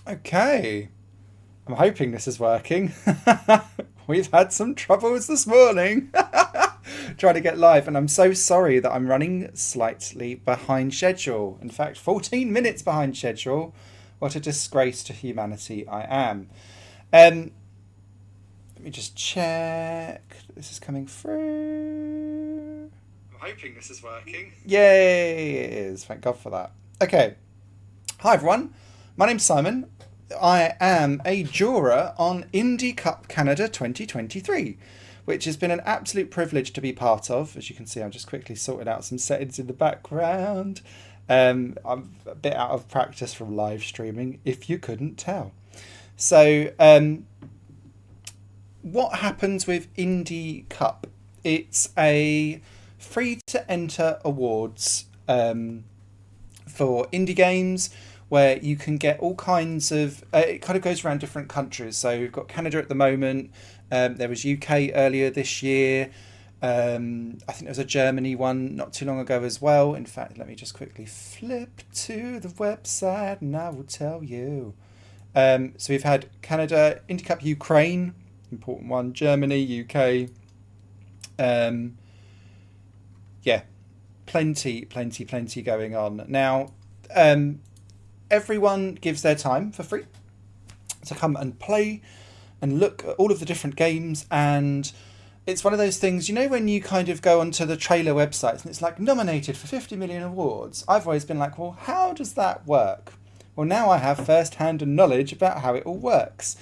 Okay, I'm hoping this is working. We've had some troubles this morning trying to get live, and I'm so sorry that I'm running slightly behind schedule. In fact, 14 minutes behind schedule. What a disgrace to humanity I am. Um, Let me just check. This is coming through. I'm hoping this is working. Yay, it is. Thank God for that. Okay. Hi, everyone. My name's Simon. I am a juror on Indie Cup Canada 2023, which has been an absolute privilege to be part of. As you can see, I'm just quickly sorting out some settings in the background. I'm a bit out of practice from live streaming, if you couldn't tell. So, what happens with Indie Cup? It's a free to enter awards for indie games where you can get all kinds of it kind of goes around different countries. So we've got Canada at the moment. There was UK earlier this year. I think there was a Germany one not too long ago as well. In fact, let me just quickly flip to the website and I will tell you. So we've had Canada, Indie Cup Ukraine, important one, Germany, UK. Yeah, plenty going on. Now, everyone gives their time for free to come and play and look at all of the different games, and it's one of those things, you know, when you kind of go onto the trailer websites and it's like nominated for 50 million awards. I've always been like, well, how does that work? Well, now I have first-hand knowledge about how it all works.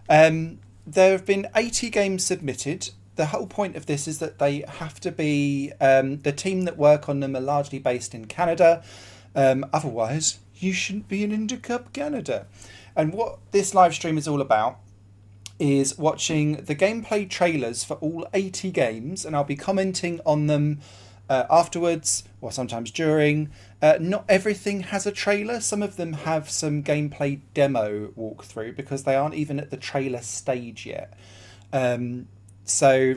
There have been 80 games submitted. The whole point of this is that they have to be, the team that work on them are largely based in Canada. Otherwise, you shouldn't be in Indie Cup Canada. And what this live stream is all about is watching the gameplay trailers for all 80 games, and I'll be commenting on them afterwards or sometimes during. Not everything has a trailer. Some of them have some gameplay demo walkthrough because they aren't even at the trailer stage yet. So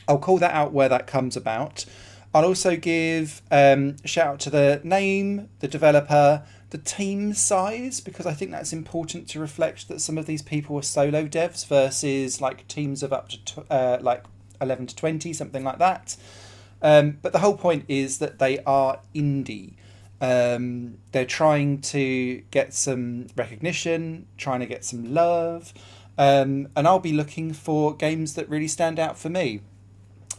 I'll call that out where that comes about. I'll also give a shout out to the name, the developer, the team size, because I think that's important to reflect that some of these people are solo devs versus like teams of up to like 11 to 20, something like that. But the whole point is that they are indie. They're trying to get some recognition, trying to get some love, and I'll be looking for games that really stand out for me.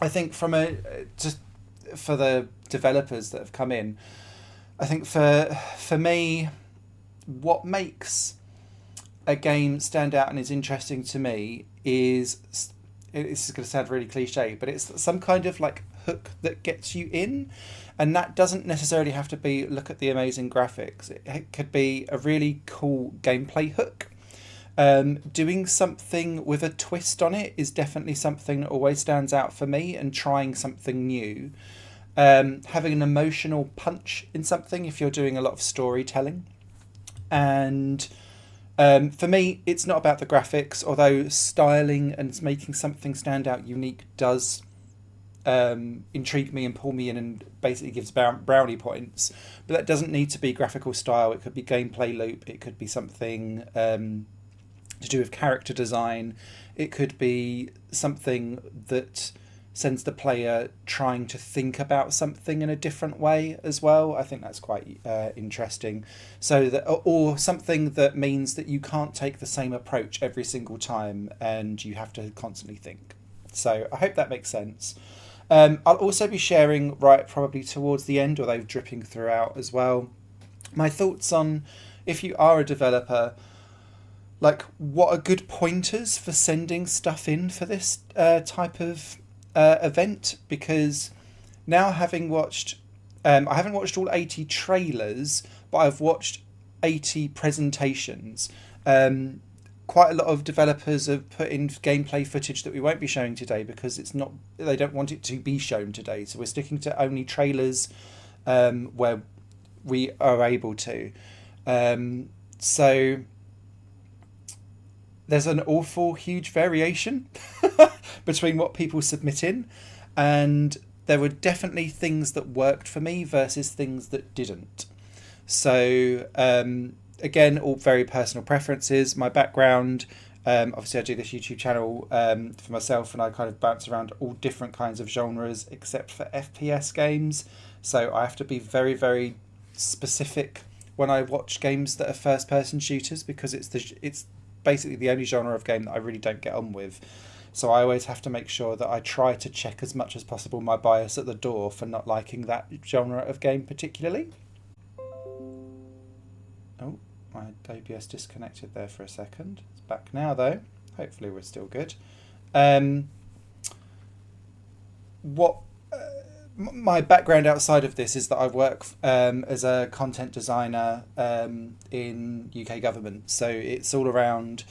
I think just for the developers that have come in, I think for me, what makes a game stand out and is interesting to me is, this is going to sound really cliche, but it's some kind of like hook that gets you in. And that doesn't necessarily have to be look at the amazing graphics. It could be a really cool gameplay hook. Doing something with a twist on it is definitely something that always stands out for me, and trying something new. Having an emotional punch in something if you're doing a lot of storytelling. And for me, it's not about the graphics, although styling and making something stand out unique does intrigue me and pull me in and basically gives brownie points. But that doesn't need to be graphical style. It could be gameplay loop. It could be something to do with character design. It could be something that sends the player trying to think about something in a different way as well. I think that's quite interesting. So that, or something that means that you can't take the same approach every single time and you have to constantly think. So I hope that makes sense. I'll also be sharing right probably towards the end, although dripping throughout as well, my thoughts on, if you are a developer, like what are good pointers for sending stuff in for this type of event. Because now having watched, I haven't watched all 80 trailers, but I've watched 80 presentations. Quite a lot of developers have put in gameplay footage that we won't be showing today because they don't want it to be shown today. So we're sticking to only trailers where we are able to. So there's an awful huge variation between what people submit in, and there were definitely things that worked for me versus things that didn't. So again, all very personal preferences. My background, obviously I do this YouTube channel for myself, and I kind of bounce around all different kinds of genres except for FPS games. So I have to be very, very specific when I watch games that are first-person shooters, because it's basically the only genre of game that I really don't get on with. So I always have to make sure that I try to check as much as possible my bias at the door for not liking that genre of game particularly. Oh, my OBS disconnected there for a second. It's back now though. Hopefully we're still good. My background outside of this is that I work as a content designer in UK government. So it's all around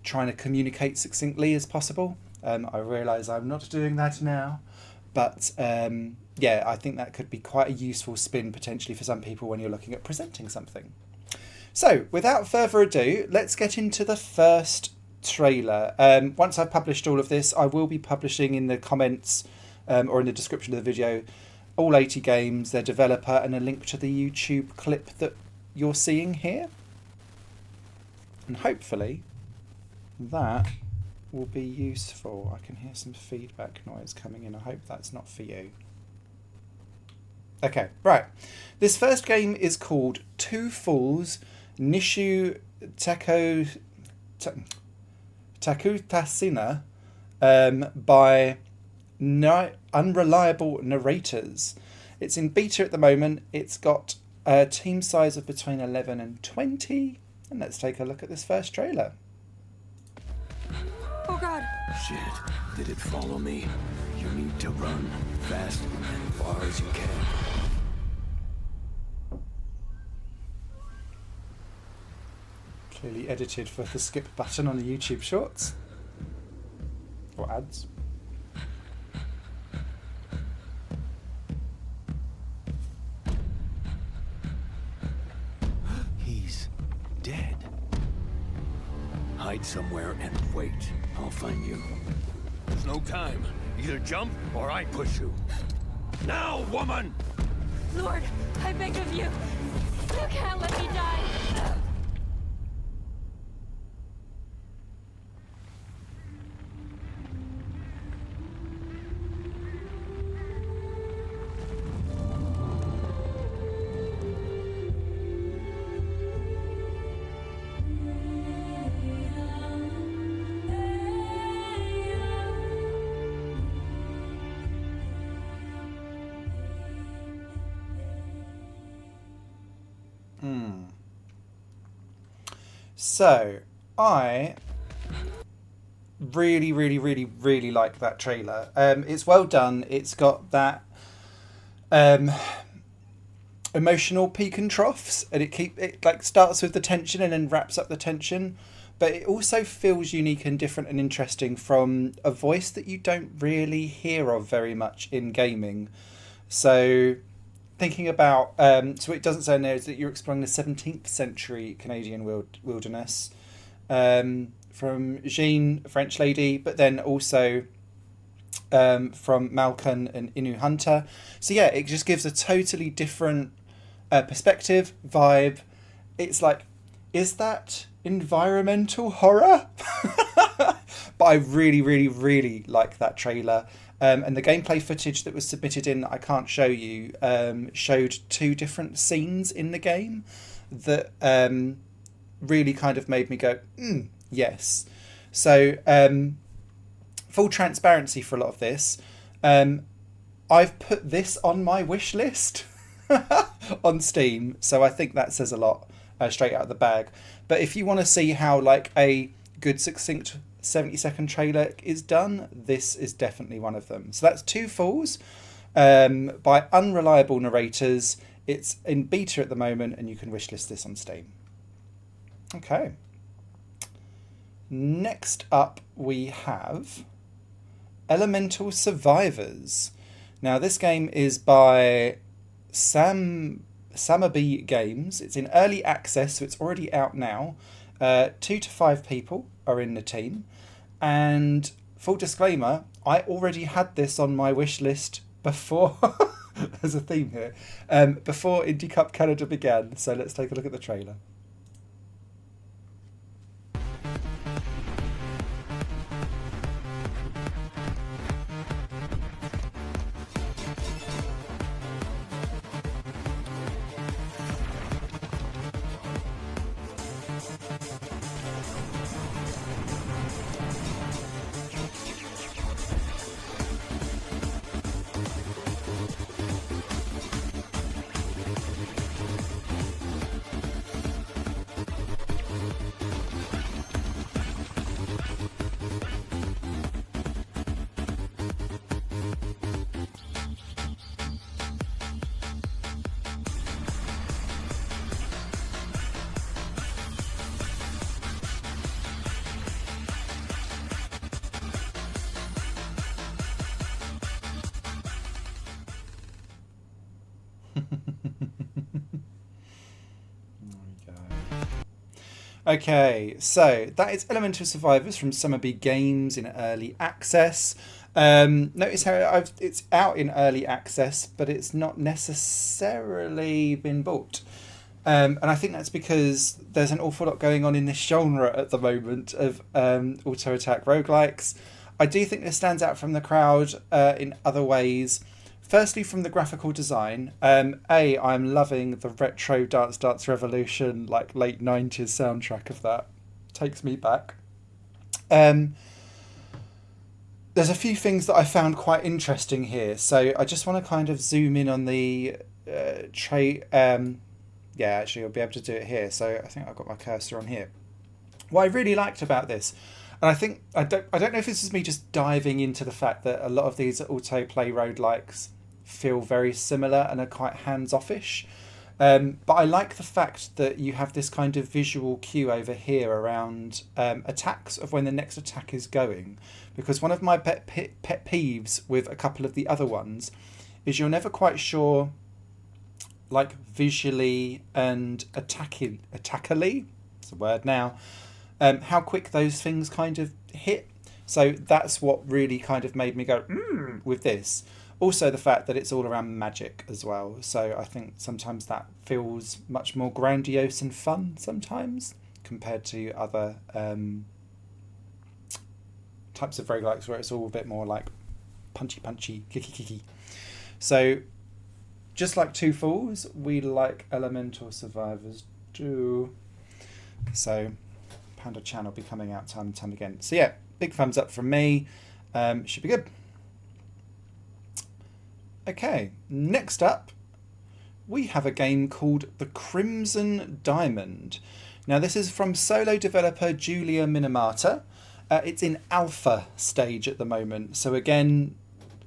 trying to communicate succinctly as possible. I realise I'm not doing that now, but yeah, I think that could be quite a useful spin potentially for some people when you're looking at presenting something. So without further ado, let's get into the first trailer. Once I've published all of this, I will be publishing in the comments or in the description of the video all 80 games, their developer, and a link to the YouTube clip that you're seeing here. And hopefully that will be useful. I can hear some feedback noise coming in. I hope that's not for you. Okay, right. This first game is called Two Fools Nishu Takutasina by Unreliable Narrators. It's in beta at the moment. It's got a team size of between 11 and 20. And let's take a look at this first trailer. Oh god! Shit, did it follow me? You need to run fast and far as you can. Clearly edited for the skip button on the YouTube Shorts. Or ads. He's dead. Hide somewhere and wait. I'll find you. There's no time. Either jump or I push you. Now, woman! Lord, I beg of you. You can't let me die. So, I really like that trailer. It's well done. It's got that emotional peak and troughs, and it like starts with the tension and then wraps up the tension. But it also feels unique and different and interesting from a voice that you don't really hear of very much in gaming. So thinking about, so what it doesn't say in there is that you're exploring the 17th century Canadian wilderness from Jean, a French lady, but then also from Malcolm, an Innu hunter. So yeah, it just gives a totally different perspective, vibe. It's like, is that environmental horror? But I really like that trailer. And the gameplay footage that was submitted in that I can't show you showed two different scenes in the game that really kind of made me go, yes. So full transparency for a lot of this, I've put this on my wish list on Steam, so I think that says a lot straight out of the bag. But if you want to see how like a good succinct 70-second trailer is done, this is definitely one of them. So that's Two Fools by Unreliable Narrators. It's in beta at the moment, and you can wishlist this on Steam. Okay. Next up we have Elemental Survivors. Now this game is by Samabi Games. It's in early access, so it's already out now. 2 to 5 people are in the team, and full disclaimer, I already had this on my wish list before There's a theme here. Before Indie Cup Canada began, so let's take a look at the trailer. Okay, so that is Elemental Survivors from Summerby Games in early access. Notice how it's out in early access, but it's not necessarily been bought. And I think that's because there's an awful lot going on in this genre at the moment of auto attack roguelikes. I do think this stands out from the crowd in other ways. Firstly, from the graphical design, I'm loving the retro Dance Dance Revolution, like late 90s soundtrack of that. Takes me back. There's a few things that I found quite interesting here. So I just want to kind of zoom in on the tray. Yeah, actually, I'll be able to do it here. So I think I've got my cursor on here. What I really liked about this, and I think I don't know if this is me just diving into the fact that a lot of these auto play roguelikes feel very similar and are quite hands-offish. But I like the fact that you have this kind of visual cue over here around attacks of when the next attack is going. Because one of my pet peeves with a couple of the other ones is you're never quite sure, like visually and attackily, it's a word now, how quick those things kind of hit. So that's what really kind of made me go, with this. Also the fact that it's all around magic as well. So I think sometimes that feels much more grandiose and fun sometimes compared to other types of roguelikes where it's all a bit more like punchy, kicky. So just like Two Fools, we like Elemental Survivors too. So Panda Chan will be coming out time and time again. So yeah, big thumbs up from me. Should be good. Okay, next up, we have a game called The Crimson Diamond. Now, this is from solo developer Julia Minamata. It's in alpha stage at the moment. So again,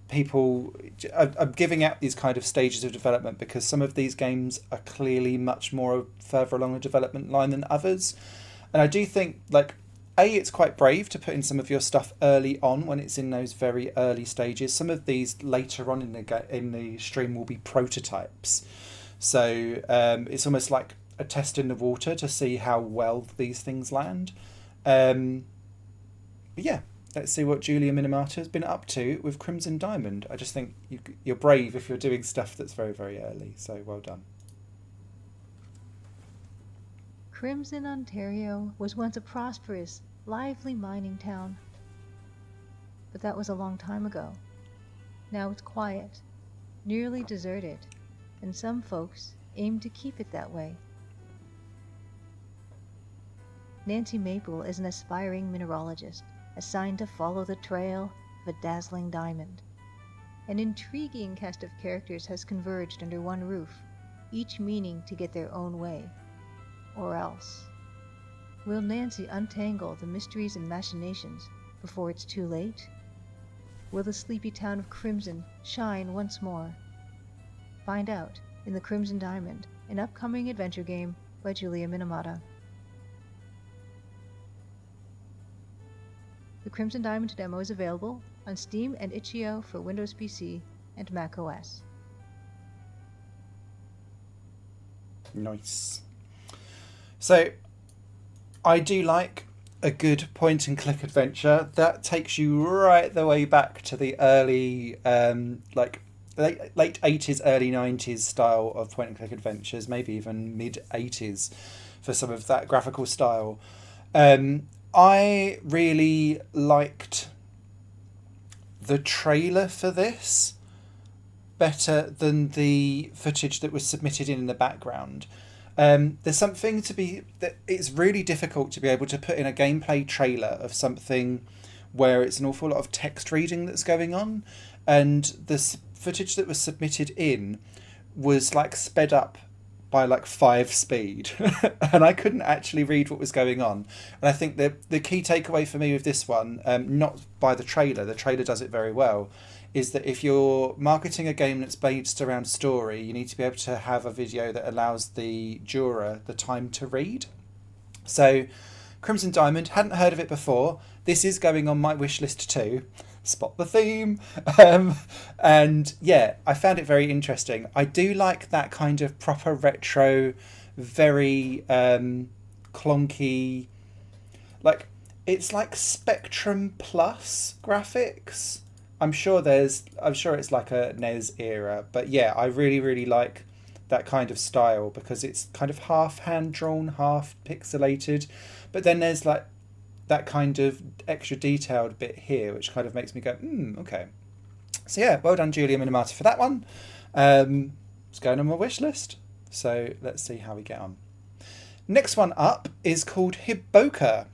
people are giving out these kind of stages of development because some of these games are clearly much more further along the development line than others. And I do think, like, it's quite brave to put in some of your stuff early on when it's in those very early stages. Some of these later on in the stream will be prototypes. So it's almost like a test in the water to see how well these things land. But yeah, let's see what Julia Minamata has been up to with Crimson Diamond. I just think you're brave if you're doing stuff that's very, very early. So well done. Crimson, Ontario was once a prosperous, lively mining town. But that was a long time ago. Now it's quiet, nearly deserted, and some folks aim to keep it that way. Nancy Maple is an aspiring mineralogist assigned to follow the trail of a dazzling diamond. An intriguing cast of characters has converged under one roof, each meaning to get their own way. Or else. Will Nancy untangle the mysteries and machinations before it's too late? Will the sleepy town of Crimson shine once more? Find out in The Crimson Diamond, an upcoming adventure game by Julia Minamata. The Crimson Diamond demo is available on Steam and itch.io for Windows PC and Mac OS. Nice. So, I do like a good point-and-click adventure that takes you right the way back to the early, like late 80s, early 90s style of point and click adventures, maybe even mid 80s for some of that graphical style. I really liked the trailer for this better than the footage that was submitted in the background. There's something to be that it's really difficult to be able to put in a gameplay trailer of something where it's an awful lot of text reading that's going on, and the footage that was submitted in was like sped up by like 5 speed and I couldn't actually read what was going on. And I think that the key takeaway for me with this one, not by the trailer does it very well, is that if you're marketing a game that's based around story, you need to be able to have a video that allows the juror the time to read. So Crimson Diamond, hadn't heard of it before. This is going on my wish list too. Spot the theme. And yeah, I found it very interesting. I do like that kind of proper retro, very clonky, like it's like Spectrum Plus graphics. I'm sure it's like a NES era, but yeah, I really like that kind of style because it's kind of half hand drawn, half pixelated, but then there's like that kind of extra detailed bit here, which kind of makes me go, okay. So yeah, well done, Julia Minamata, for that one. It's going on my wish list. So let's see how we get on. Next one up is called Hiboka.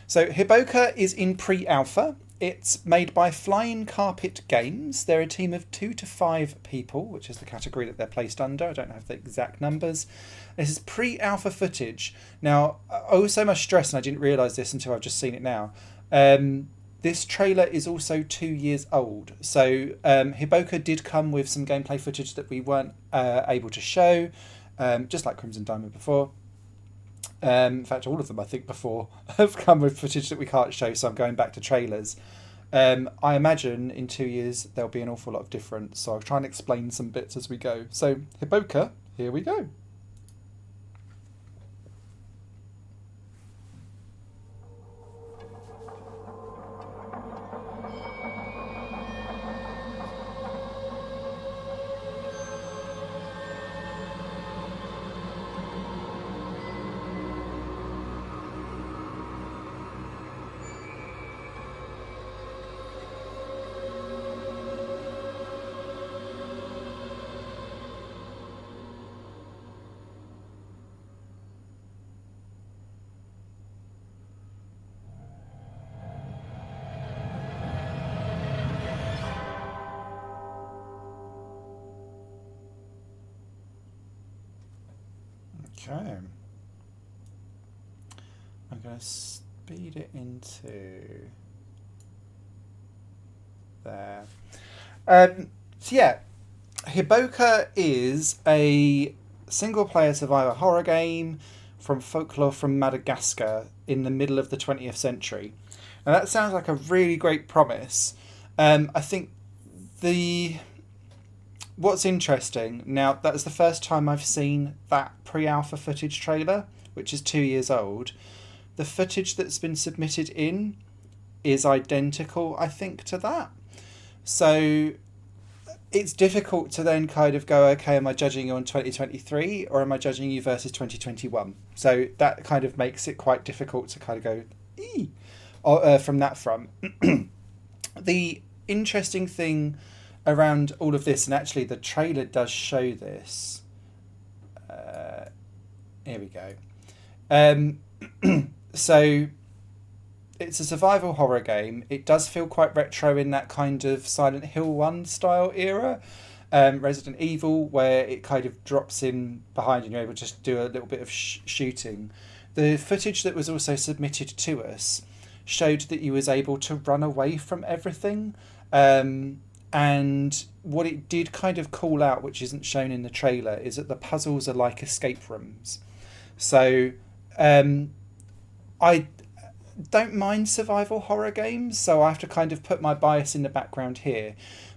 So Hiboka is in pre-alpha. It's made by Flying Carpet Games. They're a team of 2 to 5 people, which is the category that they're placed under. I don't have the exact numbers. This is pre-alpha footage. Now, I also must stress, and I didn't realise this until I've just seen it now, this trailer is also 2 years old. So Hiboka did come with some gameplay footage that we weren't able to show, just like Crimson Diamond before. In fact, all of them, I think, before have come with footage that we can't show, so I'm going back to trailers. I imagine in 2 years there'll be an awful lot of difference, so I'll try and explain some bits as we go. So, Hiboka, here we go. Okay. I'm going to speed it into there. So yeah, Hiboka is a single-player survivor horror game from folklore from Madagascar in the middle of the 20th century. And that sounds like a really great promise. I think what's interesting, now that is the first time I've seen that pre-alpha footage trailer, which is 2 years old. The footage that's been submitted in is identical, I think, to that. So it's difficult to then kind of go, okay, am I judging you on 2023 or am I judging you versus 2021? So that kind of makes it quite difficult to kind of go from that front. The interesting thing around all of this, and actually the trailer does show this. Here we go. So it's a survival horror game. It does feel quite retro in that kind of Silent Hill 1 style era. Resident Evil, where it kind of drops in behind and you're able to just do a little bit of shooting. The footage that was also submitted to us showed that you was able to run away from everything. And what it did kind of call out, which isn't shown in the trailer, is that the puzzles are like escape rooms. So I don't mind survival horror games, so I have to kind of put my bias in the background here.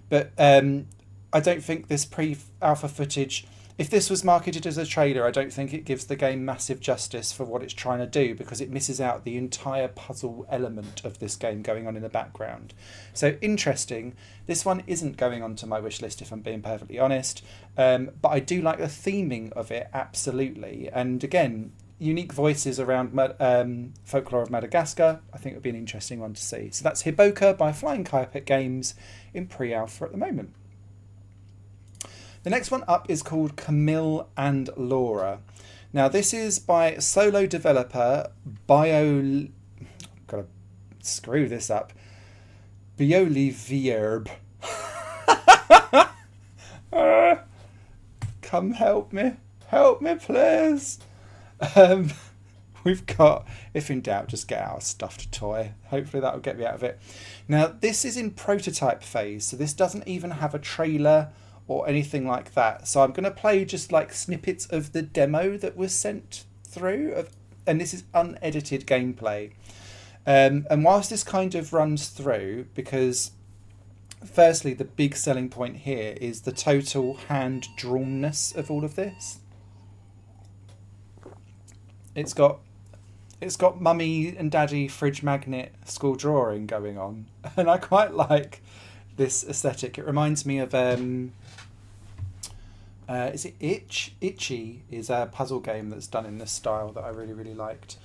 But I don't think this pre-alpha footage if this was marketed as a trailer, I don't think it gives the game massive justice for what it's trying to do, because it misses out the entire puzzle element of this game going on in the background. So interesting. This one isn't going onto my wish list, if I'm being perfectly honest, but I do like the theming of it, absolutely. And again, unique voices around folklore of Madagascar, I think it would be an interesting one to see. So that's Hiboka by Flying Carpet Games in pre-alpha at the moment. The next one up is called Camille and Laura. Now this is by solo developer gotta screw this up. Biolivierb. Come help me please. We've got, if in doubt, just get out a stuffed toy. Hopefully that will get me out of it. Now this is in prototype phase, so this doesn't even have a trailer or anything like that. So I'm going to play just like snippets of the demo that was sent through, and this is unedited gameplay. And whilst this kind of runs through, because firstly the big selling point here is the total hand-drawnness of all of this. It's got mummy and daddy fridge magnet school drawing going on, and I quite like this aesthetic. It reminds me of is it Itchy is a puzzle game that's done in this style that I really liked.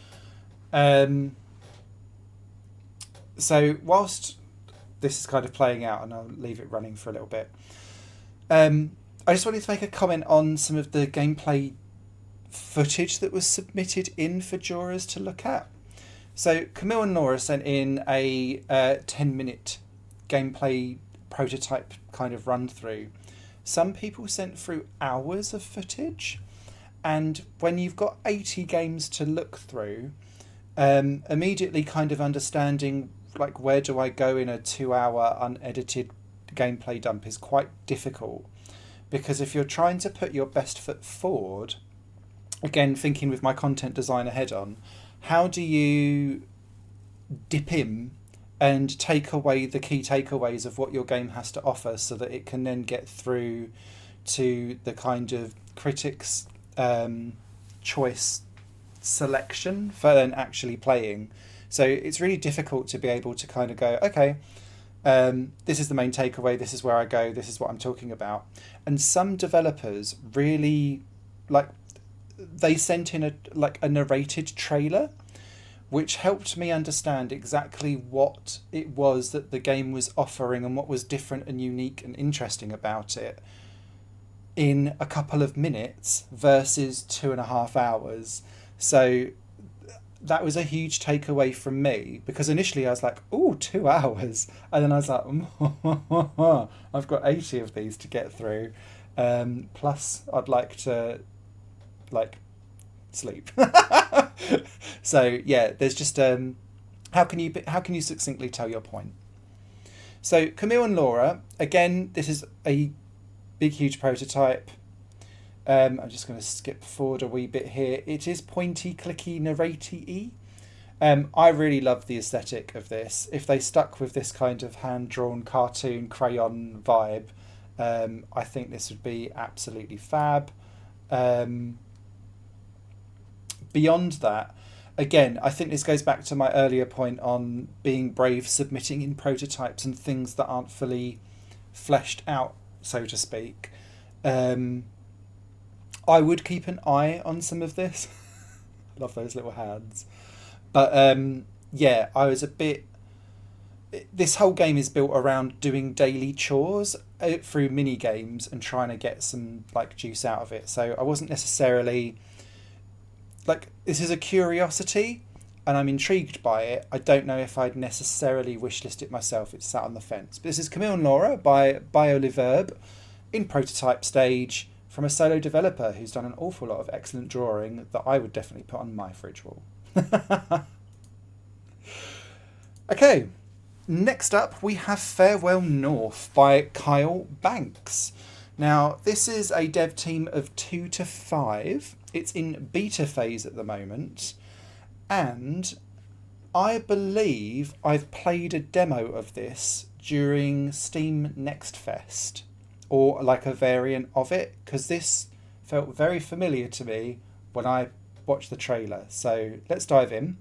So whilst this is kind of playing out, and I'll leave it running for a little bit, I just wanted to make a comment on some of the gameplay footage that was submitted in for jurors to look at. So Camille and Laura sent in a 10-minute gameplay prototype kind of run through. Some people sent through hours of footage, and when you've got 80 games to look through, immediately kind of understanding like where do I go in a 2-hour unedited gameplay dump is quite difficult, because if you're trying to put your best foot forward, again thinking with my content designer head on, how do you dip in and take away the key takeaways of what your game has to offer so that it can then get through to the kind of critics' choice selection for then actually playing. So it's really difficult to be able to kind of go, okay, this is the main takeaway, this is where I go, this is what I'm talking about. And some developers really, like, they sent in a narrated trailer, which helped me understand exactly what it was that the game was offering and what was different and unique and interesting about it in a couple of minutes versus 2.5 hours. So that was a huge takeaway from me, because initially I was like, oh, 2 hours. And then I was like, I've got 80 of these to get through. Plus I'd like to sleep. So yeah, there's just how can you succinctly tell your point? So Camille and Laura, again, this is a big huge prototype. I'm just going to skip forward a wee bit here. It is pointy, clicky, narratey-y. I really love the aesthetic of this. If they stuck with this kind of hand-drawn cartoon crayon vibe, I think this would be absolutely fab. Beyond that, again, I think this goes back to my earlier point on being brave, submitting in prototypes and things that aren't fully fleshed out, so to speak. I would keep an eye on some of this. Love those little hands. But yeah, I was a bit... This whole game is built around doing daily chores through mini games and trying to get some like juice out of it. So I wasn't necessarily... Like, this is a curiosity and I'm intrigued by it. I don't know if I'd necessarily wishlist it myself. It's sat on the fence. But this is Camille and Laura by LBRY in prototype stage from a solo developer who's done an awful lot of excellent drawing that I would definitely put on my fridge wall. Okay, next up we have Farewell North by Kyle Banks. Now, this is a dev team of 2 to 5. It's in beta phase at the moment, and I believe I've played a demo of this during Steam Next Fest, or like a variant of it, because this felt very familiar to me when I watched the trailer. So let's dive in.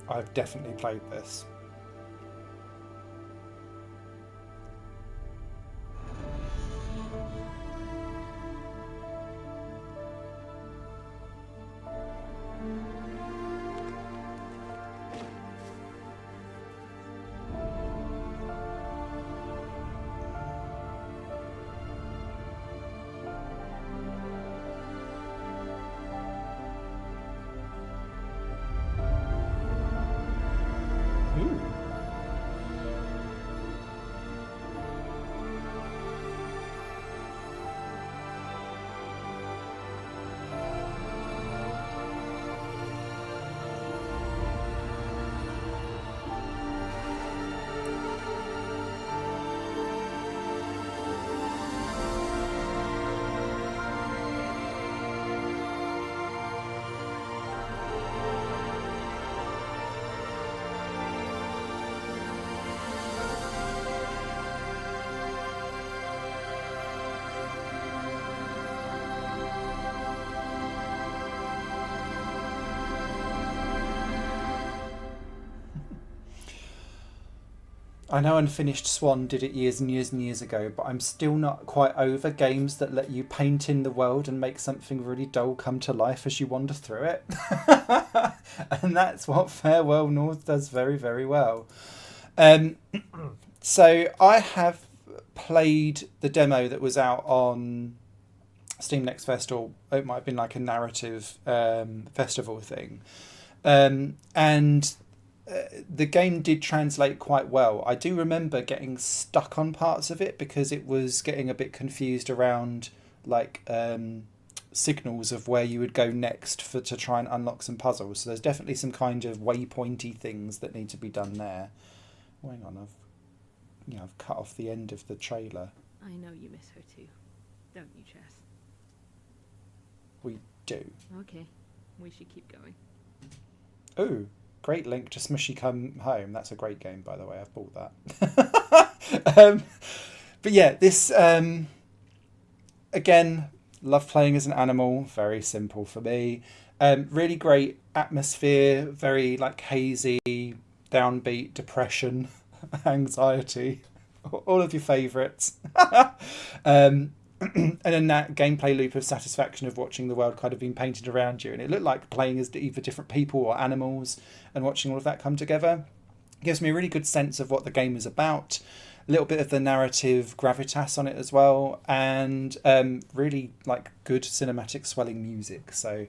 I've definitely played this. Ooh. I know Unfinished Swan did it years and years and years ago, but I'm still not quite over games that let you paint in the world and make something really dull come to life as you wander through it. And that's what Farewell North does very, very well. So I have played the demo that was out on Steam Next Fest, or it might have been like a narrative festival thing. And the game did translate quite well. I do remember getting stuck on parts of it because it was getting a bit confused around like signals of where you would go next to try and unlock some puzzles. So there's definitely some kind of waypointy things that need to be done there. Oh, hang on, I've cut off the end of the trailer. I know you miss her too, don't you, Jess? We do. Okay, we should keep going. Ooh. Great link to Smushy Come Home. That's a great game, by the way. I've bought that. But yeah, this, again, love playing as an animal. Very simple for me. Really great atmosphere. Very like hazy, downbeat, depression, anxiety. All of your favourites. And then that gameplay loop of satisfaction of watching the world kind of being painted around you. And it looked like playing as either different people or animals and watching all of that come together. It gives me a really good sense of what the game is about. A little bit of the narrative gravitas on it as well. And really like good cinematic swelling music. So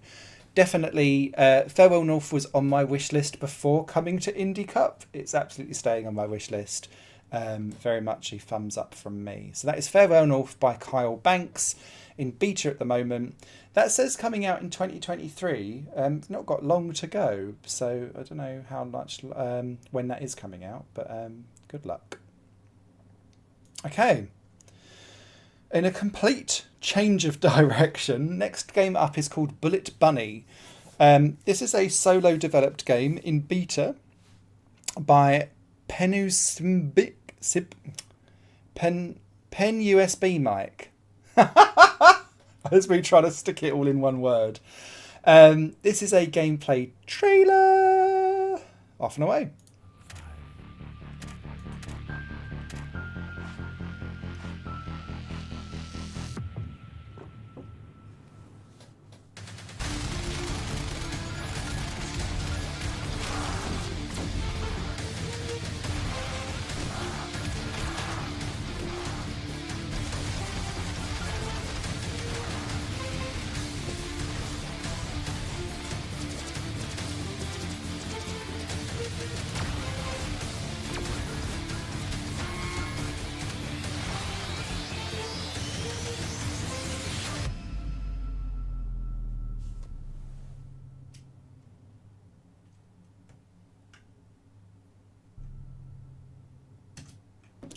definitely Farewell North was on my wish list before coming to Indie Cup. It's absolutely staying on my wish list. Very much a thumbs up from me. So that is Farewell North by Kyle Banks in beta at the moment. That says coming out in 2023. Not got long to go, so I don't know how much when that is coming out, but good luck. Okay. In a complete change of direction, next game up is called Bullet Bunny. This is a solo developed game in beta by Pen USB mic. As we try to stick it all in one word. This is a gameplay trailer. Off and away.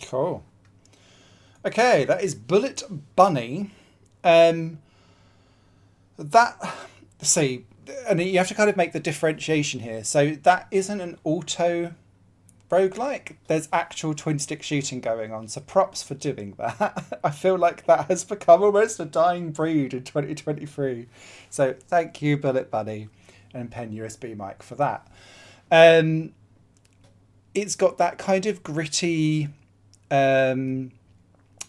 Cool. Okay, that is Bullet Bunny. See, and you have to kind of make the differentiation here. So that isn't an auto roguelike. There's actual twin stick shooting going on. So props for doing that. I feel like that has become almost a dying breed in 2023. So thank you, Bullet Bunny and Pen USB Mic, for that. It's got that kind of gritty,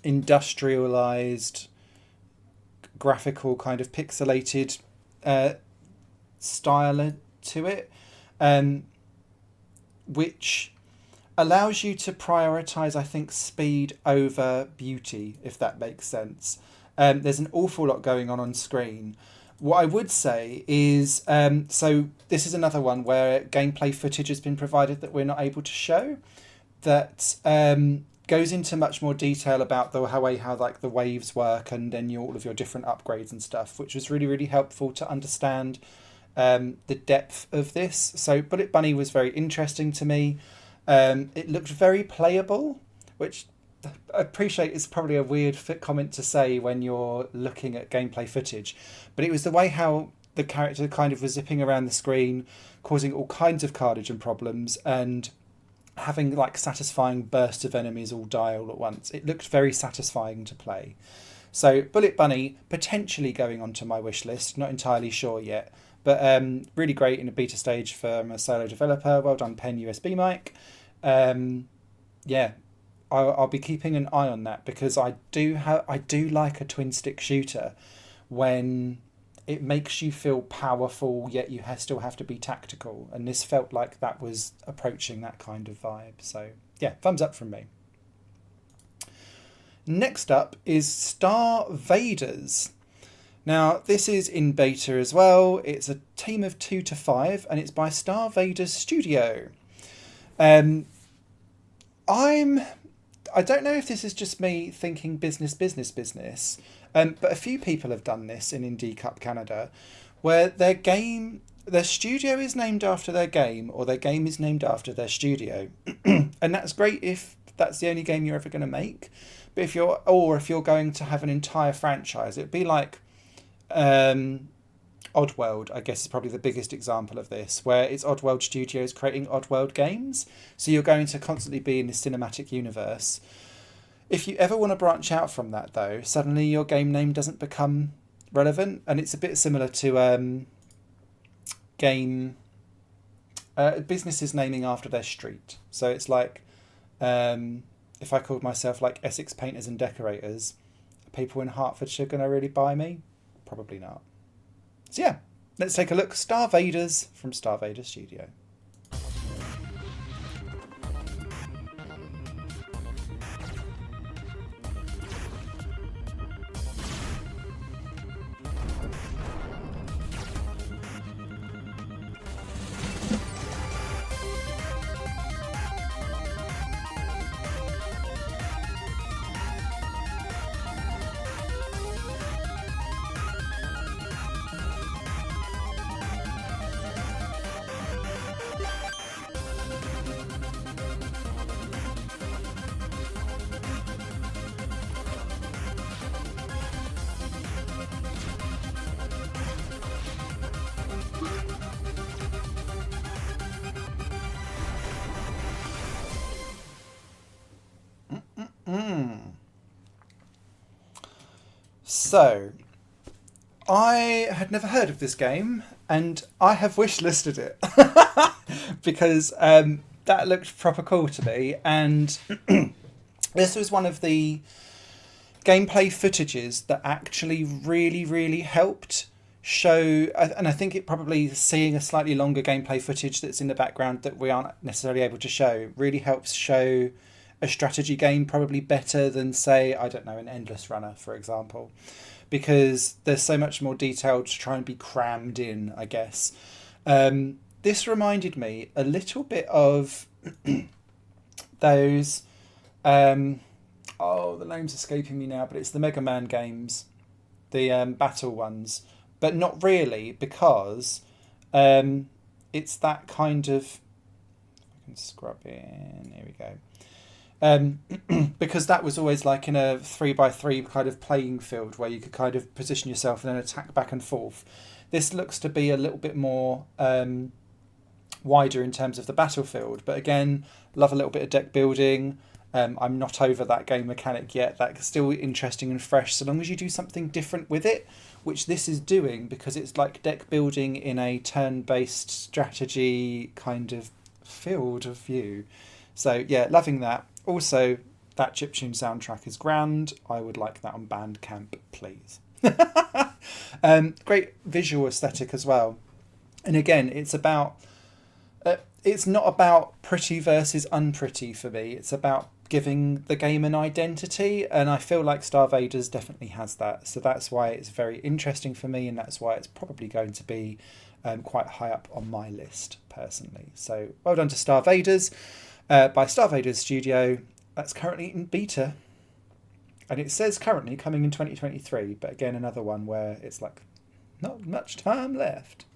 industrialized, graphical kind of pixelated style to it, which allows you to prioritize, I think, speed over beauty, if that makes sense. There's an awful lot going on screen. What I would say is, so this is another one where gameplay footage has been provided that we're not able to show, that goes into much more detail about the how like the waves work, and then all of your different upgrades and stuff, which was really, really helpful to understand the depth of this. So Bullet Bunny was very interesting to me. It looked very playable, which I appreciate is probably a weird comment to say when you're looking at gameplay footage, but it was the way how the character kind of was zipping around the screen, causing all kinds of carnage and problems, and having like satisfying bursts of enemies all die all at once. It looked very satisfying to play. So Bullet Bunny potentially going onto my wish list, not entirely sure yet, but really great in a beta stage from a solo developer. Well done, Pen USB Mic. Yeah, I'll be keeping an eye on that, because I do like a twin stick shooter when it makes you feel powerful, yet you still have to be tactical. And this felt like that was approaching that kind of vibe. So yeah, thumbs up from me. Next up is Star Vaders. Now, this is in beta as well. It's a team of 2 to 5, and it's by Star Vaders Studio. I don't know if this is just me thinking business, but a few people have done this in Indie Cup Canada, where their studio is named after their game, or their game is named after their studio. And that's great if that's the only game you're ever going to make. But if you're going to have an entire franchise, it'd be like Oddworld, I guess, is probably the biggest example of this, where it's Oddworld Studios creating Oddworld games. So you're going to constantly be in this cinematic universe. If you ever want to branch out from that, though, suddenly your game name doesn't become relevant. And it's a bit similar to businesses naming after their street. So it's like, if I called myself like Essex Painters and Decorators, are people in Hertfordshire going to really buy me? Probably not. So yeah, let's take a look. Star Vaders from Star Vaders Studio. So, I had never heard of this game, and I have wishlisted it because that looked proper cool to me, and this was one of the gameplay footages that actually really, really helped show, and I think it probably seeing a slightly longer gameplay footage that's in the background that we aren't necessarily able to show really helps show a strategy game probably better than, say, I don't know, an Endless Runner, for example, because there's so much more detail to try and be crammed in, I guess. This reminded me a little bit of those, the name's escaping me now, but it's the Mega Man games, the battle ones, but not really, because it's that kind of, I can scrub in, here we go. Because that was always like in a 3x3 kind of playing field where you could kind of position yourself and then attack back and forth. This looks to be a little bit more wider in terms of the battlefield, but again, love a little bit of deck building. I'm not over that game mechanic yet. That's still interesting and fresh, so long as you do something different with it, which this is doing, because it's like deck building in a turn-based strategy kind of field of view. So yeah, loving that. Also, that chiptune soundtrack is grand. I would like that on Bandcamp, please. Great visual aesthetic as well. And again, it's about... it's not about pretty versus unpretty for me. It's about giving the game an identity, and I feel like Star Vaders definitely has that. So that's why it's very interesting for me, and that's why it's probably going to be quite high up on my list personally. So well done to Star Vaders by Star Vaders Studio. That's currently in beta, and it says currently coming in 2023, but again, another one where it's like not much time left.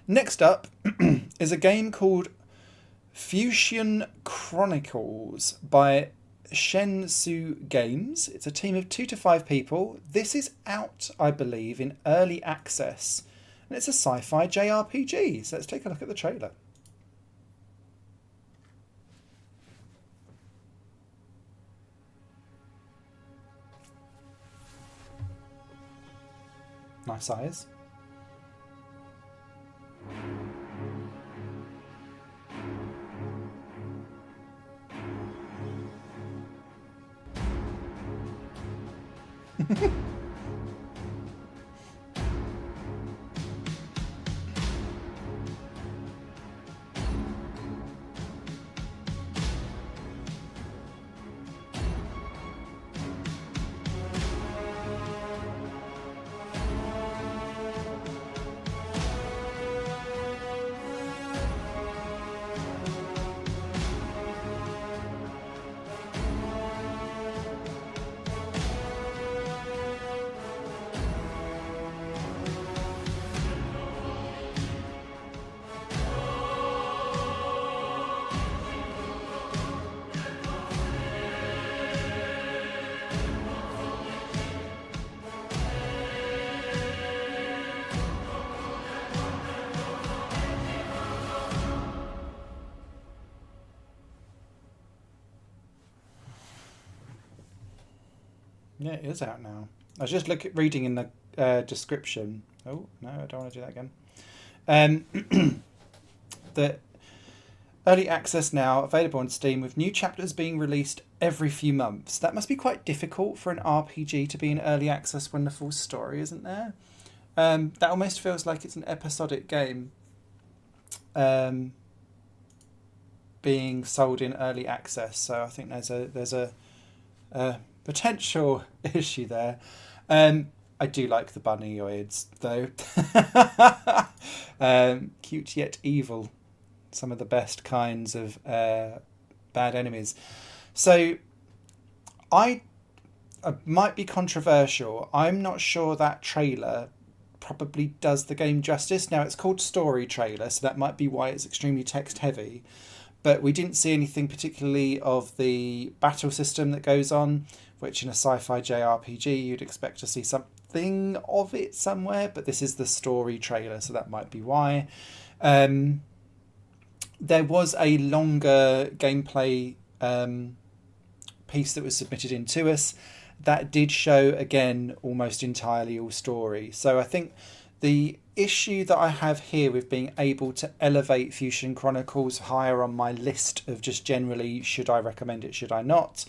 Next up is a game called Fusion Chronicles by Shensu Games. It's a team of 2 to 5 people. This is out, I believe, in early access, and it's a sci-fi JRPG. So let's take a look at the trailer. Nice eyes. Yeah, it is out now. I was just reading in the description. Oh, no, I don't want to do that again. The early access now, available on Steam, with new chapters being released every few months. That must be quite difficult for an RPG to be in early access when the full story isn't there. That almost feels like it's an episodic game being sold in early access. So I think there's a potential issue there. I do like the bunny-oids though. Cute yet evil. Some of the best kinds of bad enemies. So I might be controversial. I'm not sure that trailer probably does the game justice. Now, it's called Story Trailer, so that might be why it's extremely text heavy. But we didn't see anything particularly of the battle system that goes on, which in a sci-fi JRPG you'd expect to see something of it somewhere, but this is the story trailer, so that might be why. There was a longer gameplay piece that was submitted in to us that did show, again, almost entirely all story. So I think the issue that I have here with being able to elevate Fusion Chronicles higher on my list of just generally, should I recommend it, should I not,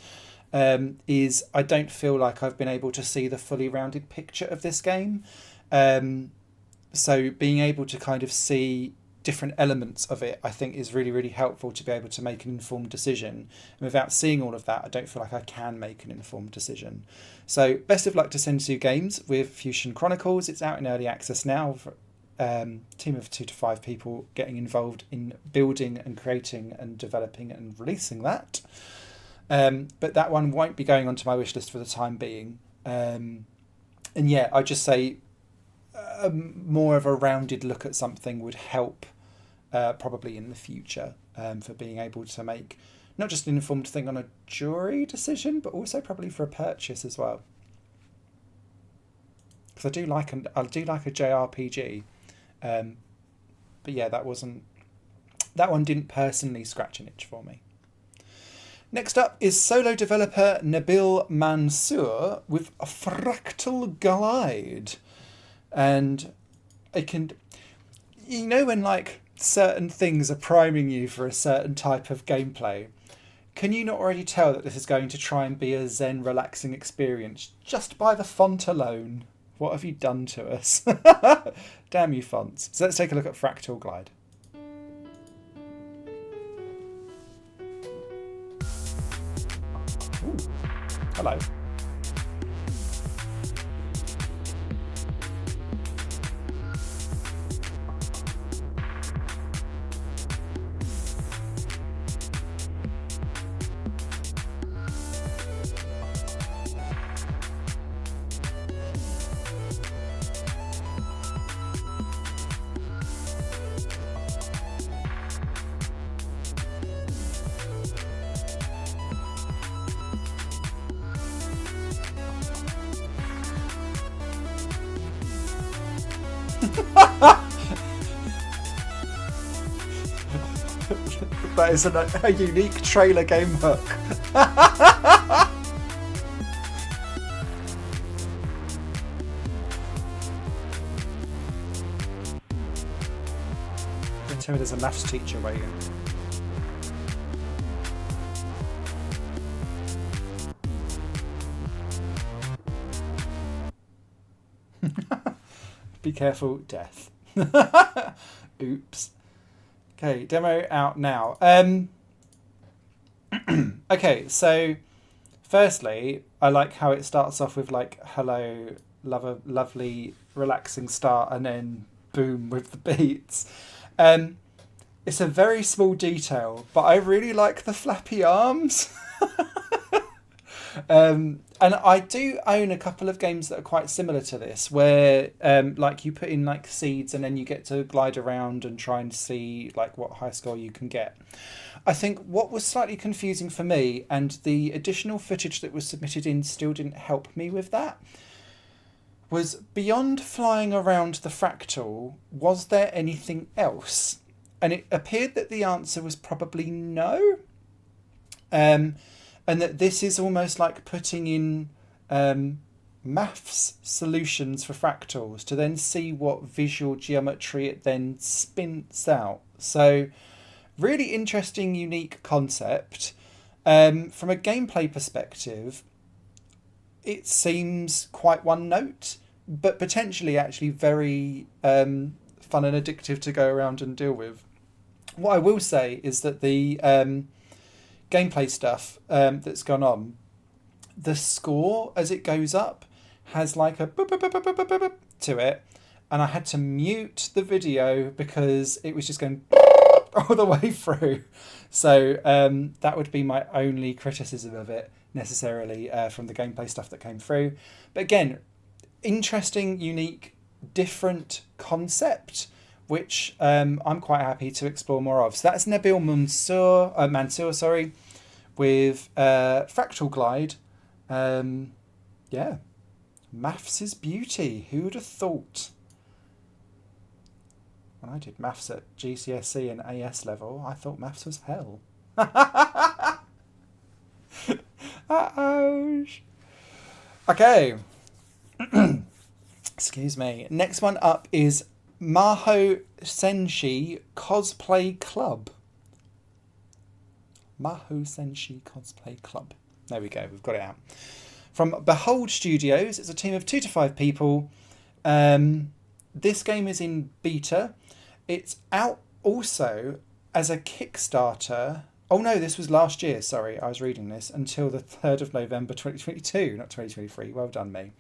is I don't feel like I've been able to see the fully rounded picture of this game. So being able to kind of see different elements of it, I think, is really, really helpful to be able to make an informed decision. And without seeing all of that, I don't feel like I can make an informed decision. So best of luck to Sensu Games with Fusion Chronicles. It's out in early access now. For, team of 2 to 5 people getting involved in building and creating and developing and releasing that. But that one won't be going onto my wish list for the time being. And yeah, I just say more of a rounded look at something would help probably in the future for being able to make not just an informed thing on a jury decision, but also probably for a purchase as well. Because I do like a JRPG, but yeah, that one didn't personally scratch an itch for me. Next up is solo developer Nabil Mansour with a Fractal Glide. And it can, you know, when like certain things are priming you for a certain type of gameplay, can you not already tell that this is going to try and be a zen relaxing experience just by the font alone? What have you done to us? Damn you fonts. So let's take a look at Fractal Glide. Ooh, hello. That is a unique trailer game hook. Don't tell me there's a maths teacher waiting. Be careful, death. Oops. Okay, demo out now. Okay, so firstly, I like how it starts off with like, hello, lovely, relaxing start, and then boom with the beats. It's a very small detail, but I really like the flappy arms. And I do own a couple of games that are quite similar to this, where like you put in like seeds and then you get to glide around and try and see like what high score you can get. I think what was slightly confusing for me, and the additional footage that was submitted in still didn't help me with that, was beyond flying around the fractal, was there anything else? And it appeared that the answer was probably no. And that this is almost like putting in maths solutions for fractals to then see what visual geometry it then spins out. So really interesting, unique concept. From a gameplay perspective, it seems quite one note, but potentially actually very fun and addictive to go around and deal with. What I will say is that the gameplay stuff that's gone on, the score as it goes up has like a boop, boop, boop, boop, boop, boop, boop to it, and I had to mute the video because it was just going all the way through. So that would be my only criticism of it necessarily from the gameplay stuff that came through. But again, interesting, unique, different concept, which I'm quite happy to explore more of. So that's Nabil Mansour, with Fractal Glide. Yeah, maths is beauty. Who would have thought? When I did maths at GCSE and AS level, I thought maths was hell. Ouch. Okay. Excuse me. Next one up is Maho Senshi Cosplay Club. Maho Senshi Cosplay Club. There we go, we've got it out. From Behold Studios, it's a team of 2 to 5 people. This game is in beta. It's out also as a Kickstarter. Oh no, this was last year, sorry, I was reading this, until the 3rd of November 2022, not 2023. Well done, me.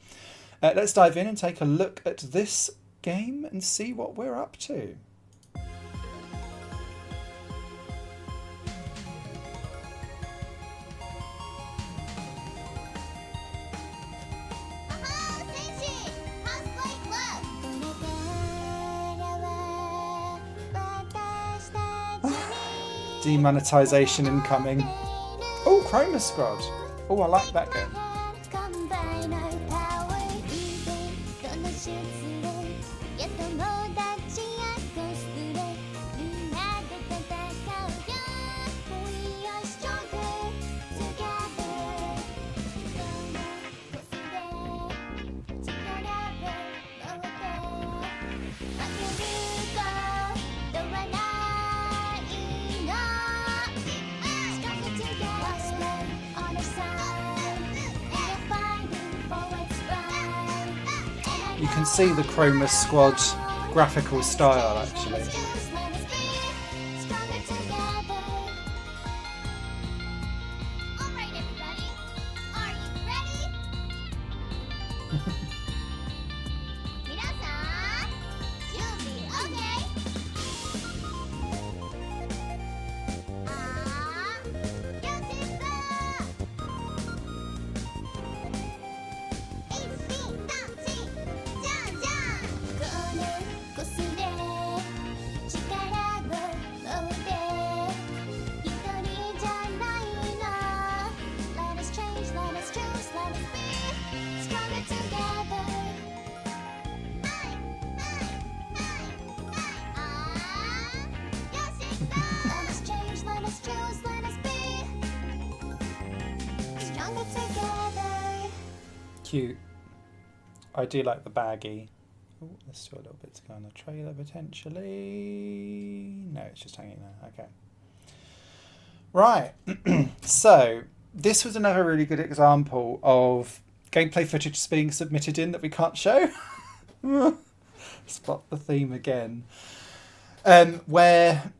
Let's dive in and take a look at this game and see what we're up to. Demonetization incoming. Oh, Chroma Squad. Oh, I like that game. You can see the Chroma Squad graphical style actually. Cute. I do like the baggy. Oh, there's still a little bit to go on the trailer potentially. No, it's just hanging there. Okay. Right. So this was another really good example of gameplay footage being submitted in that we can't show. Spot the theme again. Where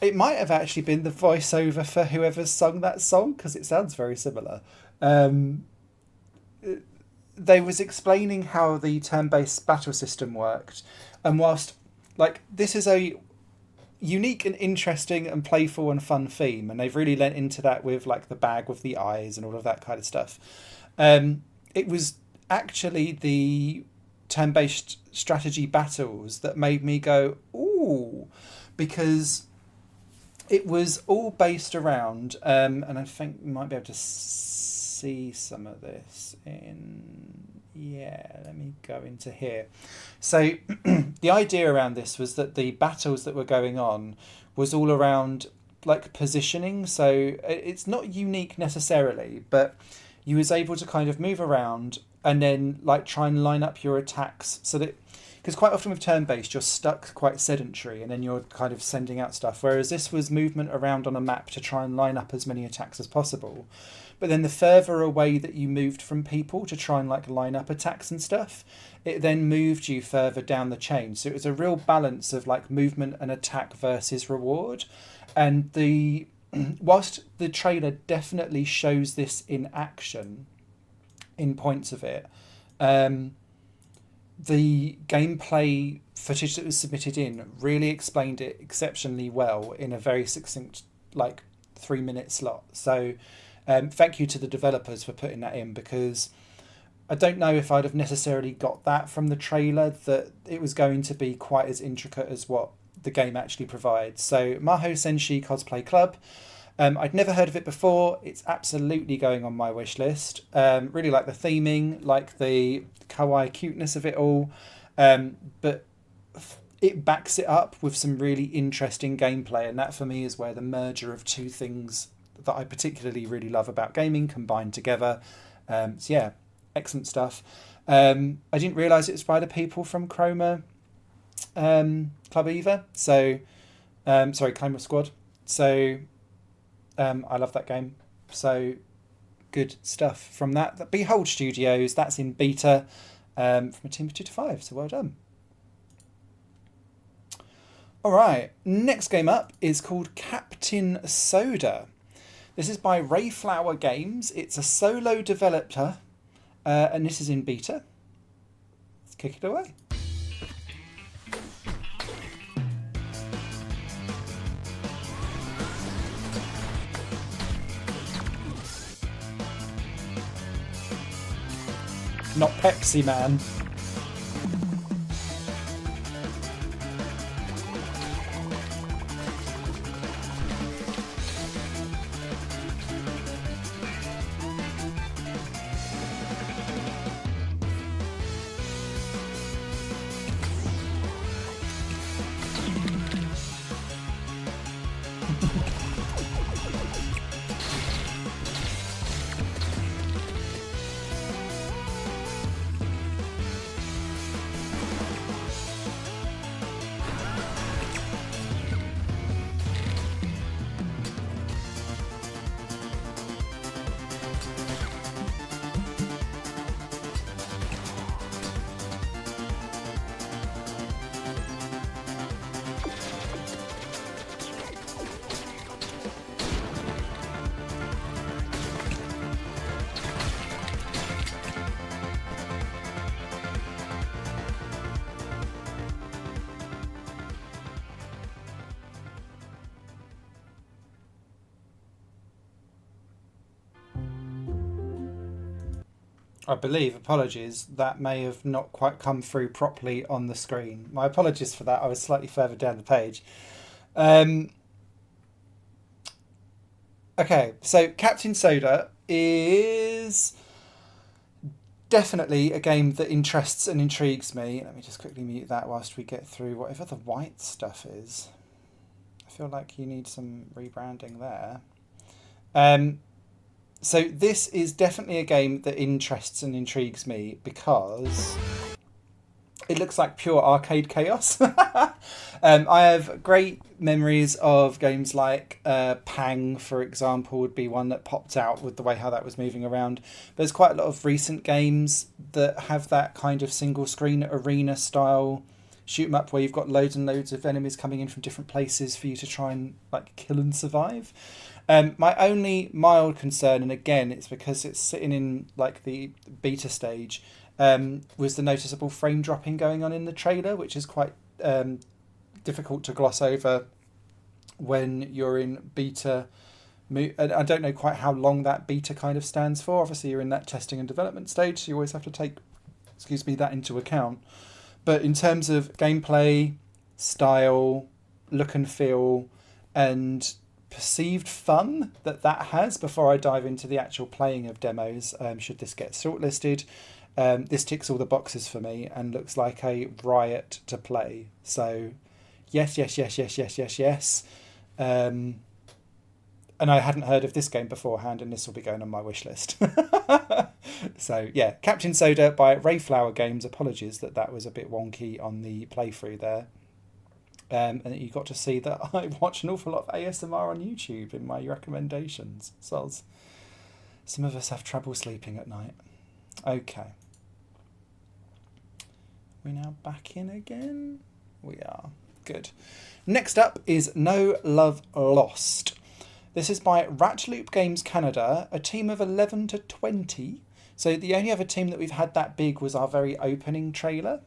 it might have actually been the voiceover for whoever's sung that song, because it sounds very similar. They was explaining how the turn-based battle system worked, and whilst like this is a unique and interesting and playful and fun theme, and they've really lent into that with like the bag with the eyes and all of that kind of stuff, it was actually the turn-based strategy battles that made me go ooh, because it was all based around and I think you might be able to see some of this let me go into here. So the idea around this was that the battles that were going on was all around like positioning, so it's not unique necessarily, but you was able to kind of move around and then like try and line up your attacks so that, because quite often with turn-based you're stuck quite sedentary and then you're kind of sending out stuff, whereas this was movement around on a map to try and line up as many attacks as possible. But then the further away that you moved from people to try and like line up attacks and stuff, it then moved you further down the chain. So it was a real balance of like movement and attack versus reward. And whilst the trailer definitely shows this in action in points of it, the gameplay footage that was submitted in really explained it exceptionally well in a very succinct like 3-minute slot. So thank you to the developers for putting that in, because I don't know if I'd have necessarily got that from the trailer, that it was going to be quite as intricate as what the game actually provides. So Maho Senshi Cosplay Club, I'd never heard of it before. It's absolutely going on my wish list. Really like the theming, like the kawaii cuteness of it all, but it backs it up with some really interesting gameplay, and that for me is where the merger of two things that I particularly really love about gaming combined together. So yeah, excellent stuff. I didn't realise it was by the people from Chroma Club either. So Chroma Squad. So I love that game. So good stuff from that. Behold Studios, that's in beta from a team of 2 to 5. So well done. All right, next game up is called Captain Soda. This is by Rayflower Games. It's a solo developer, and this is in beta. Let's kick it away. Not Pepsi Man. I believe, apologies, that may have not quite come through properly on the screen. My apologies for that. I was slightly further down the page. Okay, so Captain Soda is definitely a game that interests and intrigues me. Let me just quickly mute that whilst we get through whatever the white stuff is. I feel like you need some rebranding there. So this is definitely a game that interests and intrigues me because it looks like pure arcade chaos. I have great memories of games like Pang, for example, would be one that popped out with the way how that was moving around. There's quite a lot of recent games that have that kind of single screen arena style shoot 'em up where you've got loads and loads of enemies coming in from different places for you to try and like kill and survive. My only mild concern, and again it's because it's sitting in like the beta stage, was the noticeable frame dropping going on in the trailer, which is quite difficult to gloss over when you're in beta. I don't know quite how long that beta kind of stands for. Obviously you're in that testing and development stage, so you always have to take that into account. But in terms of gameplay, style, look and feel, and perceived fun that has, before I dive into the actual playing of demos, should this get shortlisted, this ticks all the boxes for me and looks like a riot to play. So yes. And I hadn't heard of this game beforehand, and this will be going on my wish list. So yeah, Captain Soda by Rayflower Games. Apologies that was a bit wonky on the playthrough there. And you got to see that I watch an awful lot of ASMR on YouTube in my recommendations. So some of us have trouble sleeping at night. Okay. We're now back in again. We are. Good. Next up is No Love Lost. This is by Ratloop Games Canada, a team of 11 to 20. So the only other team that we've had that big was our very opening trailer.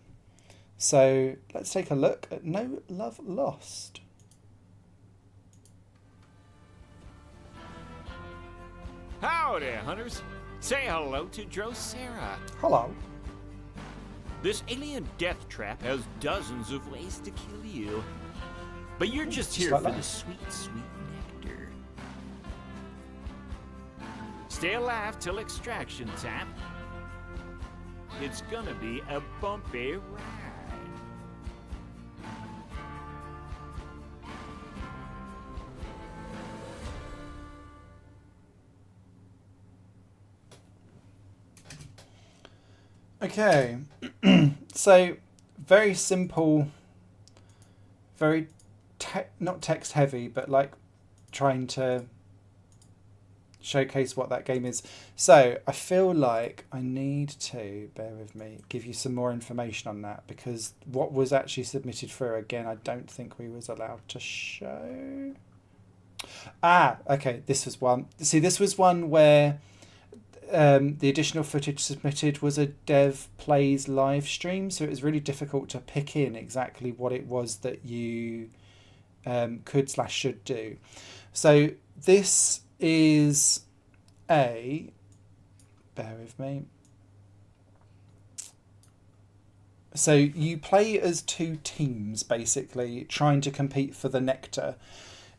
So let's take a look at No Love Lost. Howdy, hunters. Say hello to Drosera. Hello. This alien death trap has dozens of ways to kill you. But you're just here like for that. the sweet, sweet nectar. Stay alive till extraction time. It's gonna be a bumpy ride. Okay, so very simple, very not text heavy, but like trying to showcase what that game is. So I feel like I need to, bear with me, give you some more information on that, because what was actually submitted through, again, I don't think we was allowed to show. Okay, this was one. See, this was one where the additional footage submitted was a dev plays live stream, so it was really difficult to pick in exactly what it was that you could/should do. So this is bear with me. So you play as two teams, basically, trying to compete for the nectar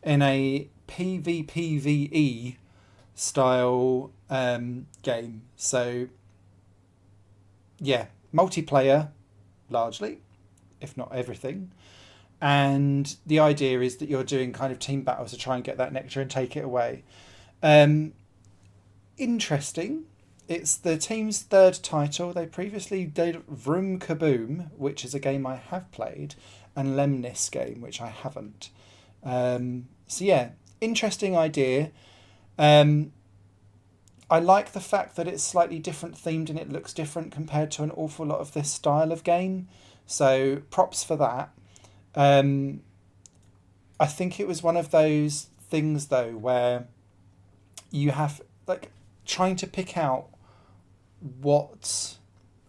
in a PvPvE style game. So yeah, multiplayer largely, if not everything. And the idea is that you're doing kind of team battles to try and get that nectar and take it away. Interesting. It's the team's third title. They previously did Vroom Kaboom, which is a game I have played, and Lemnis game, which I haven't. So yeah, interesting idea. I like the fact that it's slightly different themed and it looks different compared to an awful lot of this style of game. So props for that. I think it was one of those things though where you have like trying to pick out what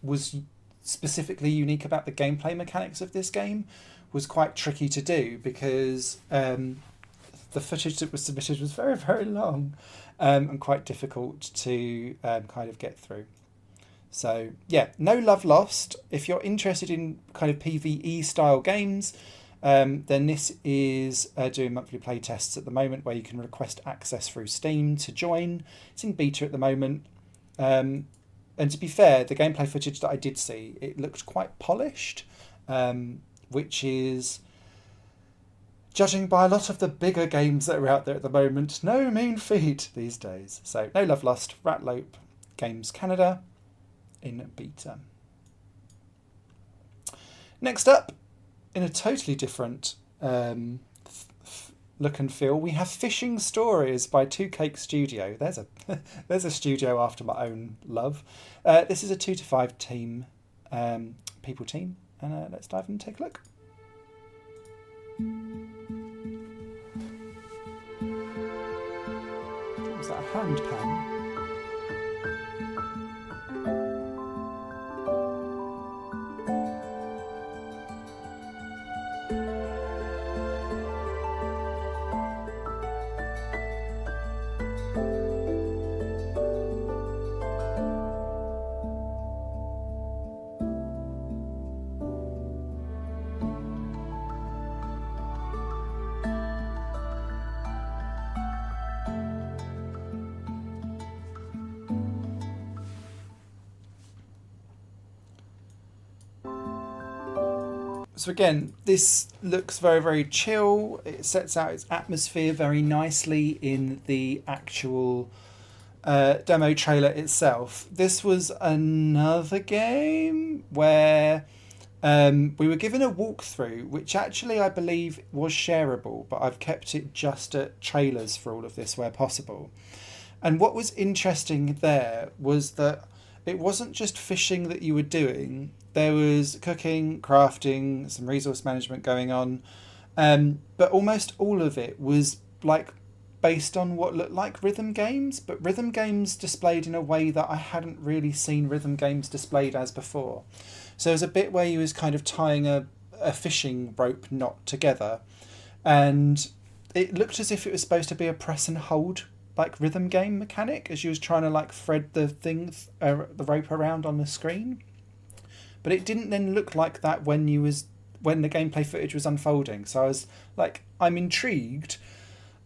was specifically unique about the gameplay mechanics of this game was quite tricky to do, because the footage that was submitted was very, very long and quite difficult to kind of get through. So yeah, no love lost. If you're interested in kind of PvE style games, then this is doing monthly play tests at the moment where you can request access through Steam to join. It's in beta at the moment. And to be fair, the gameplay footage that I did see, it looked quite polished, which is, judging by a lot of the bigger games that are out there at the moment, no mean feat these days. So no love lost, Ratlope Games Canada in beta. Next up, in a totally different look and feel, we have Fishing Stories by Two Cake Studio. There's a studio after my own love. This is a 2 to 5 team, people team, and let's dive in and take a look. Was that a hand pan? So again, this looks very, very chill. It sets out its atmosphere very nicely in the actual demo trailer itself. This was another game where we were given a walkthrough, which actually I believe was shareable, but I've kept it just at trailers for all of this where possible. And what was interesting there was that it wasn't just fishing that you were doing. There was cooking, crafting, some resource management going on, but almost all of it was like based on what looked like rhythm games, but rhythm games displayed in a way that I hadn't really seen rhythm games displayed as before. So there's a bit where you was kind of tying a fishing rope knot together, and it looked as if it was supposed to be a press and hold like rhythm game mechanic as you was trying to like thread the things, the rope around on the screen. But it didn't then look like that when the gameplay footage was unfolding. So I was like, I'm intrigued.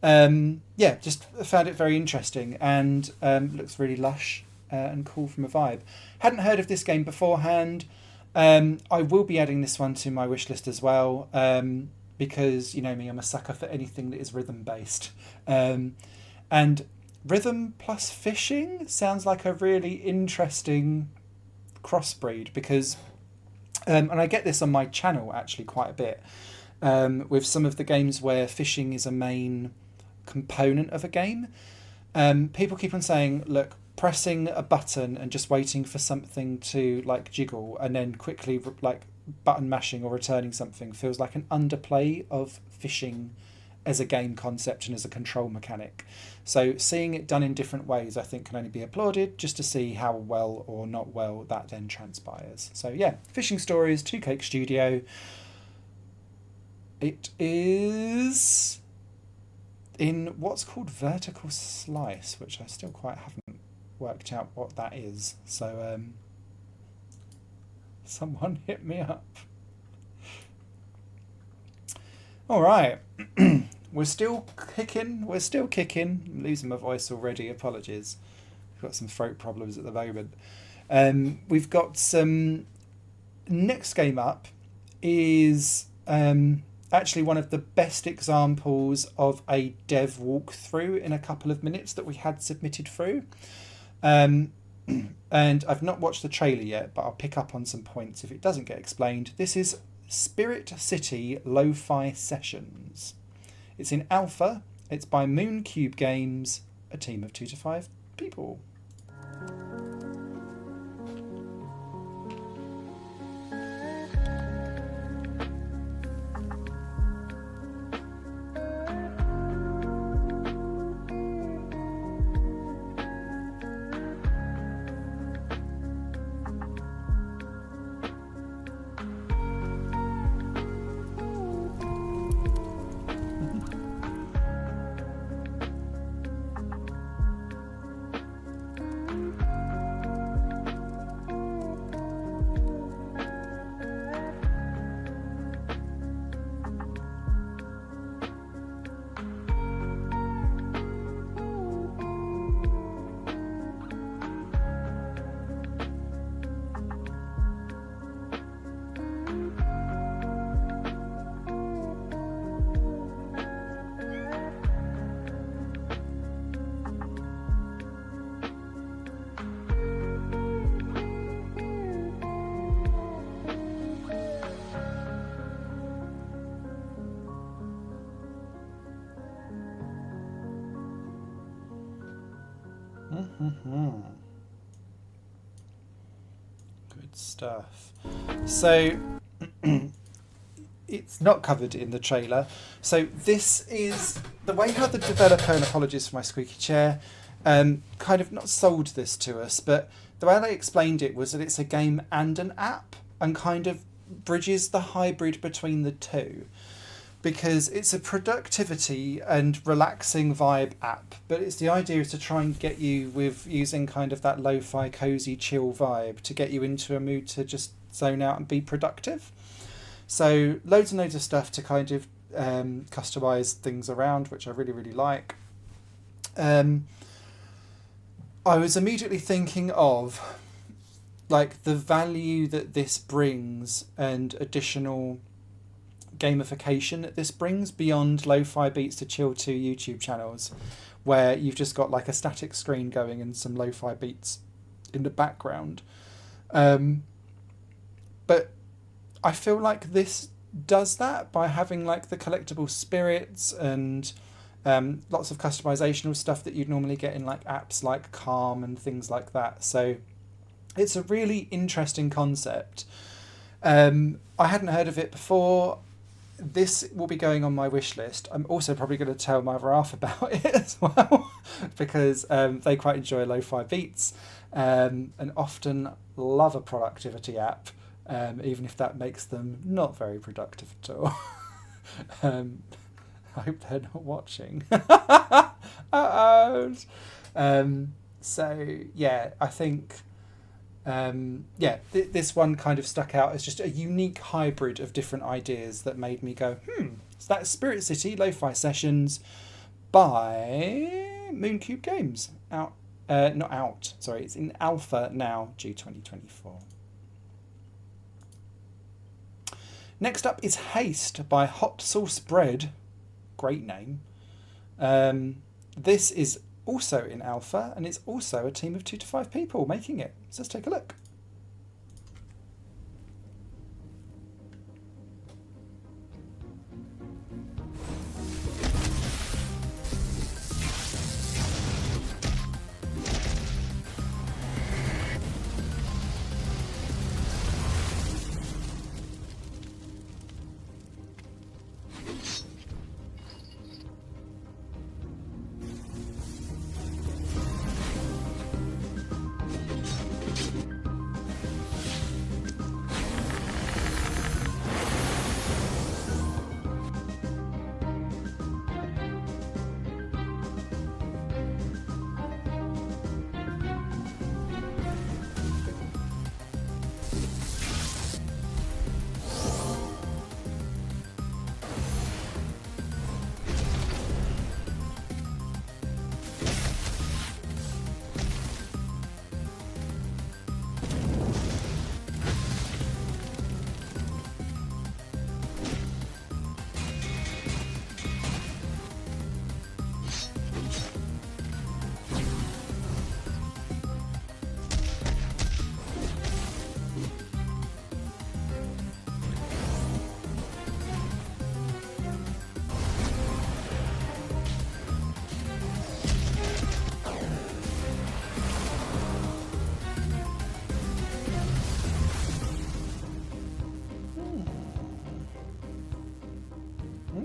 Yeah, just found it very interesting and looks really lush and cool from a vibe. Hadn't heard of this game beforehand. I will be adding this one to my wish list as well because, you know me, I'm a sucker for anything that is rhythm based. And rhythm plus fishing sounds like a really interesting crossbreed because and I get this on my channel actually quite a bit with some of the games where fishing is a main component of a game. People keep on saying, look, pressing a button and just waiting for something to like jiggle and then quickly like button mashing or returning something feels like an underplay of fishing as a game concept and as a control mechanic. So seeing it done in different ways I think can only be applauded, just to see how well or not well that then transpires. So yeah, Fishing Stories, Two Cake Studio. It is in what's called vertical slice, which I still quite haven't worked out what that is. So someone hit me up. All right. We're still kicking. I'm losing my voice already. Apologies. I've got some throat problems at the moment. We've got some... Next game up is actually one of the best examples of a dev walkthrough in a couple of minutes that we had submitted through. And I've not watched the trailer yet, but I'll pick up on some points if it doesn't get explained. This is Spirit City Lo-Fi Sessions. It's in alpha. It's by Mooncube Games, a team of 2 to 5 people. Mm-hmm. Good stuff. So it's not covered in the trailer. So this is the way how the developer, and apologies for my squeaky chair, kind of not sold this to us, but the way they explained it was that it's a game and an app, and kind of bridges the hybrid between the two, because it's a productivity and relaxing vibe app, but it's the idea is to try and get you with using kind of that lo-fi cozy chill vibe to get you into a mood to just zone out and be productive. So loads and loads of stuff to kind of customize things around, which I really, really like. I was immediately thinking of like the value that this brings and additional gamification that this brings beyond lo-fi beats to chill to YouTube channels, where you've just got like a static screen going and some lo-fi beats in the background. But I feel like this does that by having like the collectible spirits and lots of customizational stuff that you'd normally get in like apps like Calm and things like that. So it's a really interesting concept. I hadn't heard of it before. This will be going on my wish list. I'm also probably going to tell my other half about it as well, because they quite enjoy lo-fi beats and often love a productivity app, even if that makes them not very productive at all. I hope they're not watching. So yeah, I think this one kind of stuck out as just a unique hybrid of different ideas that made me go, so that's Spirit City Lo-Fi Sessions by Mooncube Games. It's in alpha now, due 2024. Next up is Haste by Hot Sauce Bread. Great name. This is also in alpha, and it's also a team of 2 to 5 people making it. So let's take a look.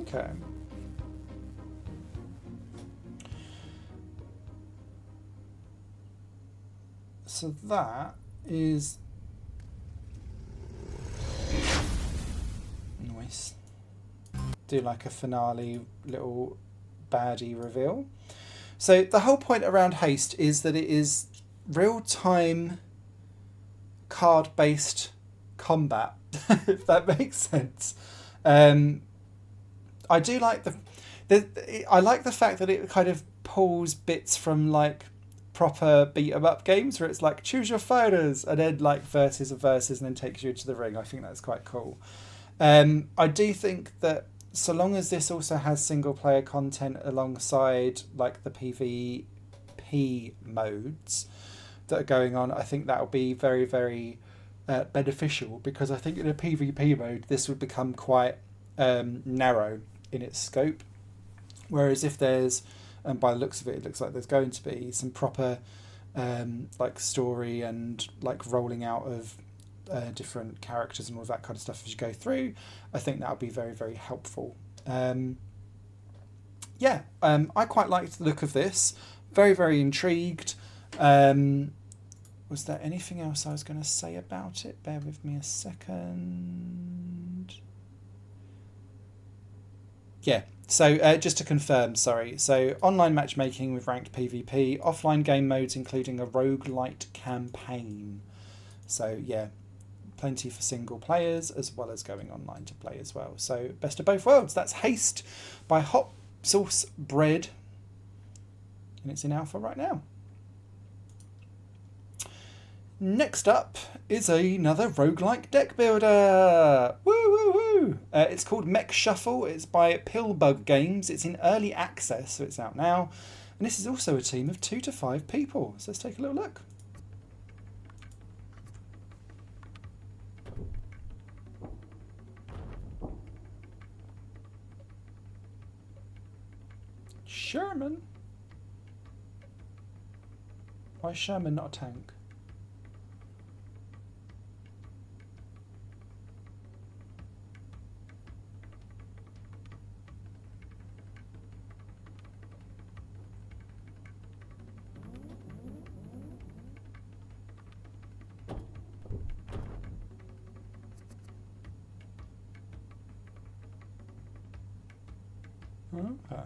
Okay. So that is nice. Do like a finale little baddie reveal. So the whole point around Haste is that it is real-time card-based combat, if that makes sense. I do like I like the fact that it kind of pulls bits from like proper beat 'em up games where it's like choose your fighters and then like versus and then takes you into the ring. I think that's quite cool. I do think that so long as this also has single player content alongside like the PvP modes that are going on, I think that will be very, very beneficial, because I think in a PvP mode this would become quite narrow in its scope, whereas if there's and by the looks of it, it looks like there's going to be some proper like story and like rolling out of different characters and all that kind of stuff as you go through. I think that would be very, very helpful. I quite liked the look of this. Very, very intrigued. Was there anything else I was going to say about it? Bear with me a second. Yeah, so just to confirm, sorry. So online matchmaking with ranked PvP, offline game modes including a roguelite campaign. So yeah, plenty for single players as well as going online to play as well. So best of both worlds. That's Haste by Hot Sauce Bread. And it's in alpha right now. Next up is another roguelike deck builder. Woo woo woo! It's called Mech Shuffle. It's by Pillbug Games. It's in early access, so it's out now. And this is also a team of 2 to 5 people. So let's take a little look. Sherman? Why is Sherman not a tank? Okay.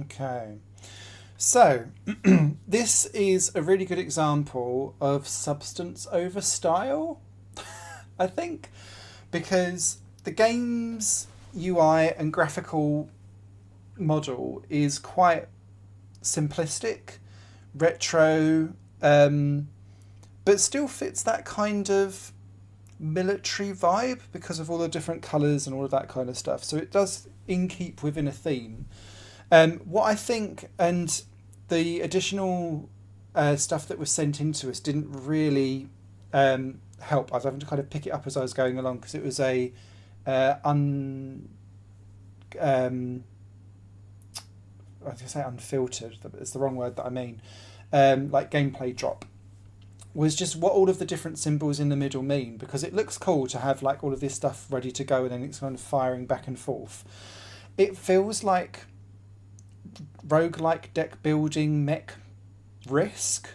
Okay, so this is a really good example of substance over style, I think, because the game's UI and graphical model is quite simplistic, retro, but still fits that kind of military vibe because of all the different colours and all of that kind of stuff. So it does keep within a theme. What I think, and the additional stuff that was sent into us didn't really help. I was having to kind of pick it up as I was going along because it was a I was going to say unfiltered, it's the wrong word that I mean, like gameplay drop, was just what all of the different symbols in the middle mean, because it looks cool to have like all of this stuff ready to go and then it's kind of firing back and forth. It feels like roguelike deck building mech Risk,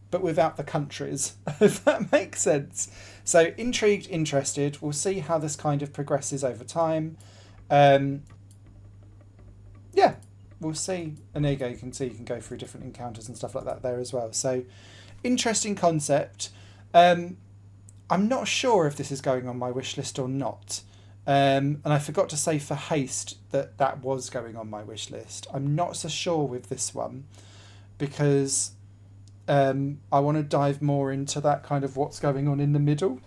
but without the countries, if that makes sense. So intrigued, interested. We'll see how this kind of progresses over time. Yeah, we'll see. And there you go, you can see you can go through different encounters and stuff like that there as well. So interesting concept. I'm not sure if this is going on my wish list or not. And I forgot to say for Haste that was going on my wish list. I'm not so sure with this one because I want to dive more into that kind of what's going on in the middle.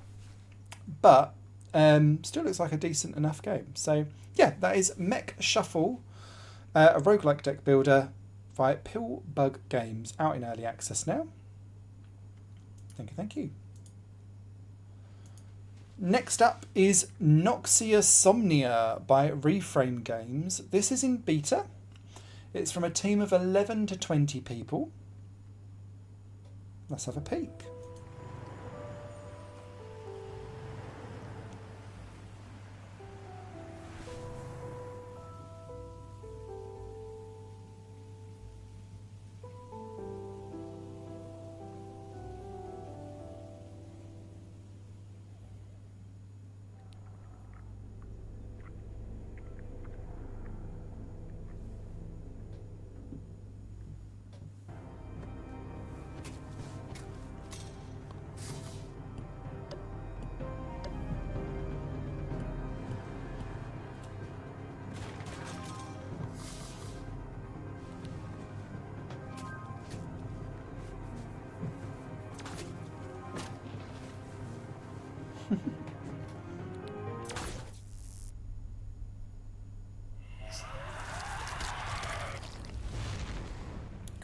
But still looks like a decent enough game. So yeah, that is Mech Shuffle, a roguelike deck builder by Pillbug Games, out in early access now. Thank you, thank you. Next up is Noxia Somnia by Reframe Games. This is in beta. It's from a team of 11 to 20 people. Let's have a peek.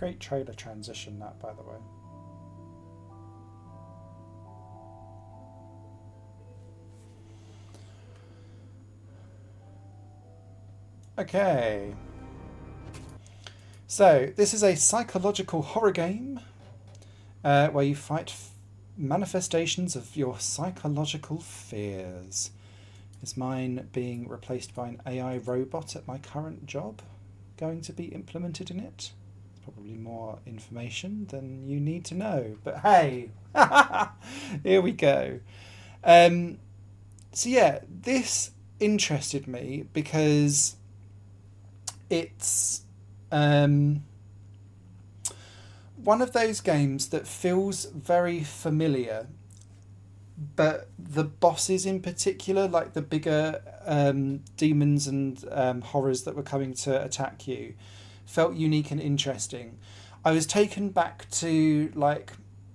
Great trailer transition, that, by the way. Okay. So, this is a psychological horror game where you fight manifestations of your psychological fears. Is mine being replaced by an AI robot at my current job going to be implemented in it? Probably more information than you need to know. But hey, here we go. So yeah, this interested me because it's one of those games that feels very familiar, but the bosses in particular, like the bigger demons and horrors that were coming to attack you, felt unique and interesting. I was taken back to like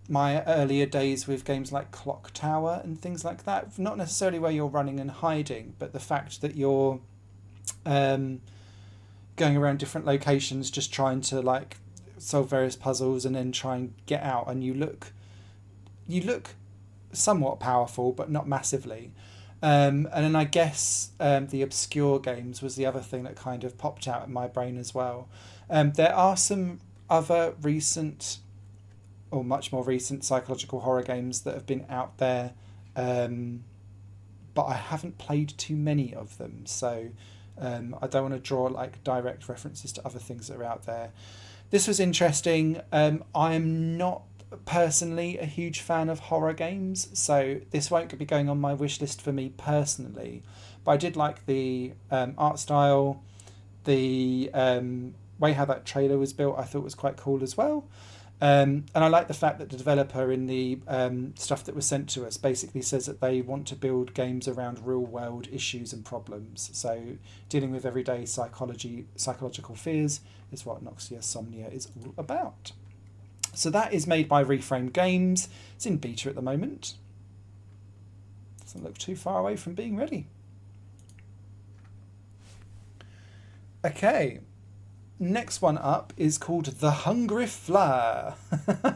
my earlier days with games like Clock Tower and things like that. Not necessarily where you're running and hiding, but the fact that you're going around different locations just trying to like solve various puzzles and then try and get out, and you look somewhat powerful but not massively. And then I guess the obscure games was the other thing that kind of popped out in my brain as well. There are some other recent or much more recent psychological horror games that have been out there, but I haven't played too many of them, so I don't want to draw like direct references to other things that are out there. This was interesting. I'm not personally a huge fan of horror games, so this won't be going on my wish list for me personally, but I did like the art style, the way how that trailer was built I thought was quite cool as well. And I like the fact that the developer in the stuff that was sent to us basically says that they want to build games around real world issues and problems. So dealing with everyday psychological fears is what Noxia Somnia is all about. So that is made by Reframe Games. It's in beta at the moment. Doesn't look too far away from being ready. Okay. Next one up is called The Hungry Flyer.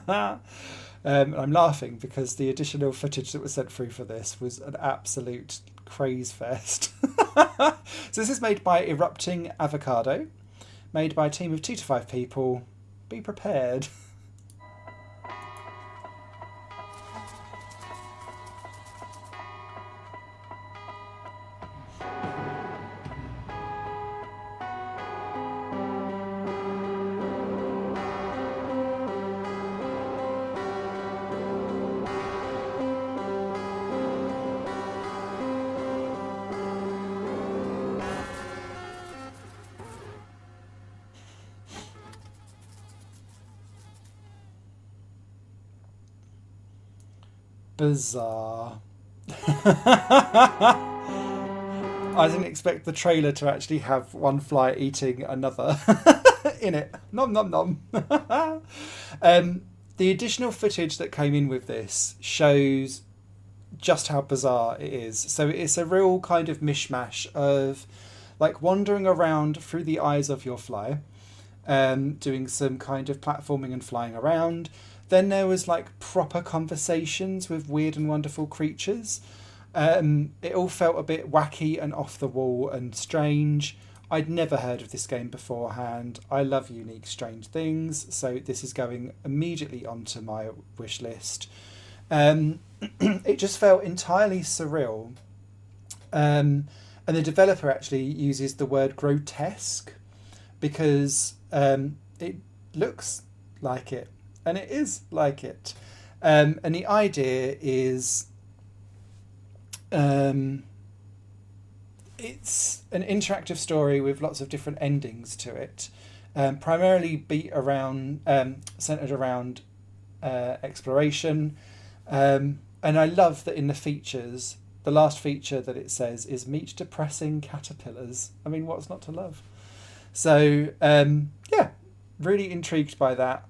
I'm laughing because the additional footage that was sent through for this was an absolute craze fest. So this is made by Erupting Avocado, made by a team of 2 to 5 people. Be prepared. Bizarre. I didn't expect the trailer to actually have one fly eating another in it. Nom nom nom. The additional footage that came in with this shows just how bizarre it is. So it's a real kind of mishmash of like wandering around through the eyes of your fly, doing some kind of platforming and flying around. Then there was like proper conversations with weird and wonderful creatures. It all felt a bit wacky and off the wall and strange. I'd never heard of this game beforehand. I love unique, strange things, so this is going immediately onto my wish list. It just felt entirely surreal. And the developer actually uses the word grotesque because it looks like it. And it is like it. And the idea is it's an interactive story with lots of different endings to it, primarily centered around exploration. And I love that in the features, the last feature that it says is meet depressing caterpillars. I mean, what's not to love? So, yeah, really intrigued by that.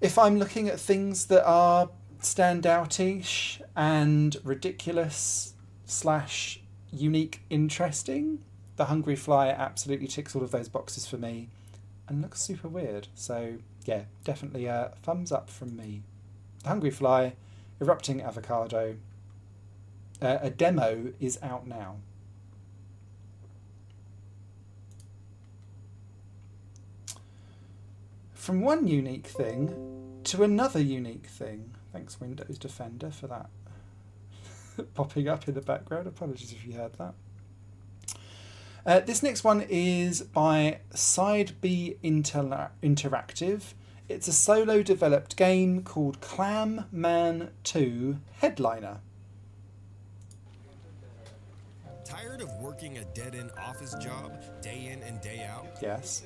If I'm looking at things that are standout-ish and ridiculous / unique, interesting, The Hungry Flyer absolutely ticks all of those boxes for me. and looks super weird. So yeah, definitely a thumbs up from me. The Hungry Fly, Erupting Avocado. A demo is out now. From one unique thing to another unique thing. Thanks Windows Defender for that popping up in the background. Apologies if you heard that. This next one is by Side B Interactive. It's a solo developed game called Clam Man 2 Headliner. Tired of working a dead-end office job day in and day out? Yes.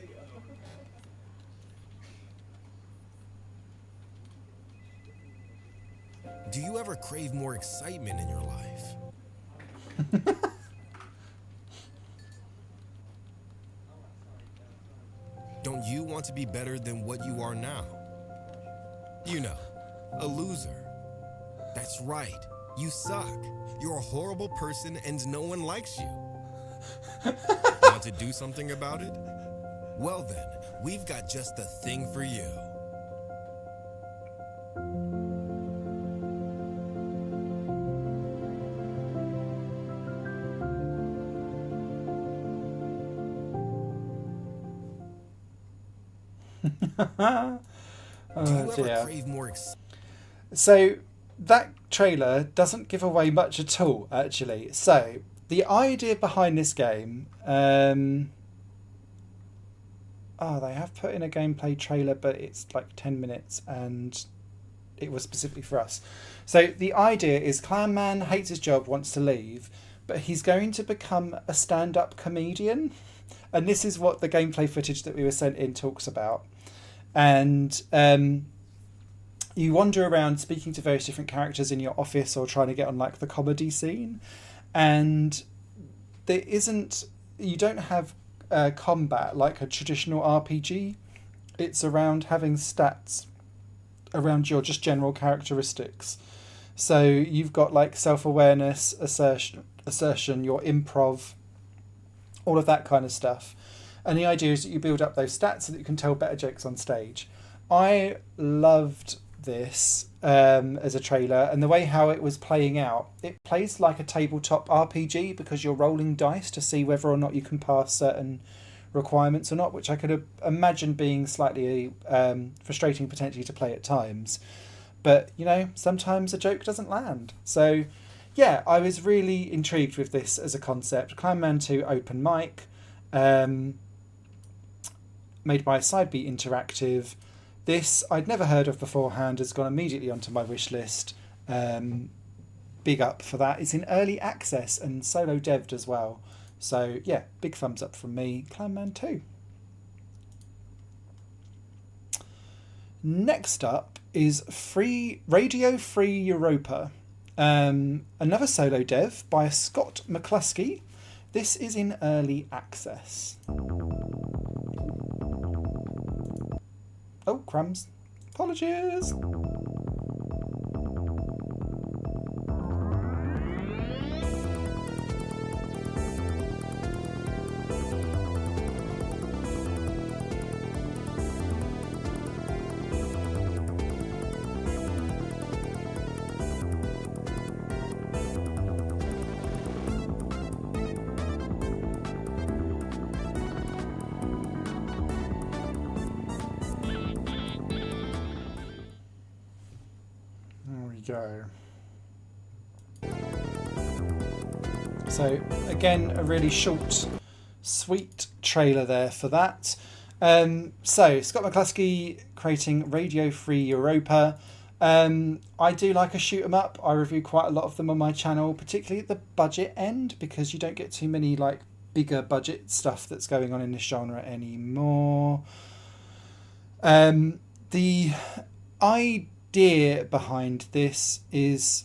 Do you ever crave more excitement in your life? Don't you want to be better than what you are now? You know, a loser. That's right. You suck. You're a horrible person and no one likes you. Want to do something about it? Well then, we've got just the thing for you. Oh dear. So that trailer doesn't give away much at all, actually. So the idea behind this game, they have put in a gameplay trailer, but it's like 10 minutes and it was specifically for us. So the idea is Clam Man hates his job, wants to leave, but he's going to become a stand-up comedian. And this is what the gameplay footage that we were sent in talks about. And you wander around speaking to various different characters in your office or trying to get on like the comedy scene. And you don't have combat like a traditional RPG. It's around having stats around your just general characteristics. So you've got like self-awareness, assertion, your improv, all of that kind of stuff. And the idea is that you build up those stats so that you can tell better jokes on stage. I loved this as a trailer, and the way how it was playing out, it plays like a tabletop RPG because you're rolling dice to see whether or not you can pass certain requirements or not, which I could imagine being slightly frustrating potentially to play at times. But, you know, sometimes a joke doesn't land. So, yeah, I was really intrigued with this as a concept. Clam Man 2 open mic. Made by Side B Interactive. This I'd never heard of beforehand, has gone immediately onto my wish list. Big up for that. It's in early access and solo devved as well. So yeah, big thumbs up from me. Clam Man 2. Next up is Radio Free Europa. Another solo dev by Scott McCluskey. This is in early access. Oh, crumbs. Apologies. Go. So again, a really short, sweet trailer there for that. So Scott McCluskey creating Radio Free Europa. I do like a shoot 'em up. I review quite a lot of them on my channel, particularly at the budget end, because you don't get too many like bigger budget stuff that's going on in this genre anymore. The idea behind this is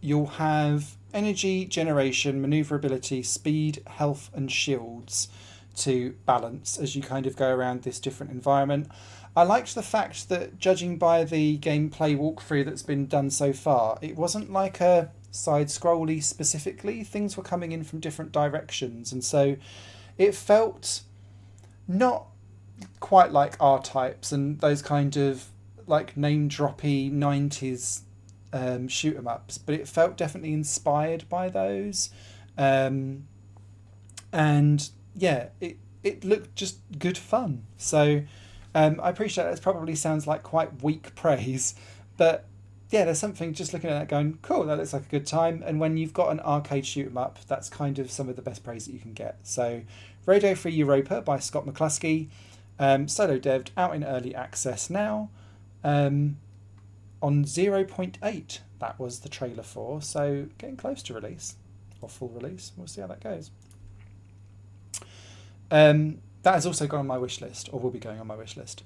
you'll have energy generation, maneuverability, speed, health and shields to balance as you kind of go around this different environment. I liked the fact that, judging by the gameplay walkthrough that's been done so far, it wasn't like a side-scrolly specifically. Things were coming in from different directions, and so it felt not quite like R-types and those kind of like name-droppy 90s shoot 'em ups, but it felt definitely inspired by those. And yeah, it looked just good fun. So I appreciate it probably sounds like quite weak praise, but yeah, there's something just looking at it going, cool, that looks like a good time. And when you've got an arcade shoot 'em up, that's kind of some of the best praise that you can get. So Radio Free Europa by Scott McCluskey, solo devved, out in early access now, on 0.8. That was the trailer for, so getting close to release, or full release. We'll see how that goes. That has also gone on my wish list, or will be going on my wish list.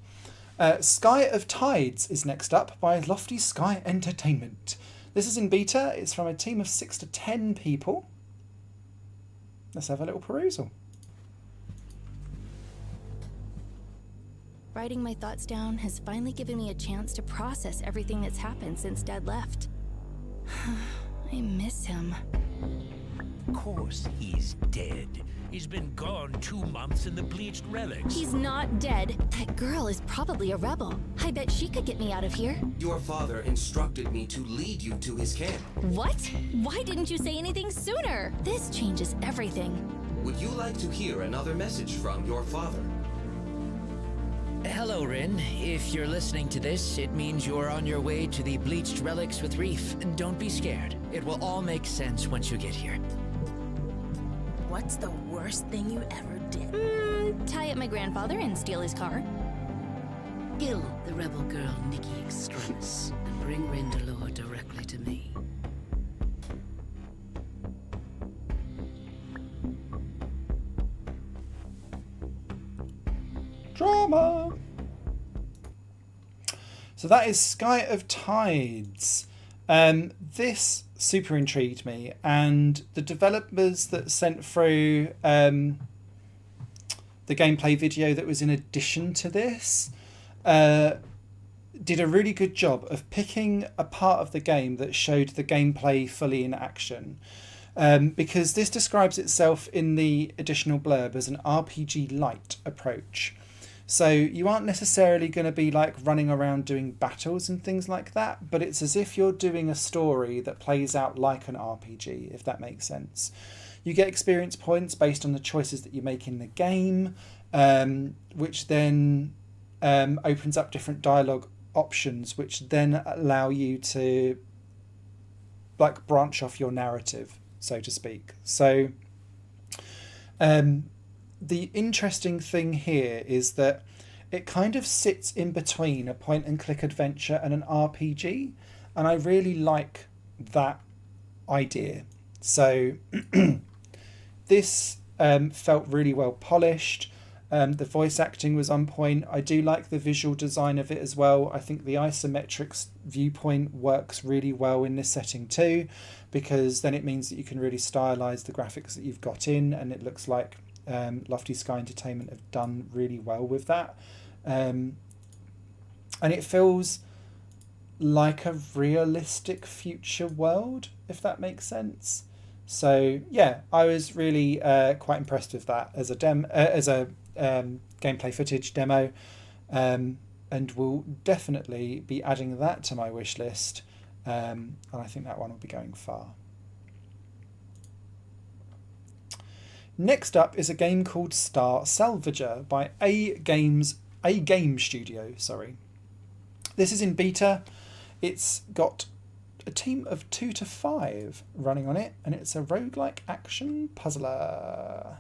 Sky of Tides is next up by Lofty Sky Entertainment. This is in beta. It's from a team of 6 to 10 people. Let's have a little perusal. Writing my thoughts down has finally given me a chance to process everything that's happened since Dad left. I miss him. Of course he's dead. He's been gone 2 months in the bleached relics. He's not dead. That girl is probably a rebel. I bet she could get me out of here. Your father instructed me to lead you to his camp. What? Why didn't you say anything sooner? This changes everything. Would you like to hear another message from your father? Hello, Rin. If you're listening to this, it means you're on your way to the bleached relics with Reef. Don't be scared. It will all make sense once you get here. What's the worst thing you ever did? Tie up my grandfather and steal his car. Kill the rebel girl Nikki Extremis and bring Rindelore directly to me. Drama! So that is Sky of Tides. This super intrigued me, and the developers that sent through the gameplay video that was in addition to this did a really good job of picking a part of the game that showed the gameplay fully in action. Because this describes itself in the additional blurb as an RPG light approach. So you aren't necessarily going to be like running around doing battles and things like that, but it's as if you're doing a story that plays out like an RPG, if that makes sense. You get experience points based on the choices that you make in the game, which then opens up different dialogue options, which then allow you to like branch off your narrative, so to speak. So the interesting thing here is that it kind of sits in between a point-and-click adventure and an RPG, and I really like that idea. So this felt really well polished. The voice acting was on point. I do like the visual design of it as well. I think the isometric viewpoint works really well in this setting too, because then it means that you can really stylize the graphics that you've got in, and it looks like Lofty Sky Entertainment have done really well with that, and it feels like a realistic future world, if that makes sense. So yeah, I was really quite impressed with that as a gameplay footage demo, and will definitely be adding that to my wish list, and I think that one will be going far. Next up is a game called Star Salvager by A Game Studio. This is in beta. It's got a team of 2 to 5 running on it, and it's a roguelike action puzzler.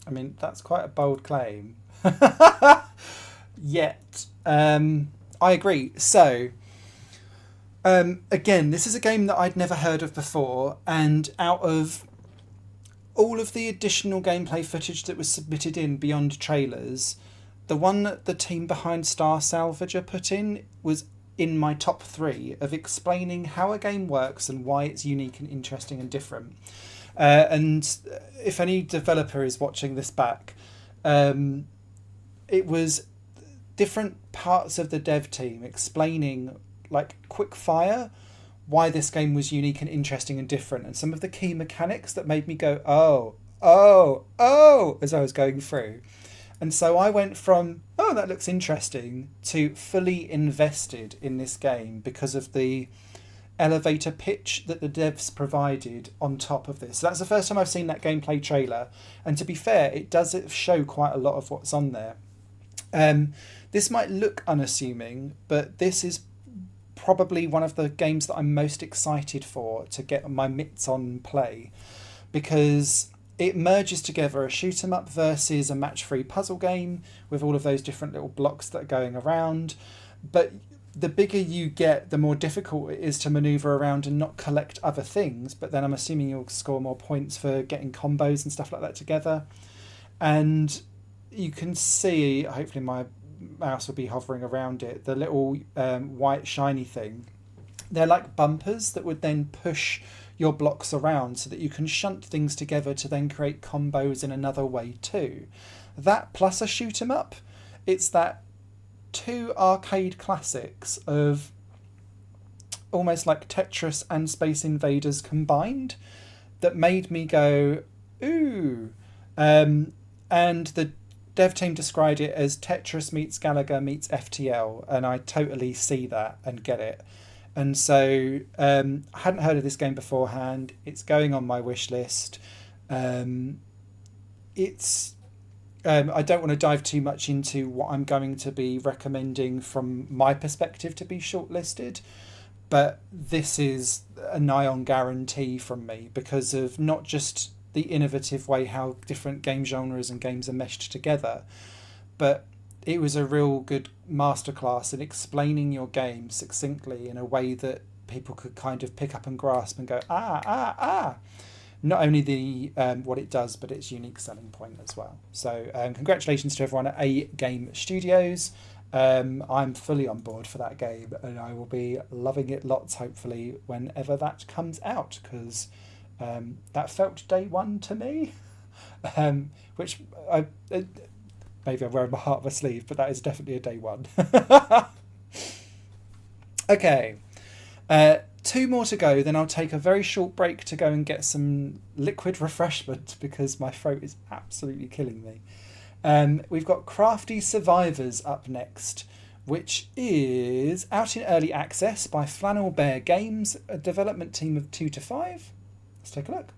I mean, that's quite a bold claim. Yet, I agree. So, again, this is a game that I'd never heard of before, and out of all of the additional gameplay footage that was submitted in beyond trailers, the one that the team behind Star Salvager put in was in my top 3 of explaining how a game works and why it's unique and interesting and different. And if any developer is watching this back, it was different parts of the dev team explaining, like, quick fire, why this game was unique and interesting and different, and some of the key mechanics that made me go, oh, as I was going through. And so I went from, oh, that looks interesting, to fully invested in this game because of the elevator pitch that the devs provided on top of this. So that's the first time I've seen that gameplay trailer, and to be fair, it does show quite a lot of what's on there. This might look unassuming, but this is probably one of the games that I'm most excited for to get my mitts on and play, because it merges together a shoot 'em up versus a match-free puzzle game with all of those different little blocks that are going around. But the bigger you get, the more difficult it is to maneuver around and not collect other things. But then I'm assuming you'll score more points for getting combos and stuff like that together. And you can see, hopefully my mouse will be hovering around it, the little white shiny thing. They're like bumpers that would then push your blocks around so that you can shunt things together to then create combos in another way too. That plus a shoot 'em up, it's that 2 arcade classics of almost like Tetris and Space Invaders combined that made me go, ooh. And the dev team described it as Tetris meets Galaga meets FTL, and I totally see that and get it. And so I hadn't heard of this game beforehand. It's going on my wish list. I don't want to dive too much into what I'm going to be recommending from my perspective to be shortlisted, but this is a nigh on guarantee from me because of not just the innovative way how different game genres and games are meshed together, but it was a real good masterclass in explaining your game succinctly in a way that people could kind of pick up and grasp and go, not only the what it does, but its unique selling point as well. So congratulations to everyone at A Game Studios. I'm fully on board for that game, and I will be loving it lots, hopefully, whenever that comes out, because that felt day one to me, which maybe I'm wearing my heart on my sleeve, but that is definitely a day one. Okay. 2 more to go, then I'll take a very short break to go and get some liquid refreshment because my throat is absolutely killing me. We've got Crafty Survivors up next, which is out in early access by Flannel Bear Games, a development team of 2 to 5. Let's take a look.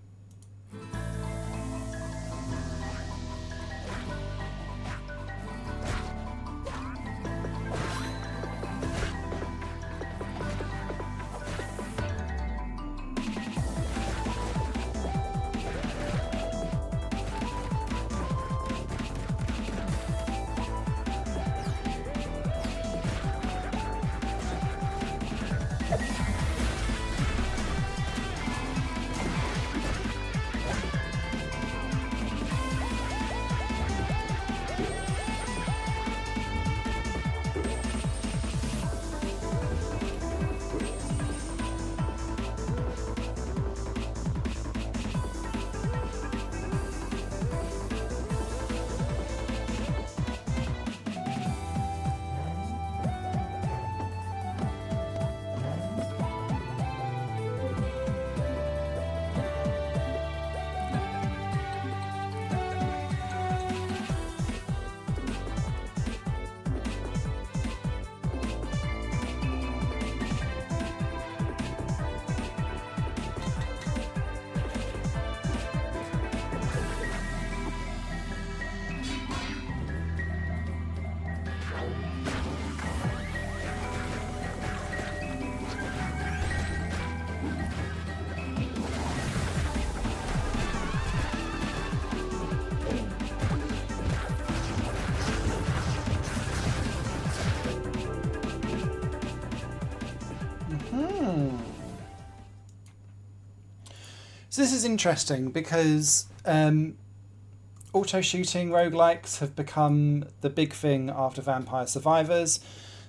So this is interesting because auto shooting roguelikes have become the big thing after Vampire Survivors.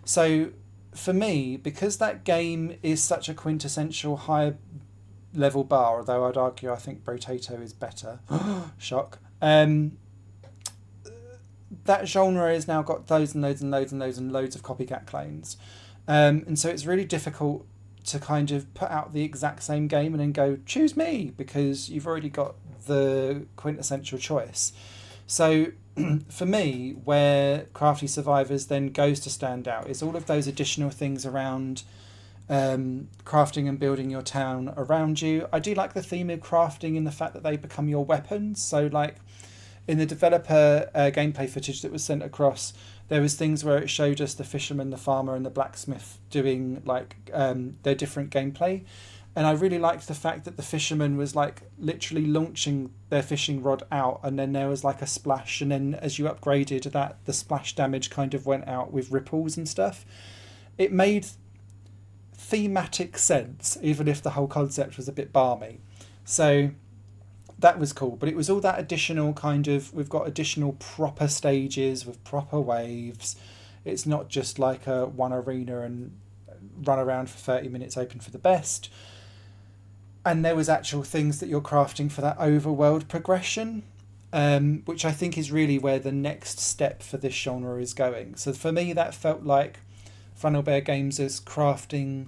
So for me, because that game is such a quintessential high level bar, although I'd argue I think Brotato is better. Shock. That genre has now got loads and loads and loads and loads and loads of copycat clones. And so it's really difficult to kind of put out the exact same game and then go, choose me, because you've already got the quintessential choice. So for me, where Crafty Survivors then goes to stand out is all of those additional things around crafting and building your town around you. I do like the theme of crafting in the fact that they become your weapons. So like in the developer gameplay footage that was sent across, there was things where it showed us the fisherman, the farmer and the blacksmith doing like their different gameplay. And I really liked the fact that the fisherman was like literally launching their fishing rod out, and then there was like a splash, and then as you upgraded that, the splash damage kind of went out with ripples and stuff. It made thematic sense, even if the whole concept was a bit balmy. So that was cool, but it was all that additional kind of, we've got additional proper stages with proper waves. It's not just like a one arena and run around for 30 minutes hoping for the best. And there was actual things that you're crafting for that overworld progression, which I think is really where the next step for this genre is going. So for me, that felt like Funnel Bear Games is crafting,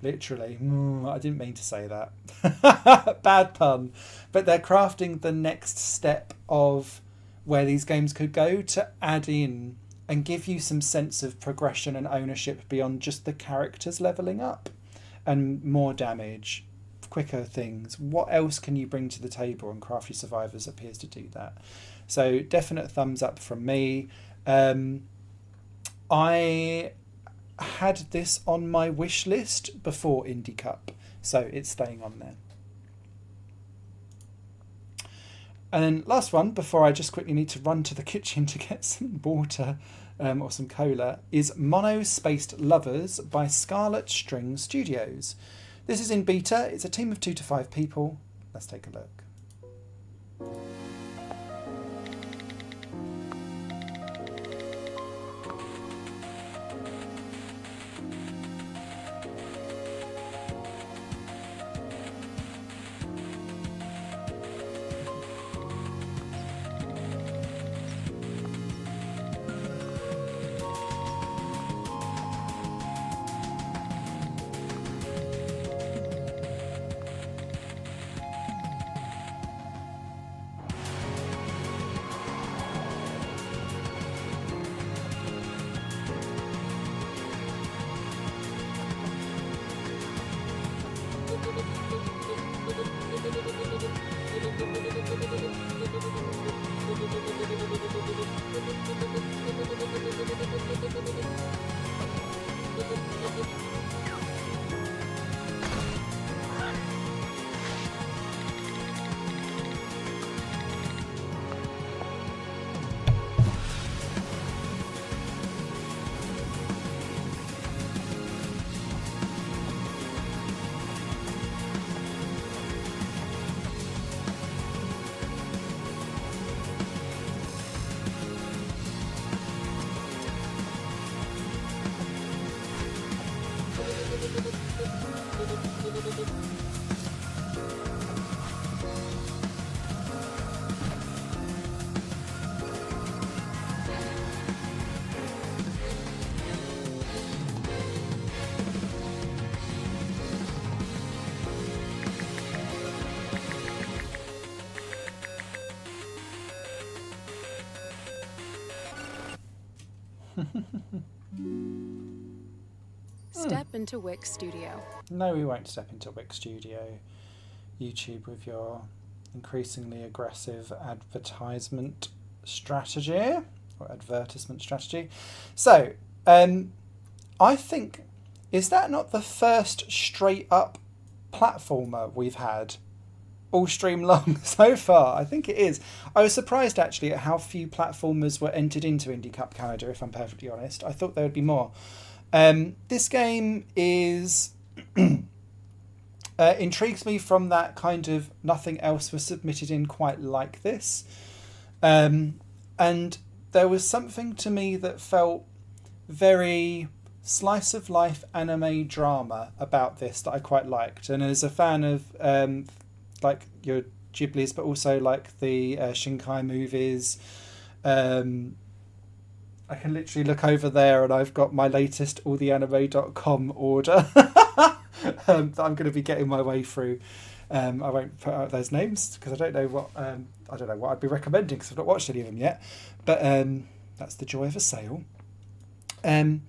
literally, I didn't mean to say that, bad pun, but they're crafting the next step of where these games could go to add in and give you some sense of progression and ownership beyond just the characters leveling up and more damage, quicker things. What else can you bring to the table? And Crafty Survivors appears to do that. So definite thumbs up from me. I had this on my wish list before Indie Cup, so it's staying on there. And then last one, before I just quickly need to run to the kitchen to get some water or some cola, is Mono Spaced Lovers by Scarlet String Studios. This is in beta. It's a team of 2 to 5 people. Let's take a look. Step into Wix Studio. No, we won't step into Wix Studio. YouTube with your increasingly aggressive advertisement strategy or advertisement strategy. So, I think, is that not the first straight up platformer we've had all stream long so far? I think it is. I was surprised actually at how few platformers were entered into Indie Cup Canada, if I'm perfectly honest. I thought there would be more. This game is Intrigues me from that kind of nothing else was submitted in quite like this. And there was something to me that felt very slice of life anime drama about this that I quite liked. And as a fan of like your Ghibli's, but also like the Shinkai movies, I can literally look over there and I've got my latest alltheanime.com order that I'm going to be getting my way through. I won't put out those names because I don't know what I'd be recommending because I've not watched any of them yet. But that's the joy of a sale. I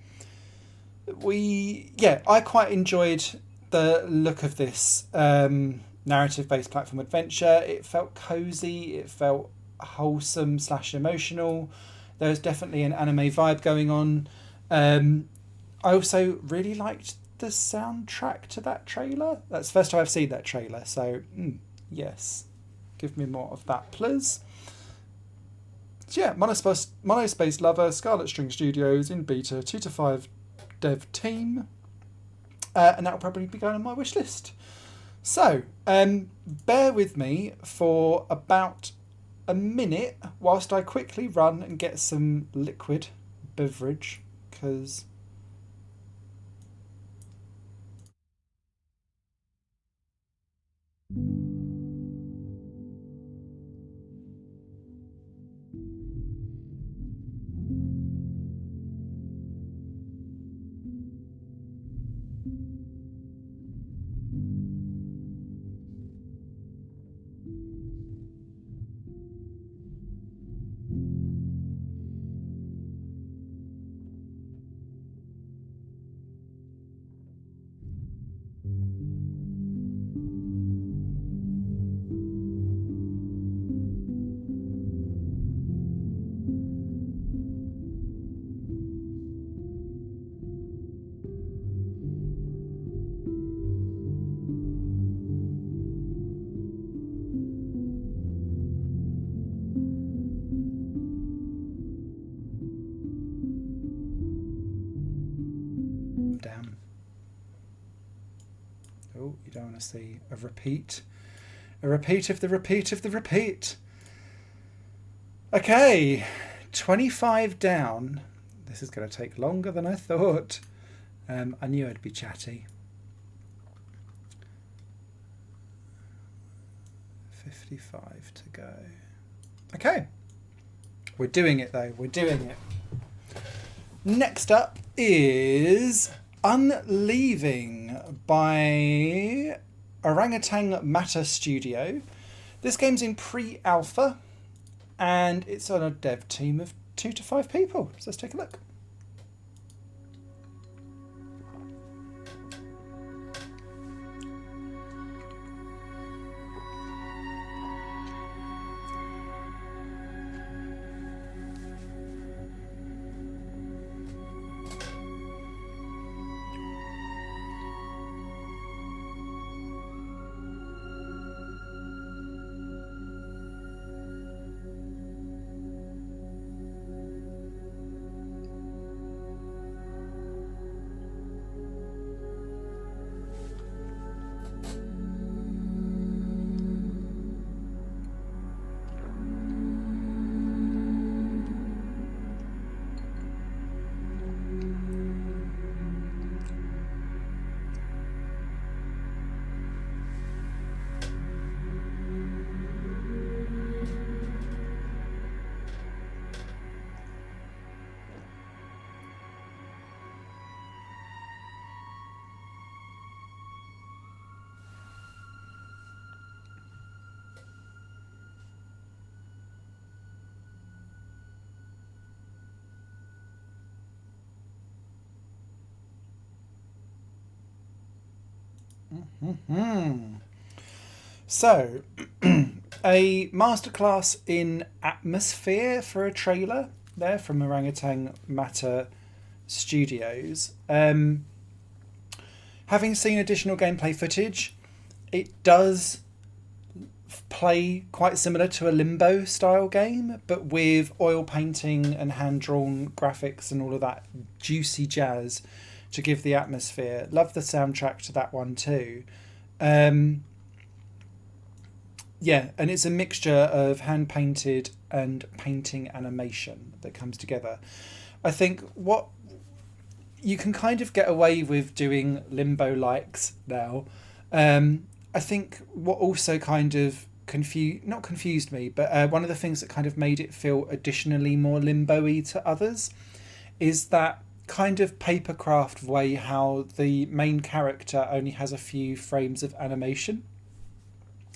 quite enjoyed the look of this narrative-based platform adventure. It felt cozy. It felt wholesome / emotional. There was definitely an anime vibe going on. I also really liked the soundtrack to that trailer. That's the first time I've seen that trailer, so yes, give me more of that, please. So yeah, Monospace Lover, Scarlet String Studios in beta, 2 to 5 dev team, and that will probably be going on my wish list. So bear with me for about a minute whilst I quickly run and get some liquid beverage, because damn. Oh, you don't want to see a repeat. A repeat of the repeat of the repeat. Okay, 25 down. This is going to take longer than I thought. I knew I'd be chatty. 55 to go. Okay. We're doing it though. We're doing it. Next up is Unleaving by Orangutan Matter Studio. This game's in pre-alpha and it's on a dev team of 2 to 5 people. So let's take a look. So, a masterclass in atmosphere for a trailer there from Orangutan Matter Studios. Having seen additional gameplay footage, it does play quite similar to a Limbo style game, but with oil painting and hand-drawn graphics and all of that juicy jazz to give the atmosphere. Love the soundtrack to that one too. Yeah, and it's a mixture of hand-painted and painting animation that comes together. I think what you can kind of get away with doing Limbo likes now. I think what also kind of not confused me, but one of the things that kind of made it feel additionally more Limbo-y to others is that kind of papercraft way how the main character only has a few frames of animation.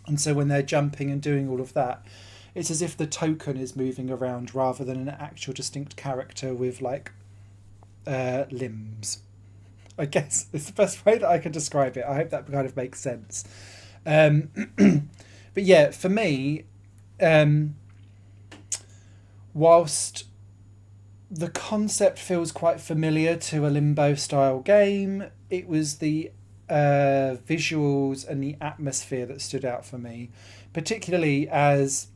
And so when they're jumping and doing all of that, it's as if the token is moving around rather than an actual distinct character with like limbs. I guess it's the best way that I can describe it. I hope that kind of makes sense. But yeah, for me, whilst the concept feels quite familiar to a Limbo style game, it was the visuals and the atmosphere that stood out for me, particularly as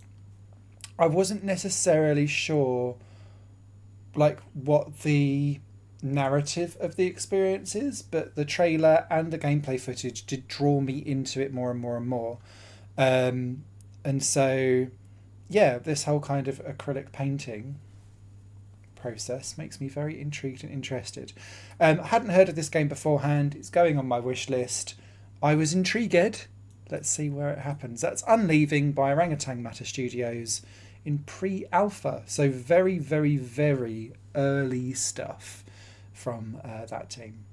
I wasn't necessarily sure like what the narrative of the experience is, but the trailer and the gameplay footage did draw me into it more and more and more. And so yeah, this whole kind of acrylic painting process makes me very intrigued and interested. I hadn't heard of this game beforehand. It's going on my wish list. I was intrigued. Let's see where it happens. That's Unleaving by Orangutan Matter Studios in pre-alpha. So very, very, very early stuff from that team.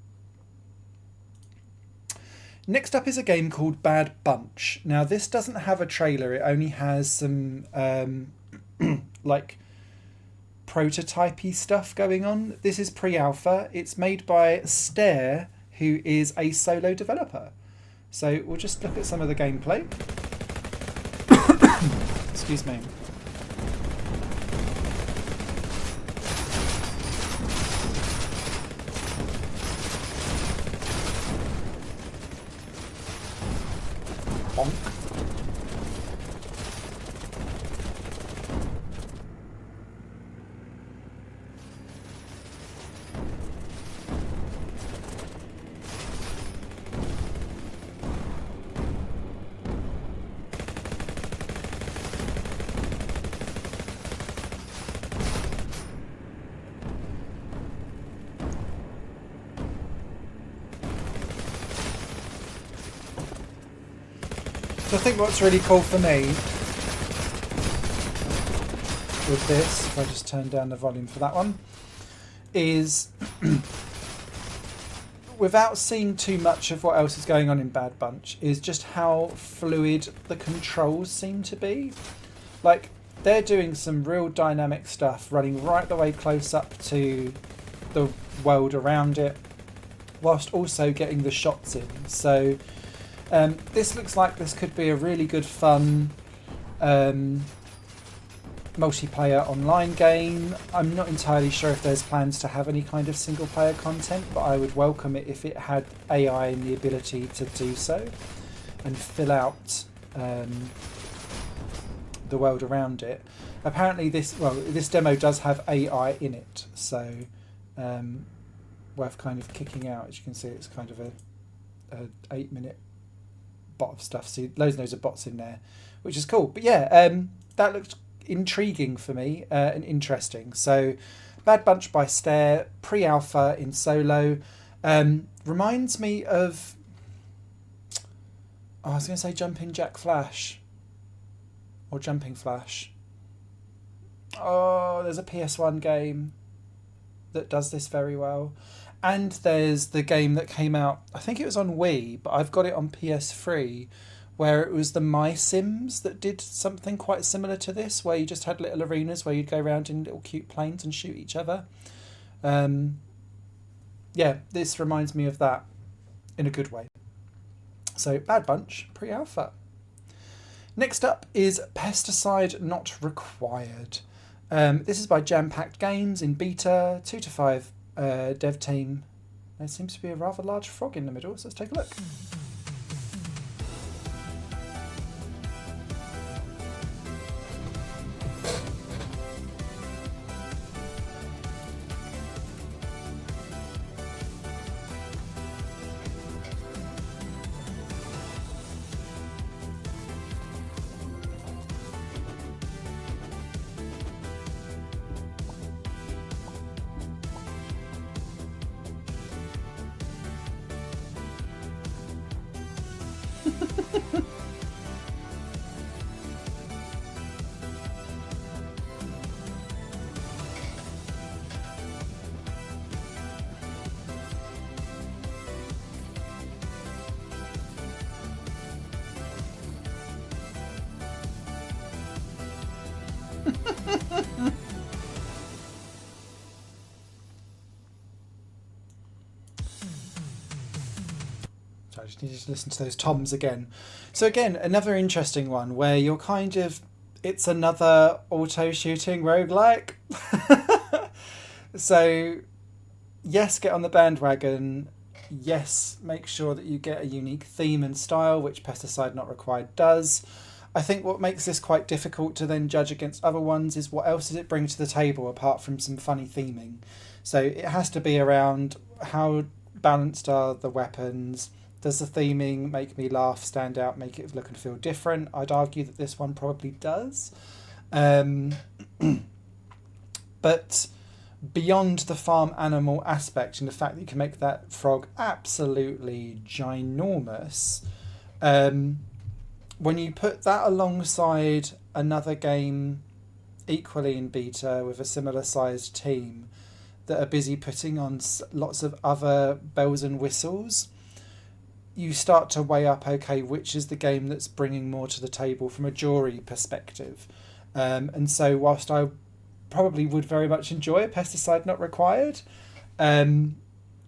Next up is a game called Bad Bunch. Now this doesn't have a trailer. It only has some like prototypey stuff going on. This is pre-alpha. It's made by Stare, who is a solo developer. So we'll just look at some of the gameplay. Excuse me. Bonk. So I think what's really cool for me with this, if I just turn down the volume for that one, is without seeing too much of what else is going on in Bad Bunch, is just how fluid the controls seem to be. Like, they're doing some real dynamic stuff, running right the way close up to the world around it, whilst also getting the shots in. So this looks like this could be a really good fun multiplayer online game. I'm not entirely sure if there's plans to have any kind of single player content, but I would welcome it if it had AI and the ability to do so and fill out the world around it. Apparently this demo does have AI in it, so worth kind of kicking out. As you can see, it's kind of a 8-minute bot of stuff, so loads and loads of bots in there, which is cool. But yeah, that looked intriguing for me and interesting. So Bad Bunch by Stare, pre-alpha in solo, reminds me of, I was going to say Jumping Jack Flash or Jumping Flash. Oh, there's a PS1 game that does this very well. And there's the game that came out, I think it was on Wii, but I've got it on PS3, where it was the My Sims that did something quite similar to this, where you just had little arenas where you'd go around in little cute planes and shoot each other. Yeah, this reminds me of that in a good way. So Bad Bunch, pre-alpha. Next up is Pesticide Not Required. This is by Jam Packed Games in beta, 2 to 5 dev team. There seems to be a rather large frog in the middle, so let's take a look. So I just need to listen to those toms again. So again, another interesting one where you're kind of, it's another auto shooting roguelike. So yes, get on the bandwagon. Yes, make sure that you get a unique theme and style, which Pesticide Not Required does. I think what makes this quite difficult to then judge against other ones is what else does it bring to the table apart from some funny theming. So it has to be around how balanced are the weapons. Does the theming make me laugh, stand out, make it look and feel different? I'd argue that this one probably does. But beyond the farm animal aspect and the fact that you can make that frog absolutely ginormous, when you put that alongside another game equally in beta with a similar sized team that are busy putting on lots of other bells and whistles, you start to weigh up, okay, which is the game that's bringing more to the table from a jury perspective. And so whilst I probably would very much enjoy a Pesticide Not Required, and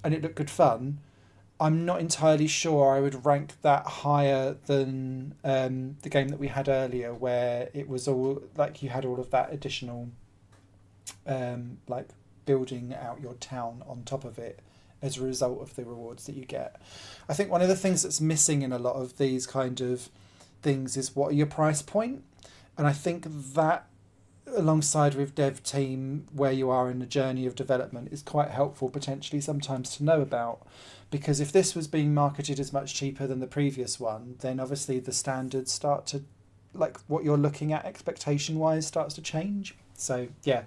it looked good fun, I'm not entirely sure I would rank that higher than the game that we had earlier, where it was all like you had all of that additional like building out your town on top of it as a result of the rewards that you get. I think one of the things that's missing in a lot of these kind of things is what are your price point, and I think that alongside with dev team where you are in the journey of development is quite helpful potentially sometimes to know about, because if this was being marketed as much cheaper than the previous one, then obviously the standards start to, like what you're looking at expectation wise starts to change. So yeah,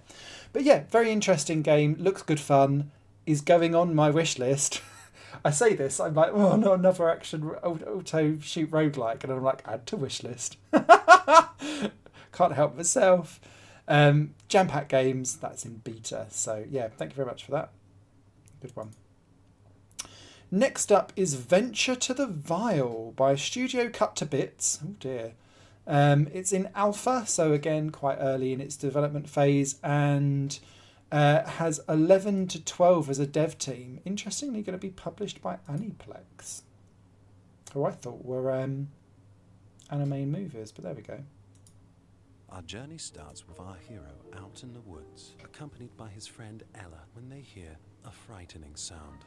but yeah, very interesting game, looks good fun, is going on my wish list. I say this, I'm like, oh no, another action auto shoot roguelike, and I'm like, add to wish list. Can't help myself. Jam Pack Games, that's in beta. So yeah, thank you very much for that. Good one. Next up is Venture to the Vile by Studio Cut to Bits. Oh dear. It's in alpha, so again quite early in its development phase, and has 11 to 12 as a dev team. Interestingly, going to be published by Aniplex, who I thought were anime movies, but there we go. Our journey starts with our hero out in the woods, accompanied by his friend Ella, when they hear a frightening sound.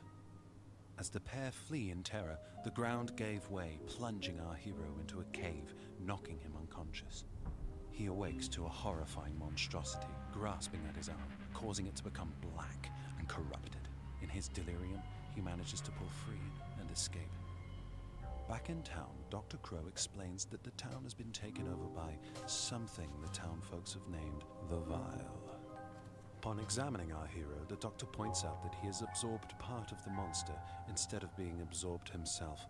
As the pair flee in terror, the ground gave way, plunging our hero into a cave, knocking him unconscious. He awakes to a horrifying monstrosity, grasping at his arm, causing it to become black and corrupted. In his delirium, he manages to pull free and escape. Back in town, Dr. Crow explains that the town has been taken over by something the town folks have named the Vile. Upon examining our hero, the doctor points out that he has absorbed part of the monster instead of being absorbed himself.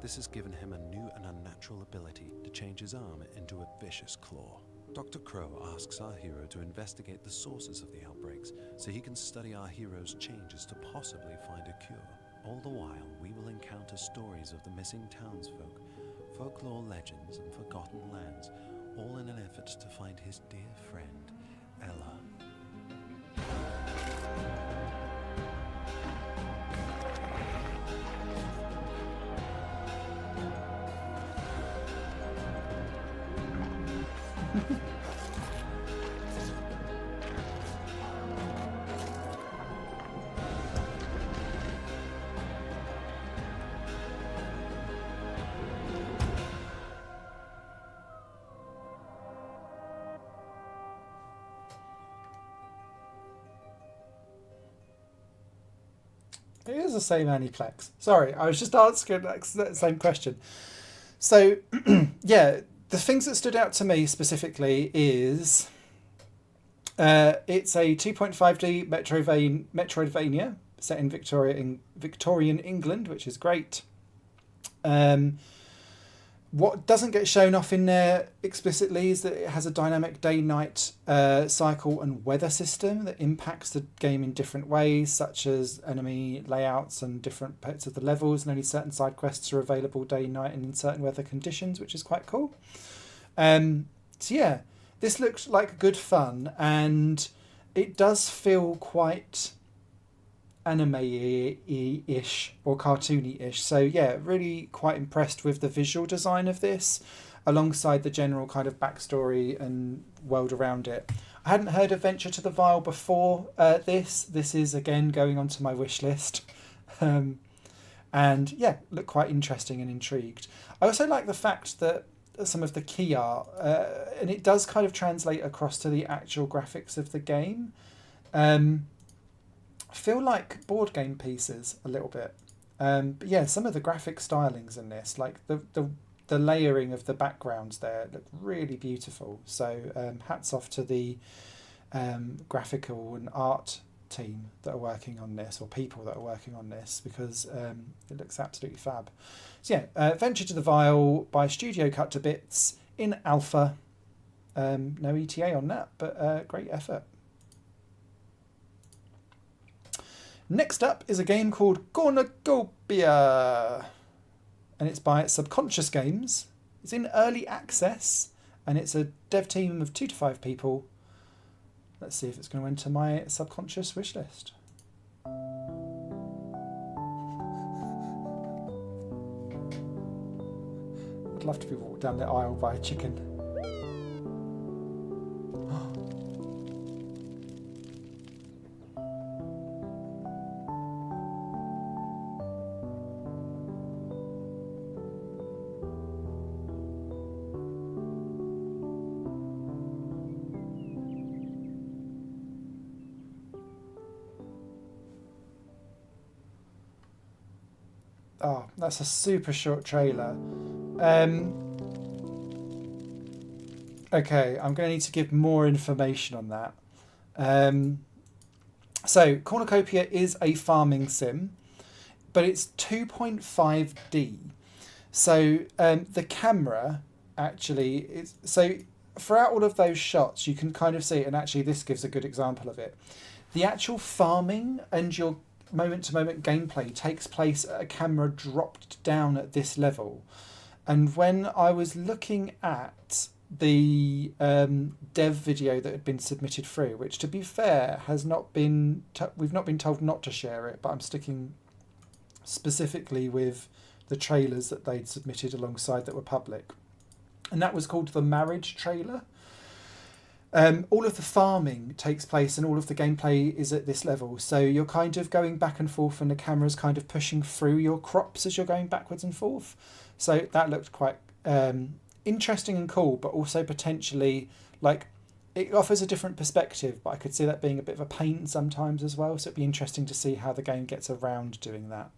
This has given him a new and unnatural ability to change his arm into a vicious claw. Dr. Crow asks our hero to investigate the sources of the outbreaks so he can study our hero's changes to possibly find a cure. All the while, we will encounter stories of the missing townsfolk, folklore legends, and forgotten lands, all in an effort to find his dear friend, Ella. It is the same Aniplex. Sorry, I was just asking that same question. So, yeah, the things that stood out to me specifically is it's a 2.5D Metroidvania set in Victorian England, which is great. What doesn't get shown off in there explicitly is that it has a dynamic day-night cycle and weather system that impacts the game in different ways, such as enemy layouts and different parts of the levels, and only certain side quests are available day-night and in certain weather conditions, which is quite cool. So yeah, this looked like good fun, and it does feel quite anime-ish or cartoony-ish. So yeah, really quite impressed with the visual design of this, alongside the general kind of backstory and world around it. I hadn't heard of Venture to the Vile before this. This is again going onto my wish list. And yeah, looked quite interesting and intrigued. I also like the fact that some of the key art, and it does kind of translate across to the actual graphics of the game, feel like board game pieces a little bit. But yeah, some of the graphic stylings in this, like the layering of the backgrounds there, look really beautiful. So hats off to the graphical and art team that are working on this, or people that are working on this, because it looks absolutely fab. So yeah, Venture to the Vile by Studio Cut to Bits in alpha. No ETA on that, but great effort. Next up is a game called Cornucopia, and it's by Subconscious Games. It's in early access, and it's a dev team of 2 to 5 people. Let's see if it's going to enter my subconscious wish list. I'd love to be walked down the aisle by a chicken. Oh, that's a super short trailer. Okay, I'm going to need to give more information on that. So, Cornucopia is a farming sim, but it's 2.5D. So, the camera actually is... So, throughout all of those shots, you can kind of see it, and actually this gives a good example of it. The actual farming and your moment-to-moment gameplay takes place at a camera dropped down at this level. And when I was looking at the dev video that had been submitted through, which to be fair has not been we've not been told not to share it, but I'm sticking specifically with the trailers that they'd submitted alongside that were public, and that was called the marriage trailer. All of the farming takes place and all of the gameplay is at this level. So you're kind of going back and forth and the camera's kind of pushing through your crops as you're going backwards and forth. So that looked quite interesting and cool, but also potentially, like, it offers a different perspective, but I could see that being a bit of a pain sometimes as well. So it'd be interesting to see how the game gets around doing that.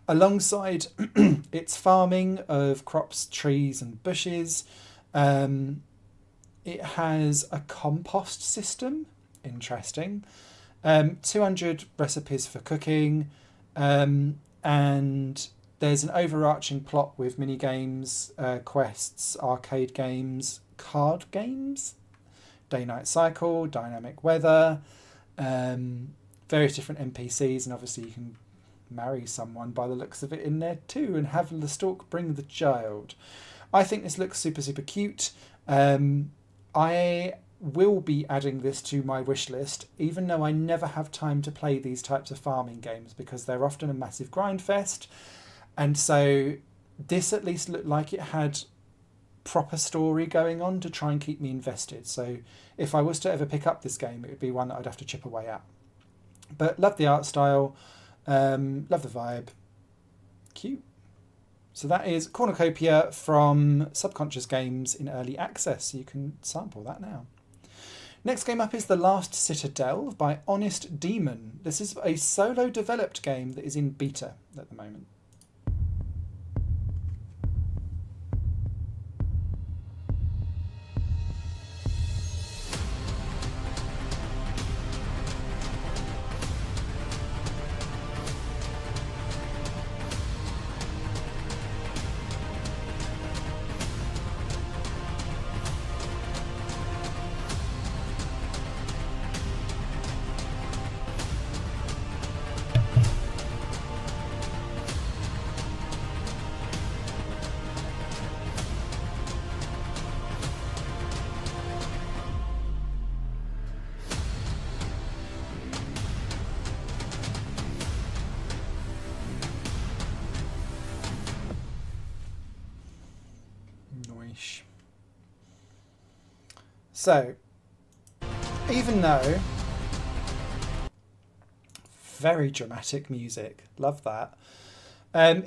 Alongside its farming of crops, trees and bushes, it has a compost system. Interesting. 200 recipes for cooking. And there's an overarching plot with mini games, quests, arcade games, card games, day-night cycle, dynamic weather, various different NPCs, and obviously you can marry someone by the looks of it in there too, and have the stork bring the child. I think this looks super, super cute. I will be adding this to my wish list, even though I never have time to play these types of farming games because they're often a massive grind fest. And so this at least looked like it had proper story going on to try and keep me invested. So if I was to ever pick up this game, it would be one that I'd have to chip away at. But love the art style, love the vibe, cute. So that is Cornucopia from Subconscious Games in early access. You can sample that now. Next game up is The Last Citadel by Honest Demon. This is a solo developed game that is in beta at the moment. So, even though very dramatic music, love that.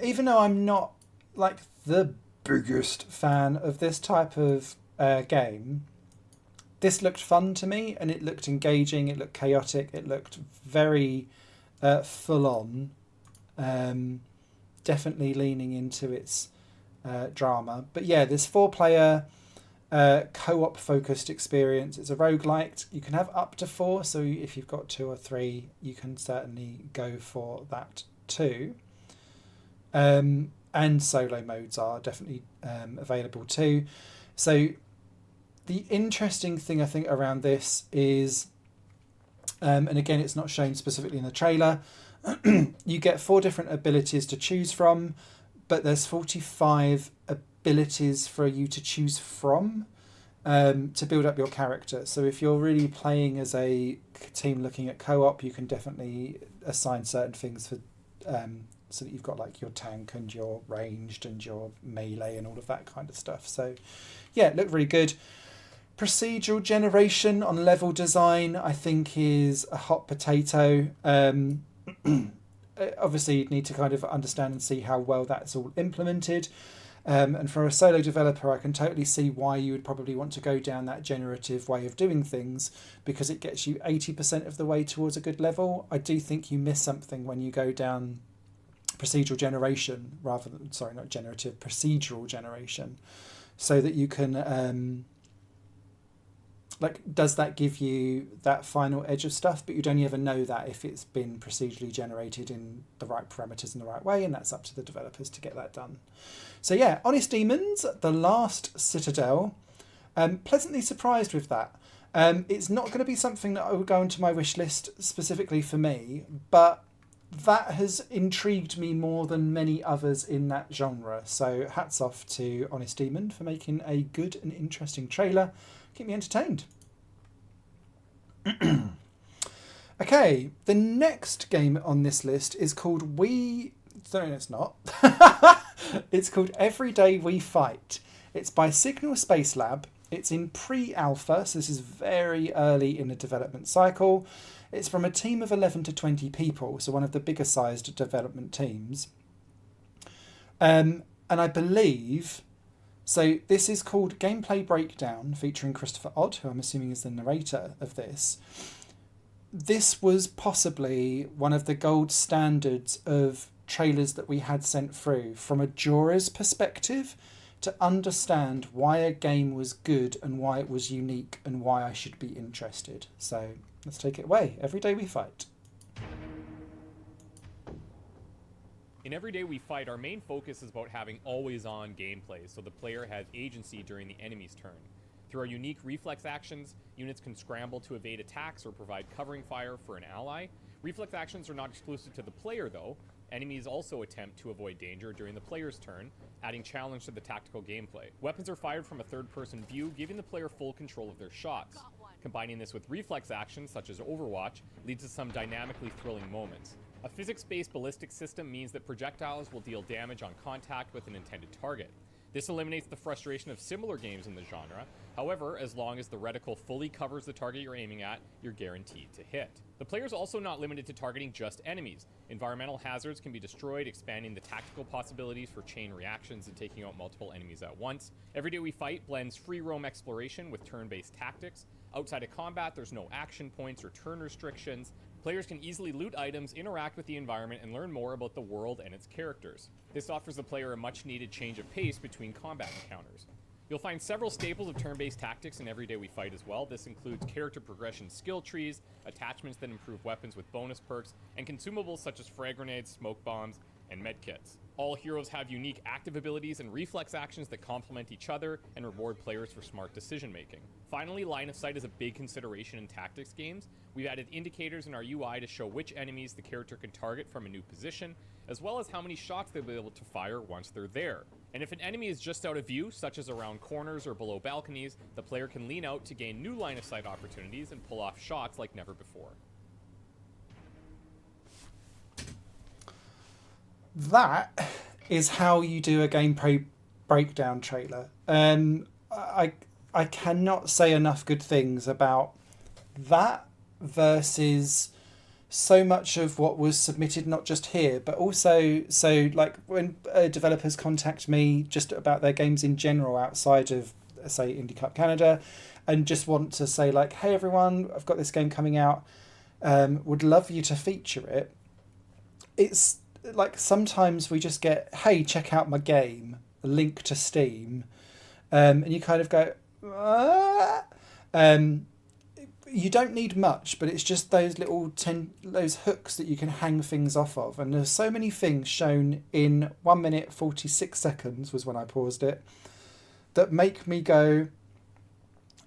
Even though I'm not like the biggest fan of this type of game, this looked fun to me, and it looked engaging, it looked chaotic, it looked very full on, definitely leaning into its drama. But yeah, this 4-player co-op focused experience. It's a roguelike. You can have up to 4, so if you've got 2 or 3, you can certainly go for that too. And solo modes are definitely available too. So the interesting thing I think around this is, and again it's not shown specifically in the trailer, you get 4 different abilities to choose from, but there's 45 abilities for you to choose from to build up your character. So if you're really playing as a team looking at co-op, you can definitely assign certain things for so that you've got like your tank and your ranged and your melee and all of that kind of stuff. So yeah, it looked really good. Procedural generation on level design I think is a hot potato. Obviously you'd need to kind of understand and see how well that's all implemented. And for a solo developer, I can totally see why you would probably want to go down that generative way of doing things, because it gets you 80% of the way towards a good level. I do think you miss something when you go down procedural generation rather than, sorry, not generative, procedural generation, so that you can like, does that give you that final edge of stuff? But you'd only ever know that if it's been procedurally generated in the right parameters in the right way, and that's up to the developers to get that done. So yeah, Honest Demons, The Last Citadel. Pleasantly surprised with that. It's not going to be something that I would go into my wish list specifically for me, but that has intrigued me more than many others in that genre. So hats off to Honest Demon for making a good and interesting trailer. Keep me entertained. Okay, the next game on this list is called No, it's not. It's called Everyday We Fight. It's by Signal Space Lab. It's in pre-alpha, so this is very early in the development cycle. It's from a team of 11 to 20 people, so one of the bigger sized development teams. And I believe... So this is called Gameplay Breakdown, featuring Christopher Odd, who I'm assuming is the narrator of this. This was possibly one of the gold standards of trailers that we had sent through from a juror's perspective to understand why a game was good and why it was unique and why I should be interested. So let's take it away. Every Day We Fight. In Everyday We Fight, our main focus is about having always-on gameplay, so the player has agency during the enemy's turn. Through our unique reflex actions, units can scramble to evade attacks or provide covering fire for an ally. Reflex actions are not exclusive to the player, though. Enemies also attempt to avoid danger during the player's turn, adding challenge to the tactical gameplay. Weapons are fired from a third-person view, giving the player full control of their shots. Combining this with reflex actions, such as Overwatch, leads to some dynamically thrilling moments. A physics-based ballistic system means that projectiles will deal damage on contact with an intended target. This eliminates the frustration of similar games in the genre. However, as long as the reticle fully covers the target you're aiming at, you're guaranteed to hit. The player's also not limited to targeting just enemies. Environmental hazards can be destroyed, expanding the tactical possibilities for chain reactions and taking out multiple enemies at once. Everyday We Fight blends free roam exploration with turn-based tactics. Outside of combat, there's no action points or turn restrictions. Players can easily loot items, interact with the environment, and learn more about the world and its characters. This offers the player a much-needed change of pace between combat encounters. You'll find several staples of turn-based tactics in Everyday We Fight as well. This includes character progression skill trees, attachments that improve weapons with bonus perks, and consumables such as frag grenades, smoke bombs, and medkits. All heroes have unique active abilities and reflex actions that complement each other and reward players for smart decision-making. Finally, line of sight is a big consideration in tactics games. We've added indicators in our UI to show which enemies the character can target from a new position, as well as how many shots they'll be able to fire once they're there. And if an enemy is just out of view, such as around corners or below balconies, the player can lean out to gain new line of sight opportunities and pull off shots like never before. That is how you do a gameplay breakdown trailer. I I cannot say enough good things about that versus so much of what was submitted, not just here, but also, so like when developers contact me just about their games in general outside of, say, Indie Cup Canada, and just want to say like, hey everyone, I've got this game coming out, would love you to feature it. It's like sometimes we just get, hey, check out my game, a link to Steam, and you kind of go, you don't need much, but it's just those little those hooks that you can hang things off of. And there's so many things shown in 1 minute 46 seconds was when I paused it, that make me go,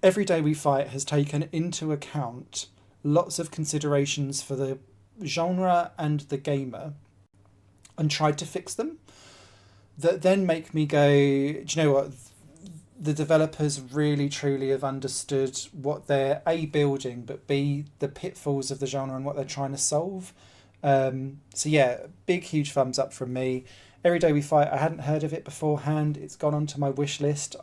Every Day We Fight has taken into account lots of considerations for the genre and the gamer and tried to fix them, that then make me go, do you know what? The developers really truly have understood what they're A, building, but B, the pitfalls of the genre and what they're trying to solve. So yeah, big, huge thumbs up from me. Every Day We Fight, I hadn't heard of it beforehand. It's gone onto my wish list.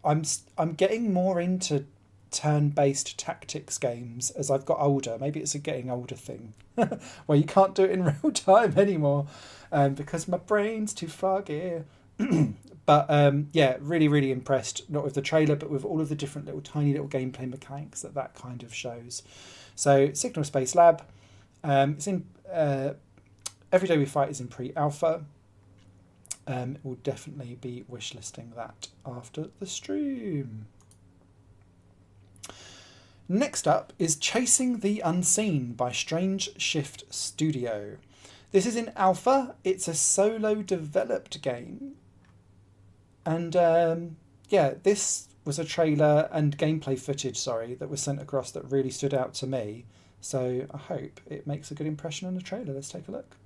I'm getting more into turn-based tactics games as I've got older. Maybe it's a getting older thing where you can't do it in real time anymore because my brain's too foggy. But yeah, really, really impressed, not with the trailer, but with all of the different little tiny little gameplay mechanics that kind of shows. So Signal Space Lab, it's in Every Day We Fight is in pre-alpha. We'll definitely be wishlisting that after the stream. Next up is Chasing the Unseen by Strange Shift Studio. This is in alpha. It's a solo developed game. And yeah, this was a trailer and gameplay footage, that was sent across that really stood out to me. So I hope it makes a good impression on the trailer. Let's take a look.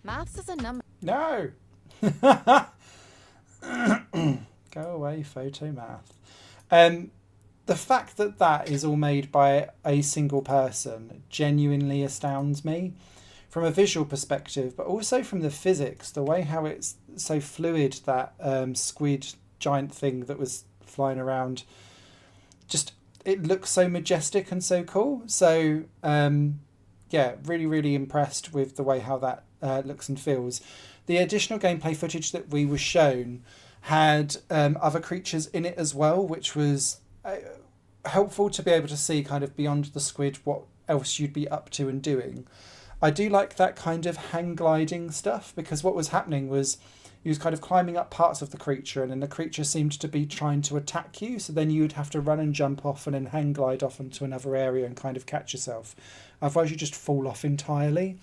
Maths is a number. No! Go away, photo math. The fact that that is all made by a single person genuinely astounds me from a visual perspective, but also from the physics, the way how it's so fluid, that squid giant thing that was flying around. Just, it looks so majestic and so cool. So, yeah, really, really impressed with the way how that looks and feels. The additional gameplay footage that we were shown had other creatures in it as well, which was helpful to be able to see kind of beyond the squid what else you'd be up to and doing. I do like that kind of hang gliding stuff, because what was happening was you was kind of climbing up parts of the creature, and then the creature seemed to be trying to attack you, so then you would have to run and jump off and then hang glide off into another area and kind of catch yourself. Otherwise you just fall off entirely.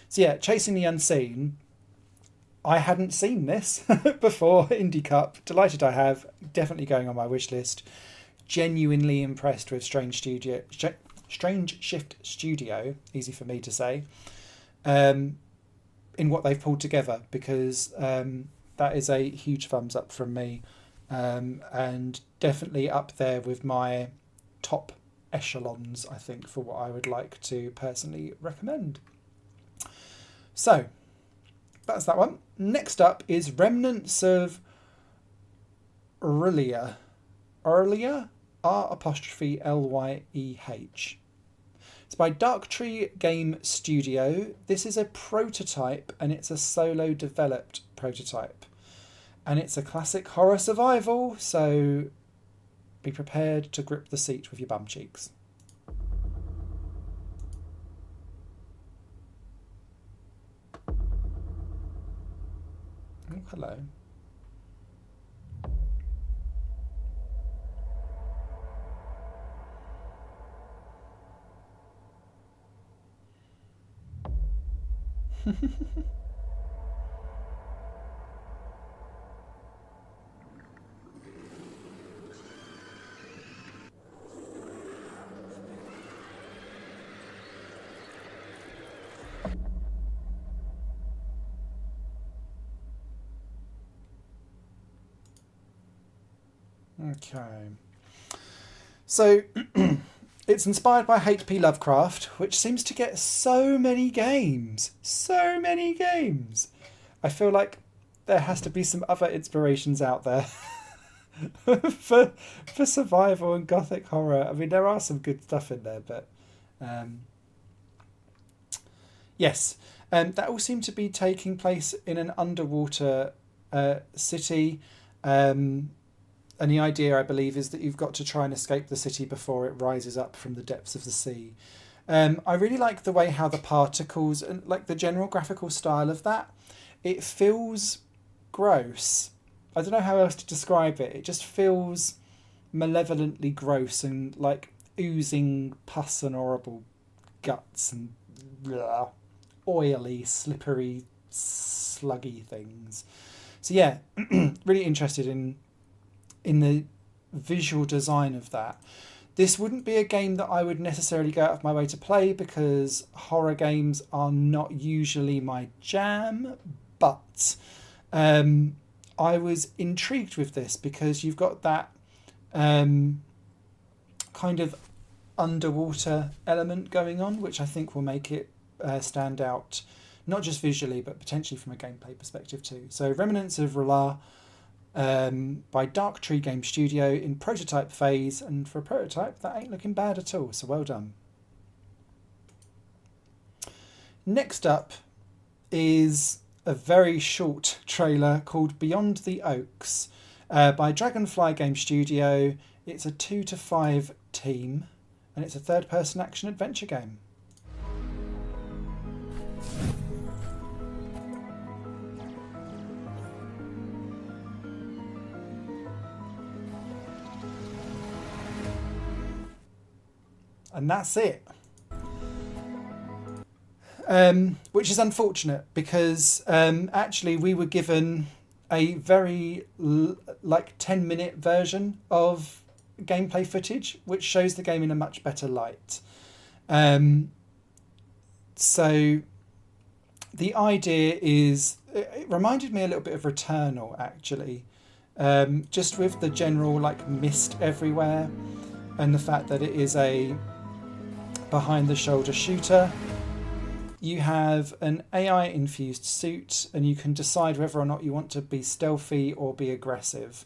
So yeah, Chasing the Unseen, I hadn't seen this before Indie Cup. Delighted I have. Definitely going on my wish list. Genuinely impressed with Strange Shift Studio, easy for me to say, in what they've pulled together, because that is a huge thumbs up from me, and definitely up there with my top echelons, I think, for what I would like to personally recommend. So that's that one. next up is Remnants of Aurelia. Aurelia? R''Lyeh. It's by Darktree Game Studio. This is a prototype, and it's a solo developed prototype. And it's a classic horror survival, so be prepared to grip the seat with your bum cheeks. Oh, hello. Okay. So it's inspired by H.P. Lovecraft, which seems to get so many games. So many games. I feel like there has to be some other inspirations out there for survival and gothic horror. I mean, there are some good stuff in there, but yes. That all seemed to be taking place in an underwater city. And the idea, I believe, is that you've got to try and escape the city before it rises up from the depths of the sea. I really like the way how the particles and like the general graphical style of that. It feels gross. I don't know how else to describe it. It just feels malevolently gross and like oozing pus and horrible guts and blah, oily, slippery, sluggy things. So yeah, really interested in the visual design of that. This wouldn't be a game that I would necessarily go out of my way to play because horror games are not usually my jam, but I was intrigued with this because you've got that kind of underwater element going on, which I think will make it stand out, not just visually, but potentially from a gameplay perspective too. So Remnants of Aurelia, by Darktree Game Studio in prototype phase, and for a prototype that ain't looking bad at all, so well done. Next up is a very short trailer called Beyond the Oaks by Dragonfly Game Studio. It's a 2 to 5 team and it's a third-person action adventure game. And that's it. Which is unfortunate because actually we were given a very 10-minute version of gameplay footage which shows the game in a much better light. So the idea is, it reminded me a little bit of Returnal actually, just with the general mist everywhere and the fact that it is a behind the shoulder shooter. You have an AI infused suit and you can decide whether or not you want to be stealthy or be aggressive,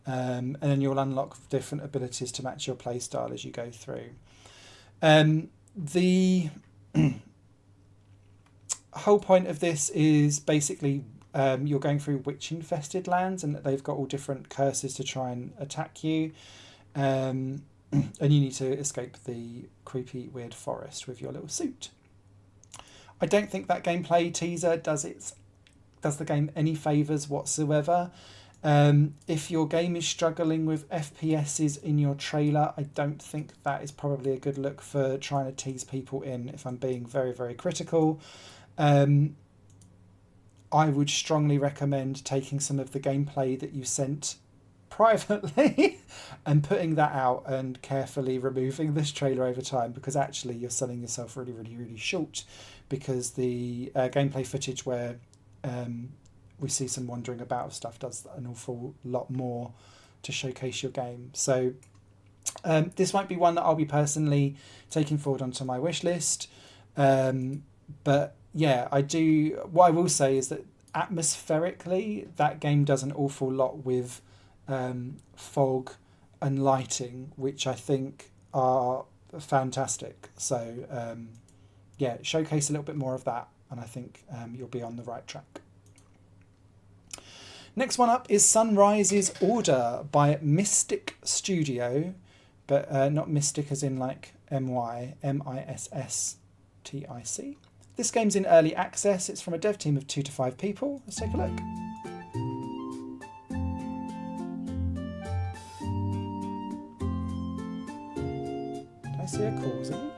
and then you'll unlock different abilities to match your playstyle as you go through. The whole point of this is basically you're going through witch infested lands and they've got all different curses to try and attack you, and you need to escape the creepy weird forest with your little suit. I don't think that gameplay teaser does the game any favours whatsoever. If your game is struggling with FPSs in your trailer, I don't think that is probably a good look for trying to tease people in, if I'm being very, very critical. I would strongly recommend taking some of the gameplay that you sent privately and putting that out and carefully removing this trailer over time, because actually you're selling yourself really, really, really short, because the gameplay footage where we see some wandering about stuff does an awful lot more to showcase your game. So this might be one that I'll be personally taking forward onto my wish list. But yeah, what I will say is that atmospherically, that game does an awful lot with fog and lighting, which I think are fantastic. So yeah, showcase a little bit more of that, and I think you'll be on the right track. Next one up is Sunrise's Order by Mystic Studio, but not Mystic as in like M-Y, M-I-S-S-T-I-C. This game's in early access. It's from a dev team of 2 to 5 people. Let's take a look. Did I see a causing?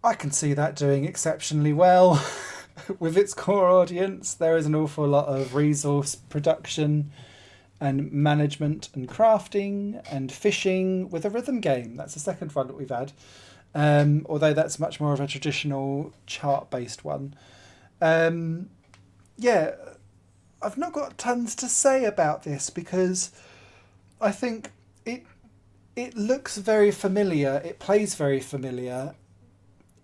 I can see that doing exceptionally well with its core audience. There is an awful lot of resource production and management and crafting and fishing with a rhythm game. That's the second one that we've had, although that's much more of a traditional chart-based one. Yeah, I've not got tons to say about this because I think it looks very familiar. It plays very familiar.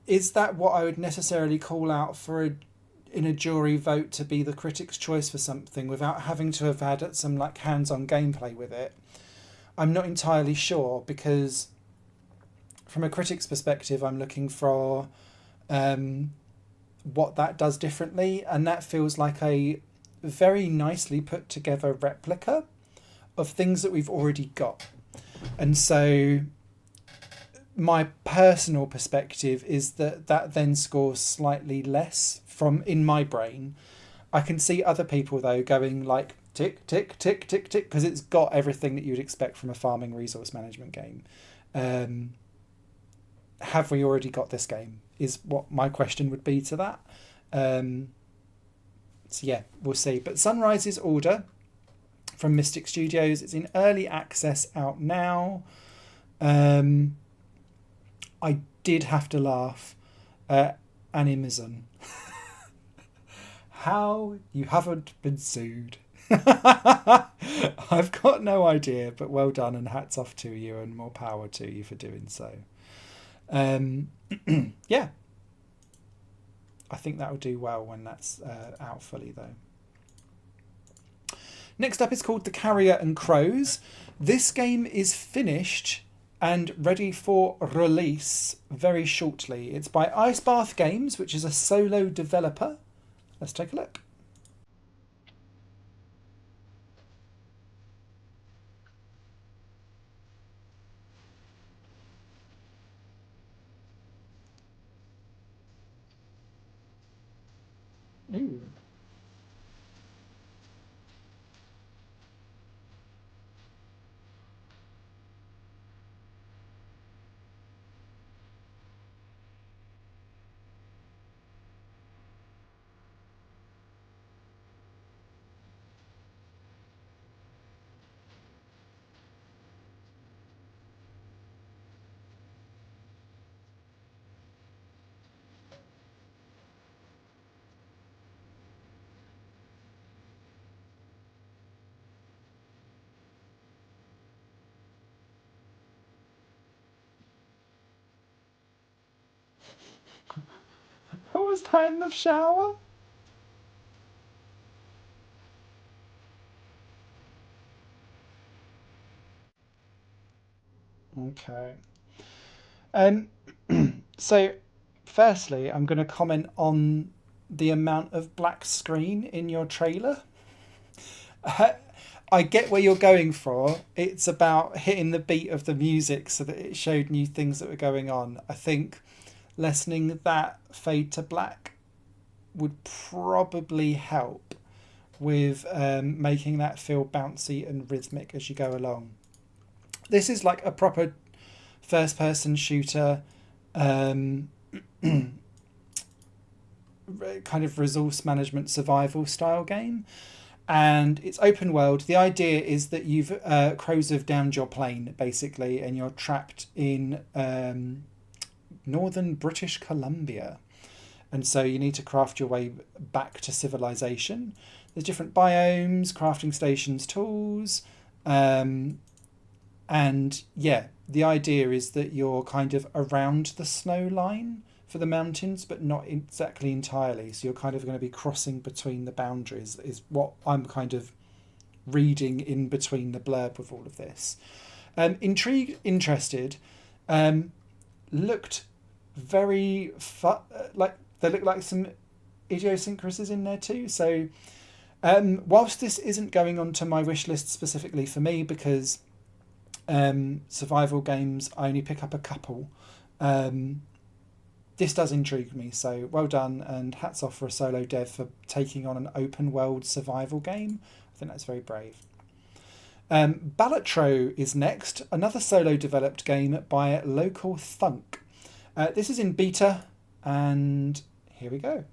Is that what I would necessarily call out for in a jury vote to be the critic's choice for something without having to have had some like hands-on gameplay with it? I'm not entirely sure, because from a critic's perspective, I'm looking for what that does differently, and that feels like a very nicely put together replica of things that we've already got. And so my personal perspective is that then scores slightly less from in my brain. I can see other people though going like tick, tick, tick, tick, tick, because it's got everything that you'd expect from a farming resource management game. Have we already got this game is what my question would be to that. So yeah, we'll see. But Sunrise's Order from Mystic Studios, it's in early access out now. I did have to laugh at Animism. How you haven't been sued. I've got no idea, but well done and hats off to you and more power to you for doing so. Yeah. I think that will do well when that's out fully though. Next up is called The Carrier and Crows. This game is finished and ready for release very shortly. It's by Ice Bath Games, which is a solo developer. Let's take a look. Ooh. What was that in the shower? Okay. So, firstly, I'm going to comment on the amount of black screen in your trailer. I get where you're going for. It's about hitting the beat of the music so that it showed new things that were going on. I think lessening that fade to black would probably help with making that feel bouncy and rhythmic as you go along. This is like a proper first-person shooter, kind of resource management survival style game. And it's open world. The idea is that you've crows have downed your plane, basically, and you're trapped in northern British Columbia. And so you need to craft your way back to civilization. There's different biomes, crafting stations, tools. And yeah, the idea is that you're kind of around the snow line for the mountains, but not exactly entirely. So you're kind of going to be crossing between the boundaries, is what I'm kind of reading in between the blurb with all of this. Intrigued, interested, looked very like there looked like some idiosyncrasies in there too. So whilst this isn't going onto my wish list specifically for me, because survival games I only pick up a couple, this does intrigue me, so well done, and hats off for a solo dev for taking on an open world survival game. I think that's very brave. LBRY is next, another solo developed game by Local Thunk. This is in beta, and here we go.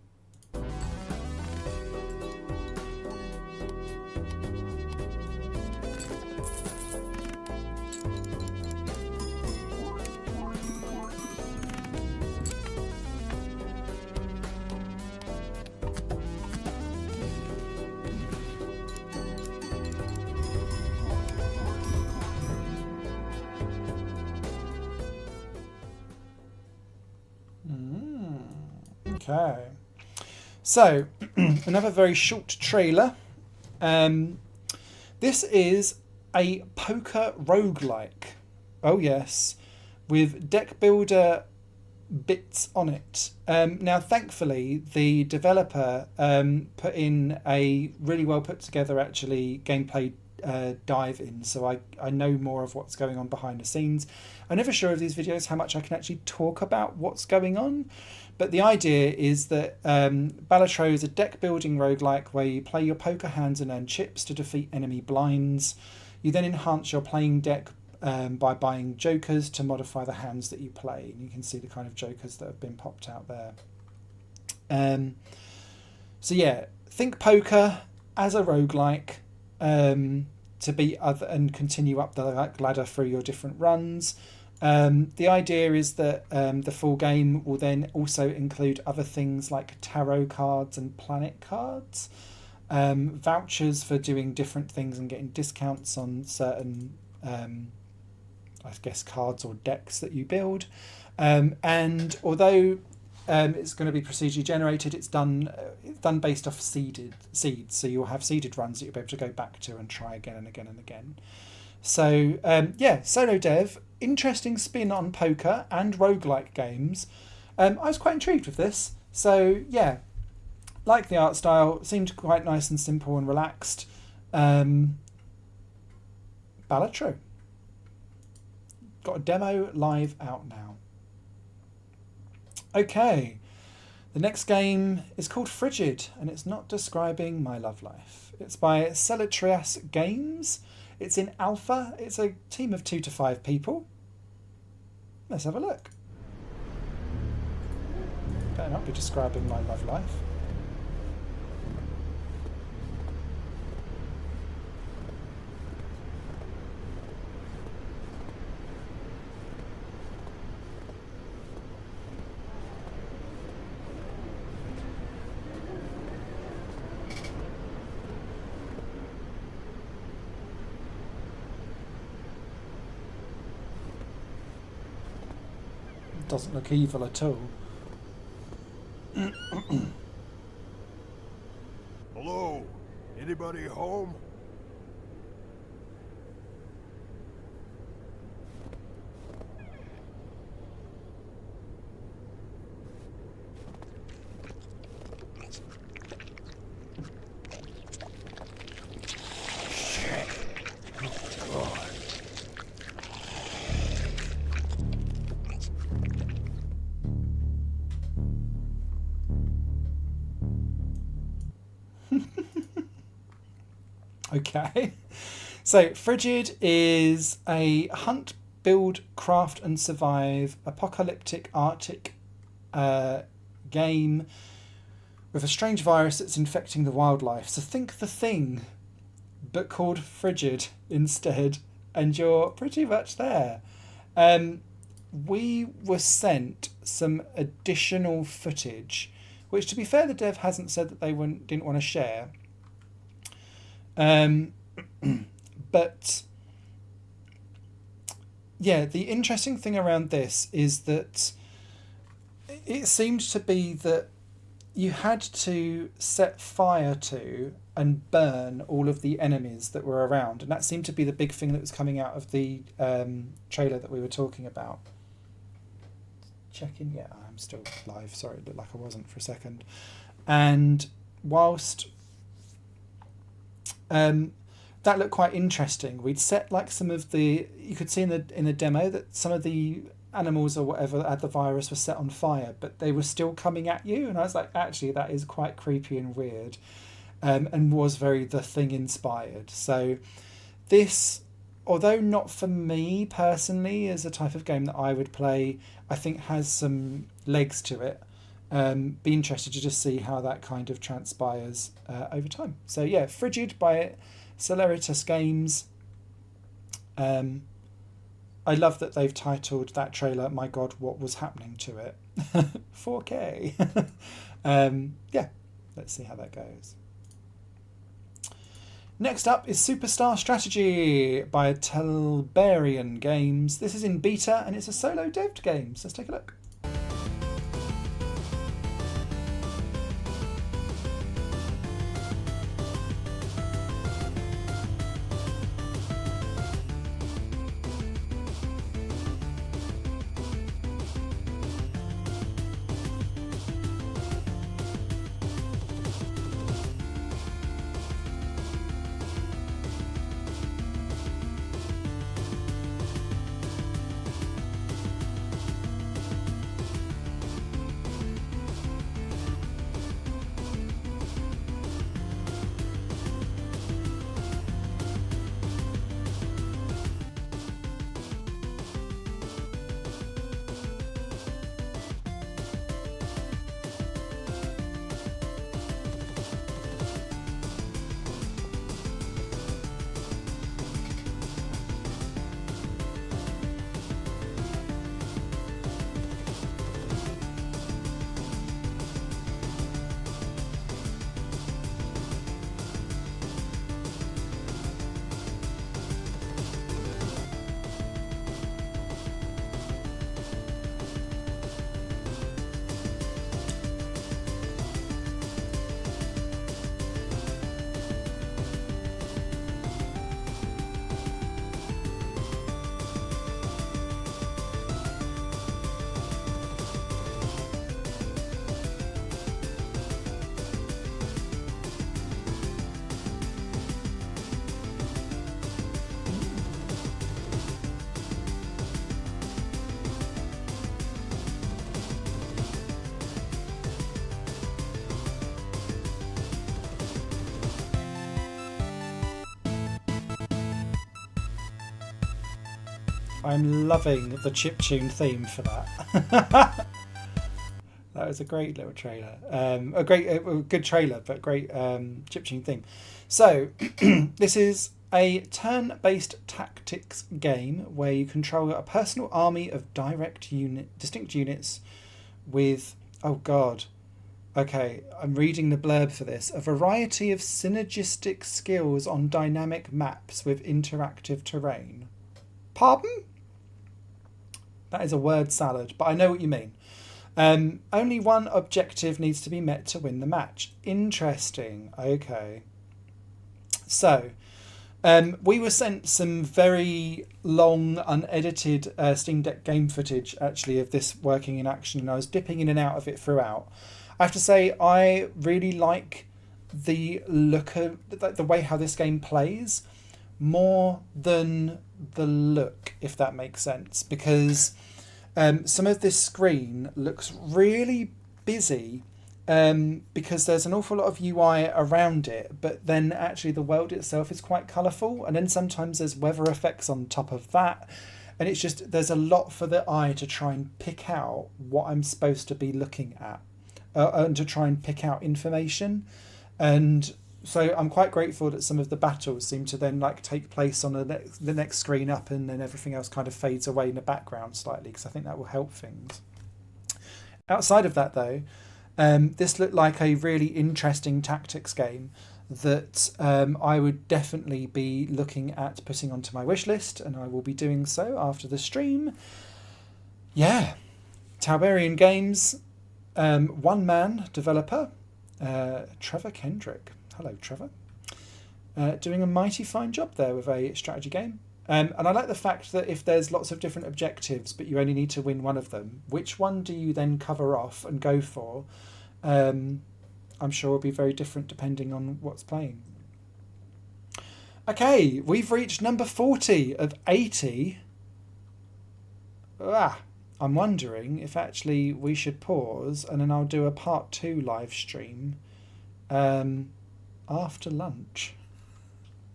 Okay, so another very short trailer. This is a poker roguelike. Oh yes, with deck builder bits on it. Now thankfully the developer put in a really well put together actually gameplay dive in, so I know more of what's going on behind the scenes. I'm never sure of these videos how much I can actually talk about what's going on, but the idea is that LBRY is a deck building roguelike where you play your poker hands and earn chips to defeat enemy blinds. You then enhance your playing deck by buying jokers to modify the hands that you play, and you can see the kind of jokers that have been popped out there. So yeah, think poker as a roguelike, to beat other and continue up the ladder through your different runs. The idea is that the full game will then also include other things like tarot cards and planet cards, vouchers for doing different things and getting discounts on certain, I guess, cards or decks that you build. And although it's going to be procedurally generated, it's done based off seeds, so you'll have seeded runs that you'll be able to go back to and try again and again and again. So yeah, solo dev, interesting spin on poker and roguelike games. I was quite intrigued with this, so yeah, like the art style, seemed quite nice and simple and relaxed. LBRY got a demo live out now. Okay, the next game is called Frigid, and it's not describing my love life. It's by Celatrias Games. It's in alpha. It's a team of 2 to 5 people. Let's have a look. Better not be describing my love life. Doesn't look evil at all. Hello? Anybody home? Shit. Okay. So Frigid is a hunt, build, craft and survive apocalyptic Arctic game with a strange virus that's infecting the wildlife. So think The Thing, but called Frigid instead, and you're pretty much there. We were sent some additional footage, which, to be fair, the dev hasn't said that they didn't want to share. But yeah, the interesting thing around this is that it seemed to be that you had to set fire to and burn all of the enemies that were around, and that seemed to be the big thing that was coming out of the trailer that we were talking about. Checking, yeah, I'm still live. Sorry, it looked like I wasn't for a second. And whilst that looked quite interesting, we'd set like some of the, you could see in the demo that some of the animals or whatever that had the virus were set on fire, but they were still coming at you, and I was like, actually that is quite creepy and weird, and was very The Thing inspired. So this, although not for me personally as a type of game that I would play, I think has some legs to it. Be interested to just see how that kind of transpires over time. So yeah, Frigid by Celeritas Games. I love that they've titled that trailer, my God, what was happening to it? 4K. Yeah, let's see how that goes. Next up is Superstar Strategy by LBRY Games. This is in beta and it's a solo devved game, so let's take a look. I'm loving the chiptune theme for that. That was a great little trailer. A good trailer, but great chiptune theme. So, this is a turn-based tactics game where you control a personal army of distinct units with, oh god, okay, I'm reading the blurb for this. A variety of synergistic skills on dynamic maps with interactive terrain. Pardon? That is a word salad, but I know what you mean. Only one objective needs to be met to win the match. Interesting. Okay. So, we were sent some very long, unedited Steam Deck game footage, actually, of this working in action, and I was dipping in and out of it throughout. I have to say, I really like the look of the way how this game plays, more than the look, if that makes sense, because some of this screen looks really busy because there's an awful lot of UI around it, but then actually the world itself is quite colourful, and then sometimes there's weather effects on top of that, and it's just, there's a lot for the eye to try and pick out what I'm supposed to be looking at, and to try and pick out information. And so I'm quite grateful that some of the battles seem to then like take place on the next screen up, and then everything else kind of fades away in the background slightly, because I think that will help things. Outside of that though, this looked like a really interesting tactics game that I would definitely be looking at putting onto my wish list, and I will be doing so after the stream. Yeah, LBRY Games, one-man developer, Trevor Kendrick. Hello, Trevor. Doing a mighty fine job there with a strategy game. And I like the fact that if there's lots of different objectives, but you only need to win one of them, which one do you then cover off and go for? I'm sure will be very different depending on what's playing. Okay, we've reached number 40 of 80. I'm wondering if actually we should pause, and then I'll do a part 2 live stream after lunch.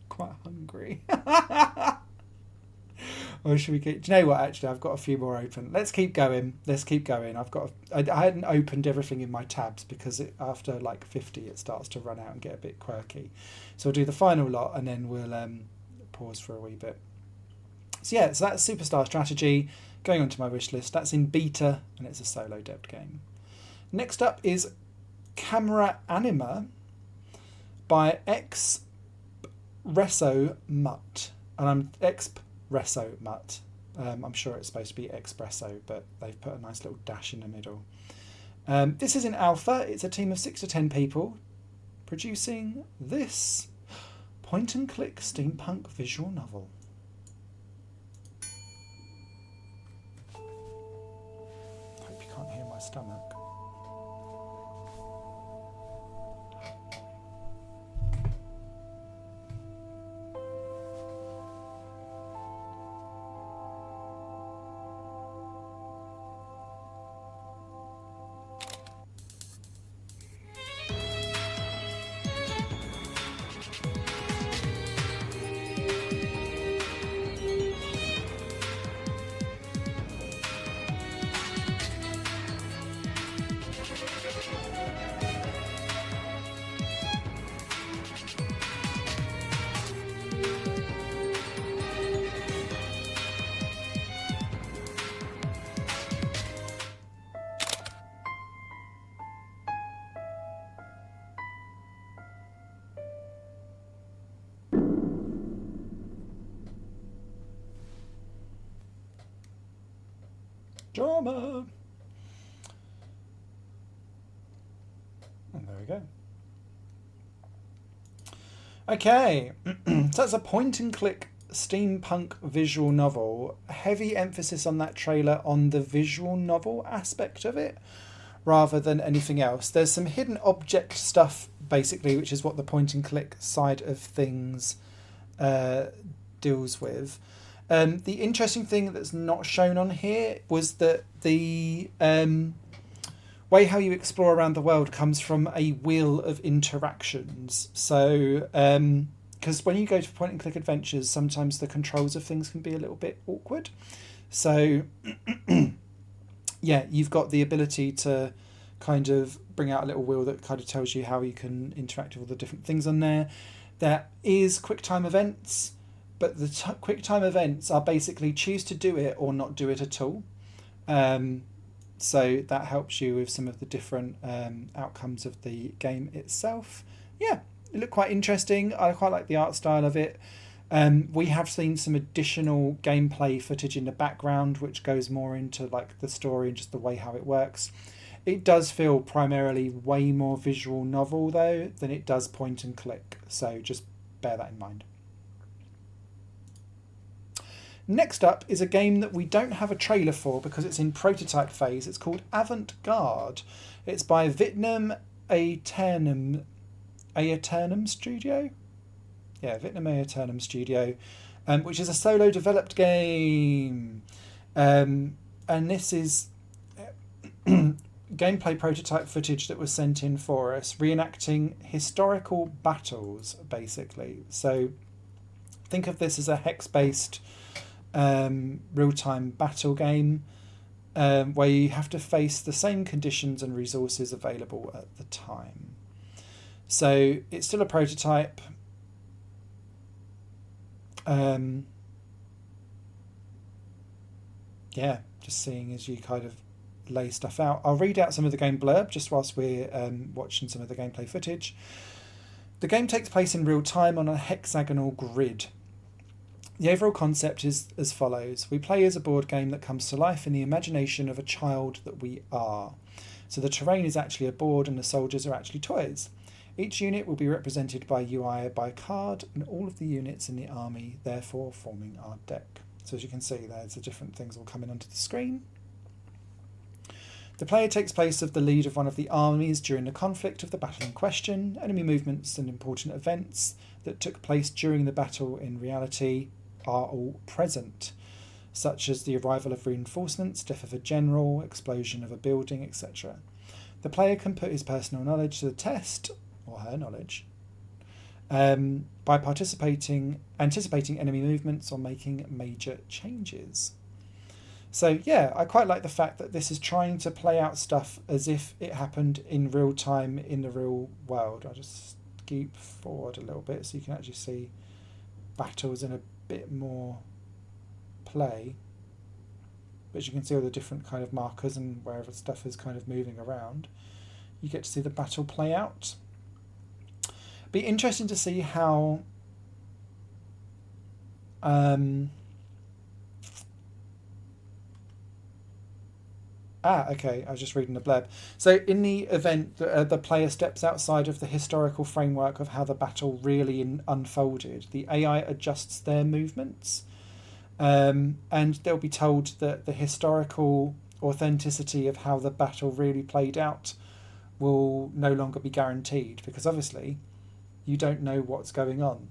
Quite hungry. Or should we get... Do you know what, actually, I've got a few more open. Let's keep going. I hadn't opened everything in my tabs because after like 50 it starts to run out and get a bit quirky. So we'll do the final lot and then we'll pause for a wee bit. So yeah, so that's Superstar Strategy going onto my wish list. That's in beta and it's a solo devved game. Next up is Camera Anima by Expresso Mutt. And I'm Expresso Mutt. I'm sure it's supposed to be Espresso, but they've put a nice little dash in the middle. This is in alpha. It's a team of 6 to 10 people producing this point-and-click steampunk visual novel. Hope you can't hear my stomach. Drama. And there we go. Okay, so that's a point-and-click steampunk visual novel. Heavy emphasis on that trailer on the visual novel aspect of it, rather than anything else. There's some hidden object stuff, basically, which is what the point-and-click side of things deals with. The interesting thing that's not shown on here was that the way how you explore around the world comes from a wheel of interactions. So, because when you go to point and click adventures, sometimes the controls of things can be a little bit awkward. So, yeah, you've got the ability to kind of bring out a little wheel that kind of tells you how you can interact with all the different things on there. There is QuickTime events. But the QuickTime events are basically choose to do it or not do it at all. So that helps you with some of the different outcomes of the game itself. Yeah, it looked quite interesting. I quite like the art style of it. We have seen some additional gameplay footage in the background, which goes more into like the story and just the way how it works. It does feel primarily way more visual novel though than it does point and click. So just bear that in mind. Next up is a game that we don't have a trailer for because it's in prototype phase. It's called Avant-Garde. It's by Vietnam Aeternum Studio? Yeah, Vietnam Aeternum Studio, which is a solo developed game. And this is gameplay prototype footage that was sent in for us, reenacting historical battles, basically. So think of this as a hex-based real-time battle game where you have to face the same conditions and resources available at the time. So it's still a prototype. Yeah, just seeing as you kind of lay stuff out. I'll read out some of the game blurb just whilst we're watching some of the gameplay footage. The game takes place in real time on a hexagonal grid. The overall concept is as follows. We play as a board game that comes to life in the imagination of a child that we are. So the terrain is actually a board and the soldiers are actually toys. Each unit will be represented by UI by card, and all of the units in the army therefore forming our deck. So as you can see, there's the different things all coming onto the screen. The player takes place of the lead of one of the armies during the conflict of the battle in question. Enemy movements and important events that took place during the battle in reality are all present, such as the arrival of reinforcements, death of a general, explosion of a building, etc. The player can put his personal knowledge to the test, or her knowledge, by anticipating enemy movements or making major changes. So yeah, I quite like the fact that this is trying to play out stuff as if it happened in real time in the real world. I'll just scoop forward a little bit so you can actually see battles in a bit more play. But as you can see all the different kind of markers and wherever stuff is kind of moving around, you get to see the battle play out. Be interesting to see how okay, I was just reading the blurb. So in the event that the player steps outside of the historical framework of how the battle really unfolded, the AI adjusts their movements, and they'll be told that the historical authenticity of how the battle really played out will no longer be guaranteed, because obviously you don't know what's going on.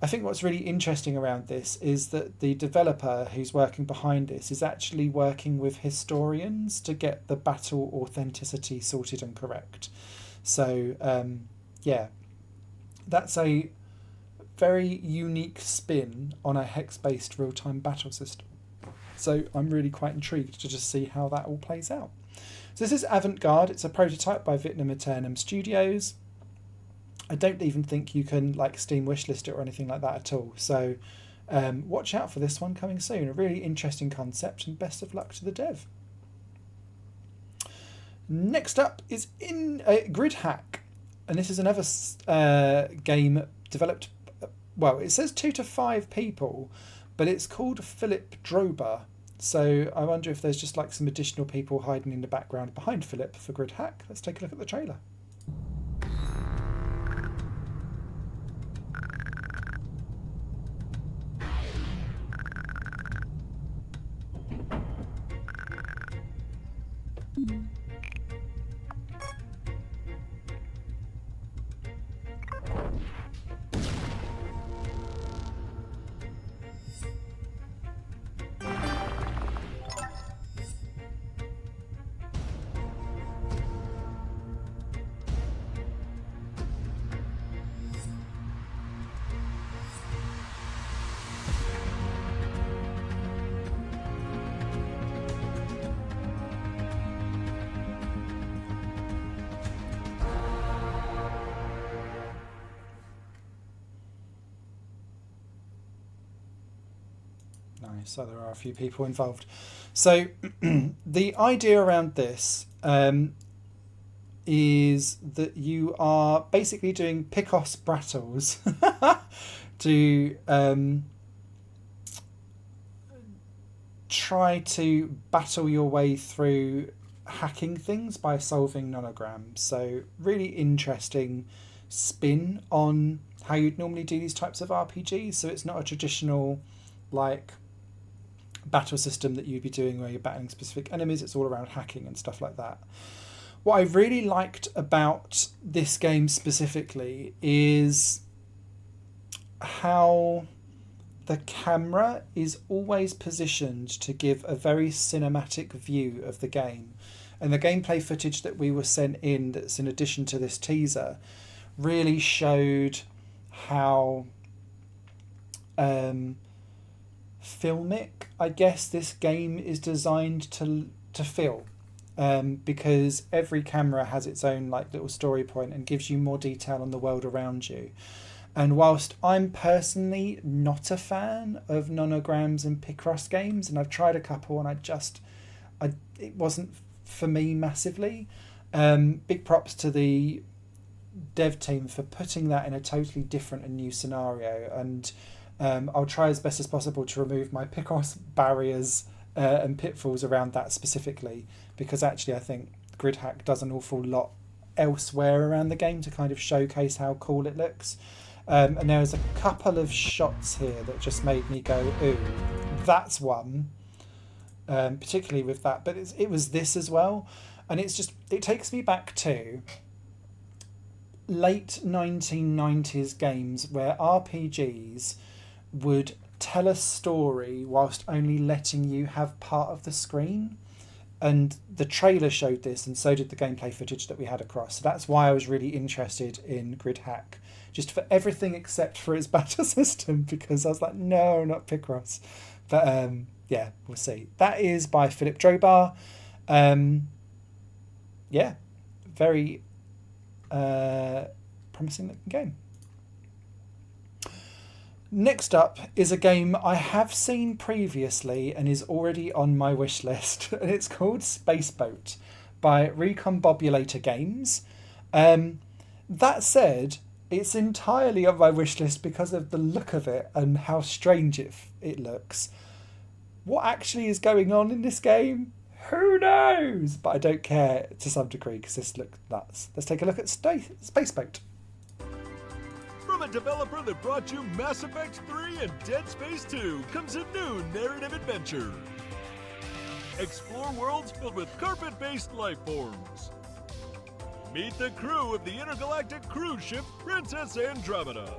I think what's really interesting around this is that the developer who's working behind this is actually working with historians to get the battle authenticity sorted and correct. So, yeah, that's a very unique spin on a hex-based real-time battle system. So I'm really quite intrigued to just see how that all plays out. So this is Avant-Garde. It's a prototype by Vietnam Eternum Studios. I don't even think you can like Steam wishlist it or anything like that at all. So watch out for this one coming soon. A really interesting concept, and best of luck to the dev. Next up is in Grid Hack, and this is another game developed. Well, it says 2 to 5 people, but it's called Philip Drober. So I wonder if there's just like some additional people hiding in the background behind Philip for Grid Hack. Let's take a look at the trailer. Nice, so there are a few people involved. So the idea around this is that you are basically doing picos battles to try to battle your way through hacking things by solving nonograms. So really interesting spin on how you'd normally do these types of RPGs. So it's not a traditional like battle system that you'd be doing where you're battling specific enemies. It's all around hacking and stuff like that. What I really liked about this game specifically is how the camera is always positioned to give a very cinematic view of the game. And the gameplay footage that we were sent in, that's in addition to this teaser, really showed how filmic, I guess, this game is designed to feel. Because every camera has its own like little story point and gives you more detail on the world around you. And whilst I'm personally not a fan of nonograms in Picross games, and I've tried a couple and it wasn't for me massively. Big props to the dev team for putting that in a totally different and new scenario. And I'll try as best as possible to remove my Picross barriers and pitfalls around that specifically, because actually I think GridHack does an awful lot elsewhere around the game to kind of showcase how cool it looks. And there was a couple of shots here that just made me go, ooh, that's one, particularly with that. But it was this as well. And it takes me back to late 1990s games where RPGs would tell a story whilst only letting you have part of the screen. And the trailer showed this, and so did the gameplay footage that we had across. So that's why I was really interested in GridHack, just for everything except for its battle system, because I was like, no, not Picross. But yeah, we'll see. That is by Philip Drobar. Yeah, very promising looking game. Next up is a game I have seen previously and is already on my wish list, and it's called Spaceboat by Recombobulator Games. That said, it's entirely on my wish list because of the look of it and how strange it looks. What actually is going on in this game? Who knows? But I don't care to some degree because this looks nuts. Let's take a look at Spaceboat. From a developer that brought you Mass Effect 3 and Dead Space 2 comes a new narrative adventure. Explore worlds filled with carpet-based life forms. Meet the crew of the intergalactic cruise ship Princess Andromeda.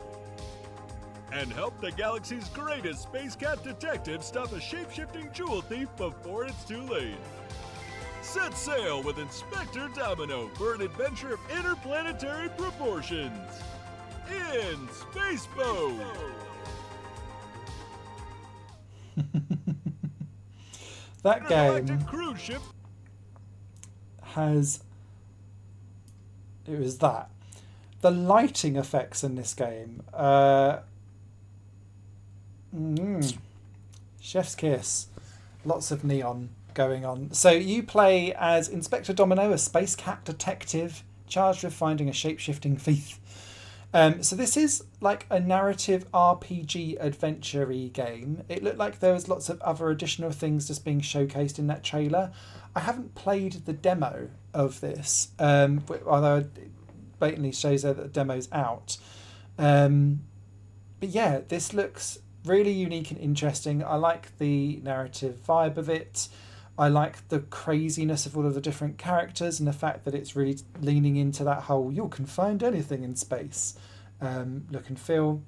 And help the galaxy's greatest space cat detective stop a shape-shifting jewel thief before it's too late. Set sail with Inspector Domino for an adventure of interplanetary proportions. In Spaceboat! That game has... It was that. The lighting effects in this game. Chef's kiss. Lots of neon going on. So you play as Inspector Domino, a space cat detective charged with finding a shape-shifting thief. So this is like a narrative RPG adventure-y game. It looked like there was lots of other additional things just being showcased in that trailer. I haven't played the demo of this, although it blatantly shows that the demo's out. But yeah, this looks really unique and interesting. I like the narrative vibe of it. I like the craziness of all of the different characters and the fact that it's really leaning into that whole you can find anything in space look and feel.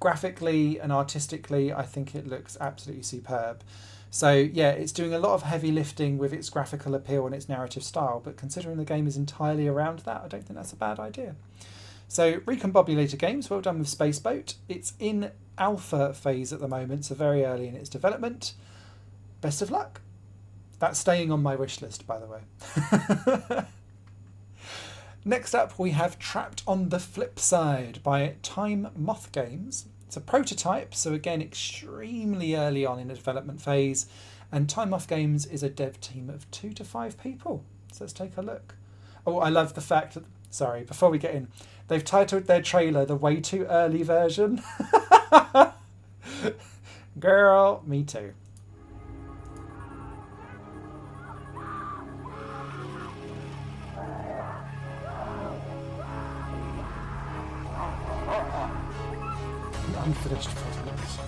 Graphically and artistically, I think it looks absolutely superb. So yeah, it's doing a lot of heavy lifting with its graphical appeal and its narrative style, but considering the game is entirely around that, I don't think that's a bad idea. So Recombobulator Games, well done with Spaceboat. It's in alpha phase at the moment, so very early in its development. Best of luck. That's staying on my wish list, by the way. Next up, we have Trapped on the Flip Side by Time Moth Games. It's a prototype, so again, extremely early on in the development phase. And Time Moth Games is a dev team of 2 to 5 people. So let's take a look. Oh, I love the fact that, sorry, before we get in, they've titled their trailer the way too early version. Girl, me too. Unfinished photos.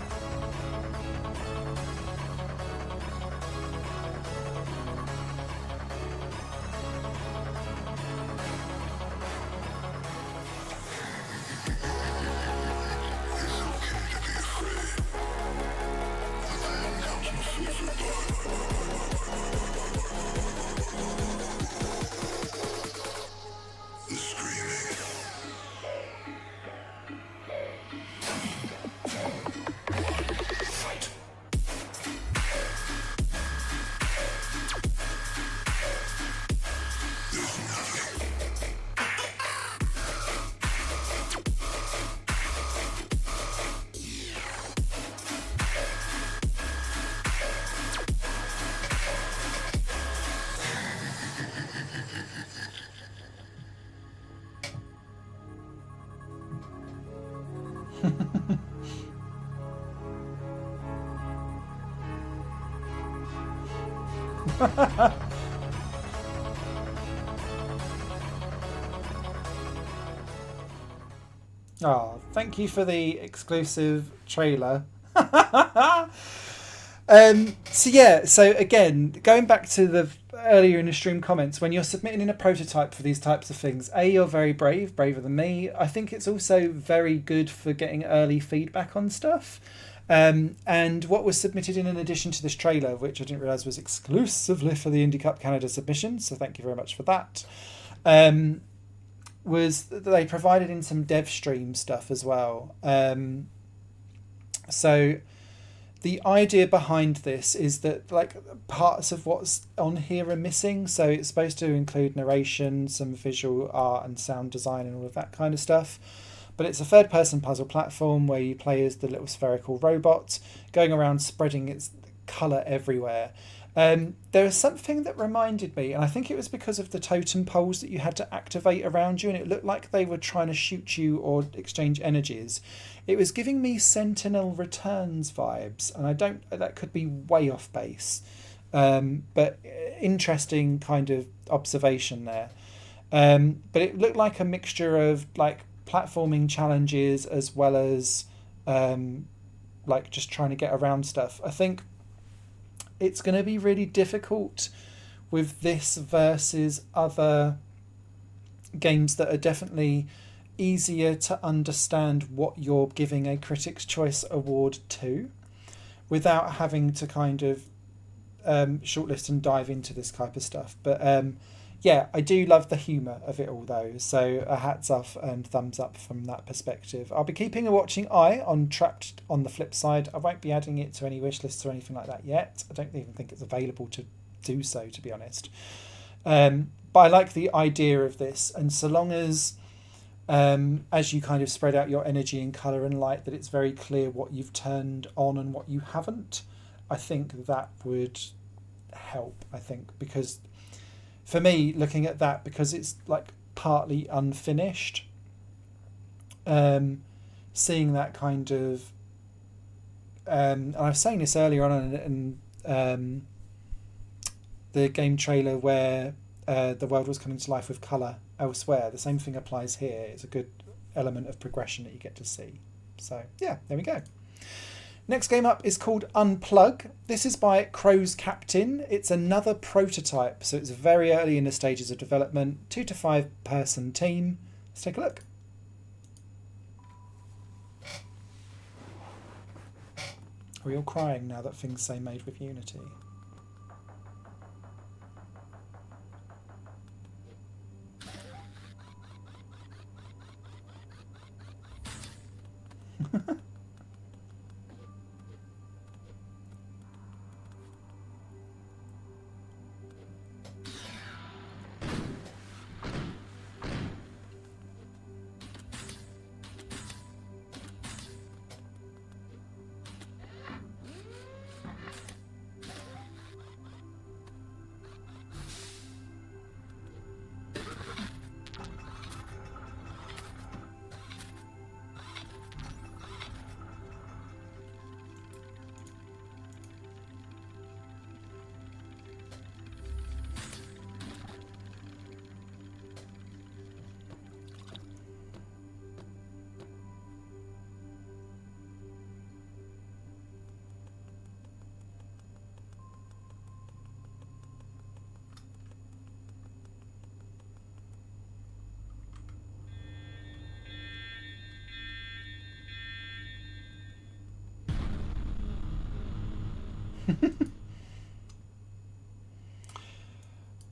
Oh, thank you for the exclusive trailer. So again, going back to the earlier in the stream comments, when you're submitting in a prototype for these types of things, you're very brave, braver than me. I think it's also very good for getting early feedback on stuff. And what was submitted in addition to this trailer, which I didn't realise was exclusively for the Indie Cup Canada submission, so thank you very much for that, was that they provided in some dev stream stuff as well. So the idea behind this is that like parts of what's on here are missing. So it's supposed to include narration, some visual art and sound design and all of that kind of stuff. But it's a third-person puzzle platform where you play as the little spherical robot going around spreading its colour everywhere. There was something that reminded me, and I think it was because of the totem poles that you had to activate around you, and it looked like they were trying to shoot you or exchange energies. It was giving me Sentinel Returns vibes, and that could be way off base. But interesting kind of observation there. But it looked like a mixture of like platforming challenges as well as like just trying to get around stuff. I think it's going to be really difficult with this versus other games that are definitely easier to understand what you're giving a Critics' Choice Award to without having to kind of shortlist and dive into this type of stuff. But yeah, I do love the humour of it all though, so a hats off and thumbs up from that perspective. I'll be keeping a watching eye on Trapped on the flip side. I won't be adding it to any wish lists or anything like that yet. I don't even think it's available to do so, to be honest. But I like the idea of this, and so long as you kind of spread out your energy and colour and light, that it's very clear what you've turned on and what you haven't, I think that would help, because for me, looking at that, because it's like partly unfinished, seeing that kind of, and I was saying this earlier on in the game trailer where the world was coming to life with colour elsewhere. The same thing applies here. It's a good element of progression that you get to see. So yeah, there we go. Next game up is called Unplug. This is by Crow's Captain. It's another prototype, so it's very early in the stages of development. 2 to 5 person team. Let's take a look. Are we all crying now that things say made with Unity?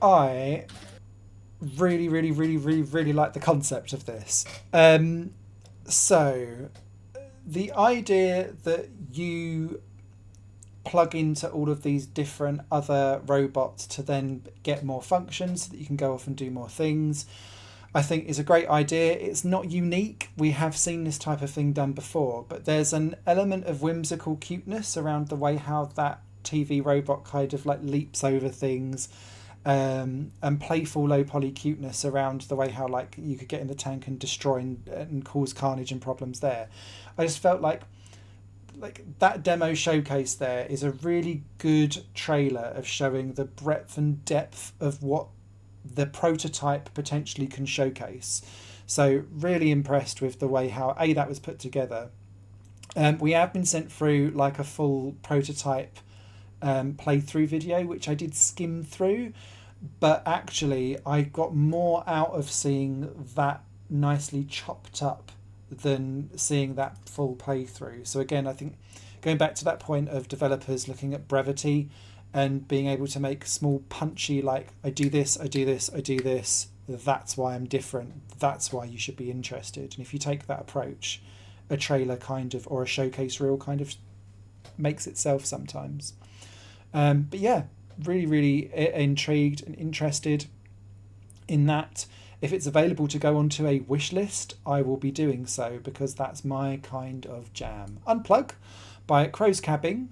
I really like the concept of this. So the idea that you plug into all of these different other robots to then get more functions so that you can go off and do more things, I think is a great idea. It's not unique. We have seen this type of thing done before, but there's an element of whimsical cuteness around the way how that TV robot kind of like leaps over things and playful low poly cuteness around the way how like you could get in the tank and destroy and cause carnage and problems there. I just felt like that demo showcase there is a really good trailer of showing the breadth and depth of what the prototype potentially can showcase. So really impressed with the way how that was put together. We have been sent through like a full prototype playthrough video, which I did skim through, but actually I got more out of seeing that nicely chopped up than seeing that full playthrough. So again, I think going back to that point of developers looking at brevity and being able to make small punchy, like I do this, I do this, I do this, that's why I'm different, that's why you should be interested. And if you take that approach, a trailer kind of, or a showcase reel kind of makes itself sometimes. But yeah, really intrigued and interested in that. If it's available to go onto a wish list, I will be doing so, because that's my kind of jam. Unplug by Crow's Cabbing.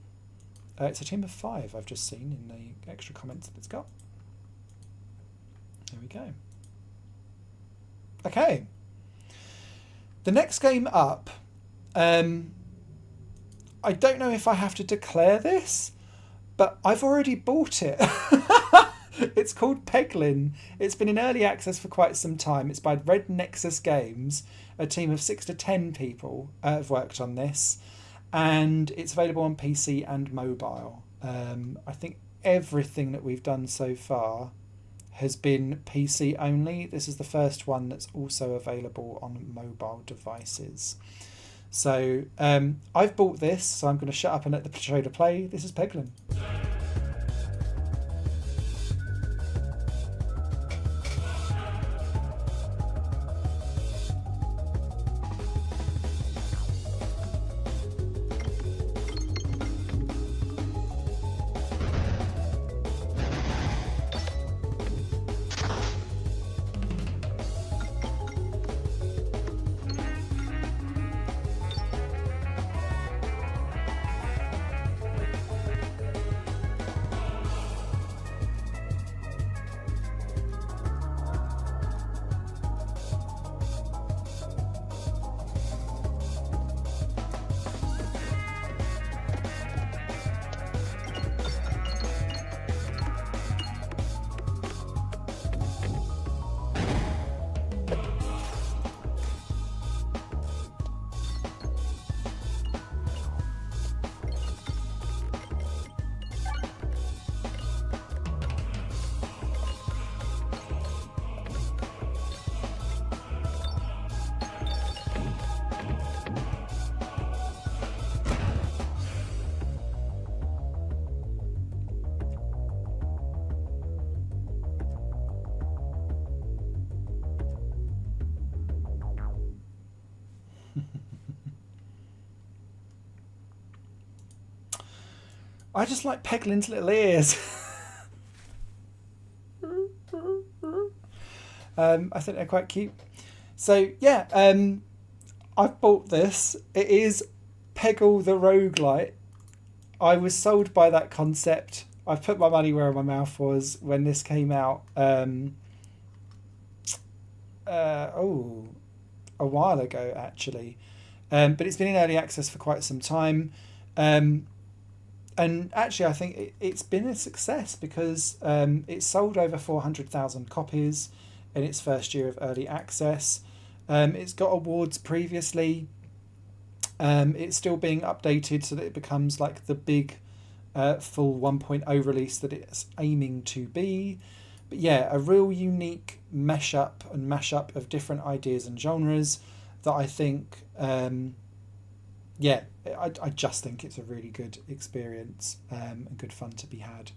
It's a team of 5 I've just seen in the extra comments that it's got. There we go. Okay. The next game up, I don't know if I have to declare this, but I've already bought it. It's called Peglin. It's been in early access for quite some time. It's by Red Nexus Games. A team of 6 to 10 people have worked on this, and it's available on PC and mobile. I think everything that we've done so far has been PC only. This is the first one that's also available on mobile devices. So I've bought this, so I'm going to shut up and let the trailer play. This is Peglin. I just like Peglin's little ears. I think they're quite cute. So yeah, I've bought this. It is Peggle the Roguelite. I was sold by that concept. I've put my money where my mouth was when this came out. A while ago actually, but it's been in early access for quite some time. And actually, I think it's been a success because it sold over 400,000 copies in its first year of early access. It's got awards previously. It's still being updated so that it becomes like the big full 1.0 release that it's aiming to be. But yeah, a real unique mashup of different ideas and genres that I think... I just think it's a really good experience and good fun to be had.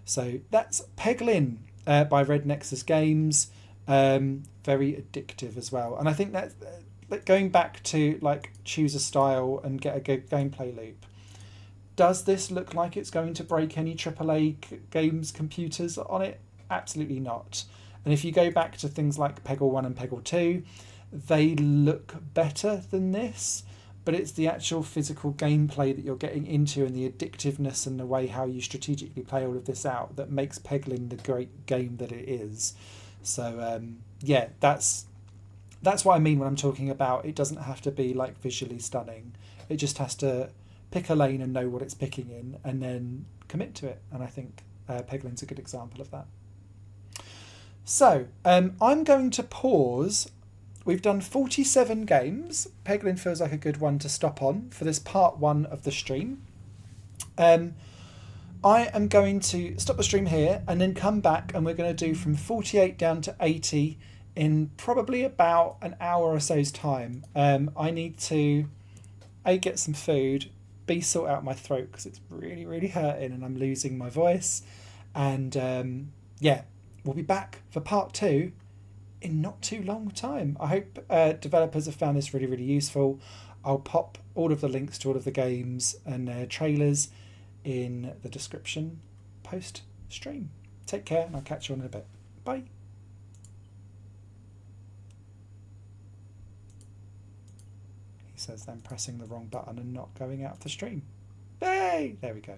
So that's Peglin by Red Nexus Games. Very addictive as well. And I think that going back to like choose a style and get a good gameplay loop. Does this look like it's going to break any AAA games computers on it? Absolutely not. And if you go back to things like Peggle 1 and Peggle 2, they look better than this. but it's the actual physical gameplay that you're getting into and the addictiveness and the way how you strategically play all of this out that makes Peglin the great game that it is. So yeah, that's what I mean when I'm talking about it doesn't have to be like visually stunning. It just has to pick a lane and know what it's picking in and then commit to it. And I think Peglin's a good example of that. So I'm going to pause. We've done 47 games. Peglin feels like a good one to stop on for this part 1 of the stream. I am going to stop the stream here and then come back, and we're going to do from 48 down to 80 in probably about an hour or so's time. I need to A, get some food, B, sort out my throat because it's really, really hurting and I'm losing my voice. And yeah, we'll be back for part 2 in not too long time. I hope developers have found this really, really useful. I'll pop all of the links to all of the games and their trailers in the description post stream. Take care, and I'll catch you on in a bit. Bye. He says then pressing the wrong button and not going out of the stream. Hey, there we go.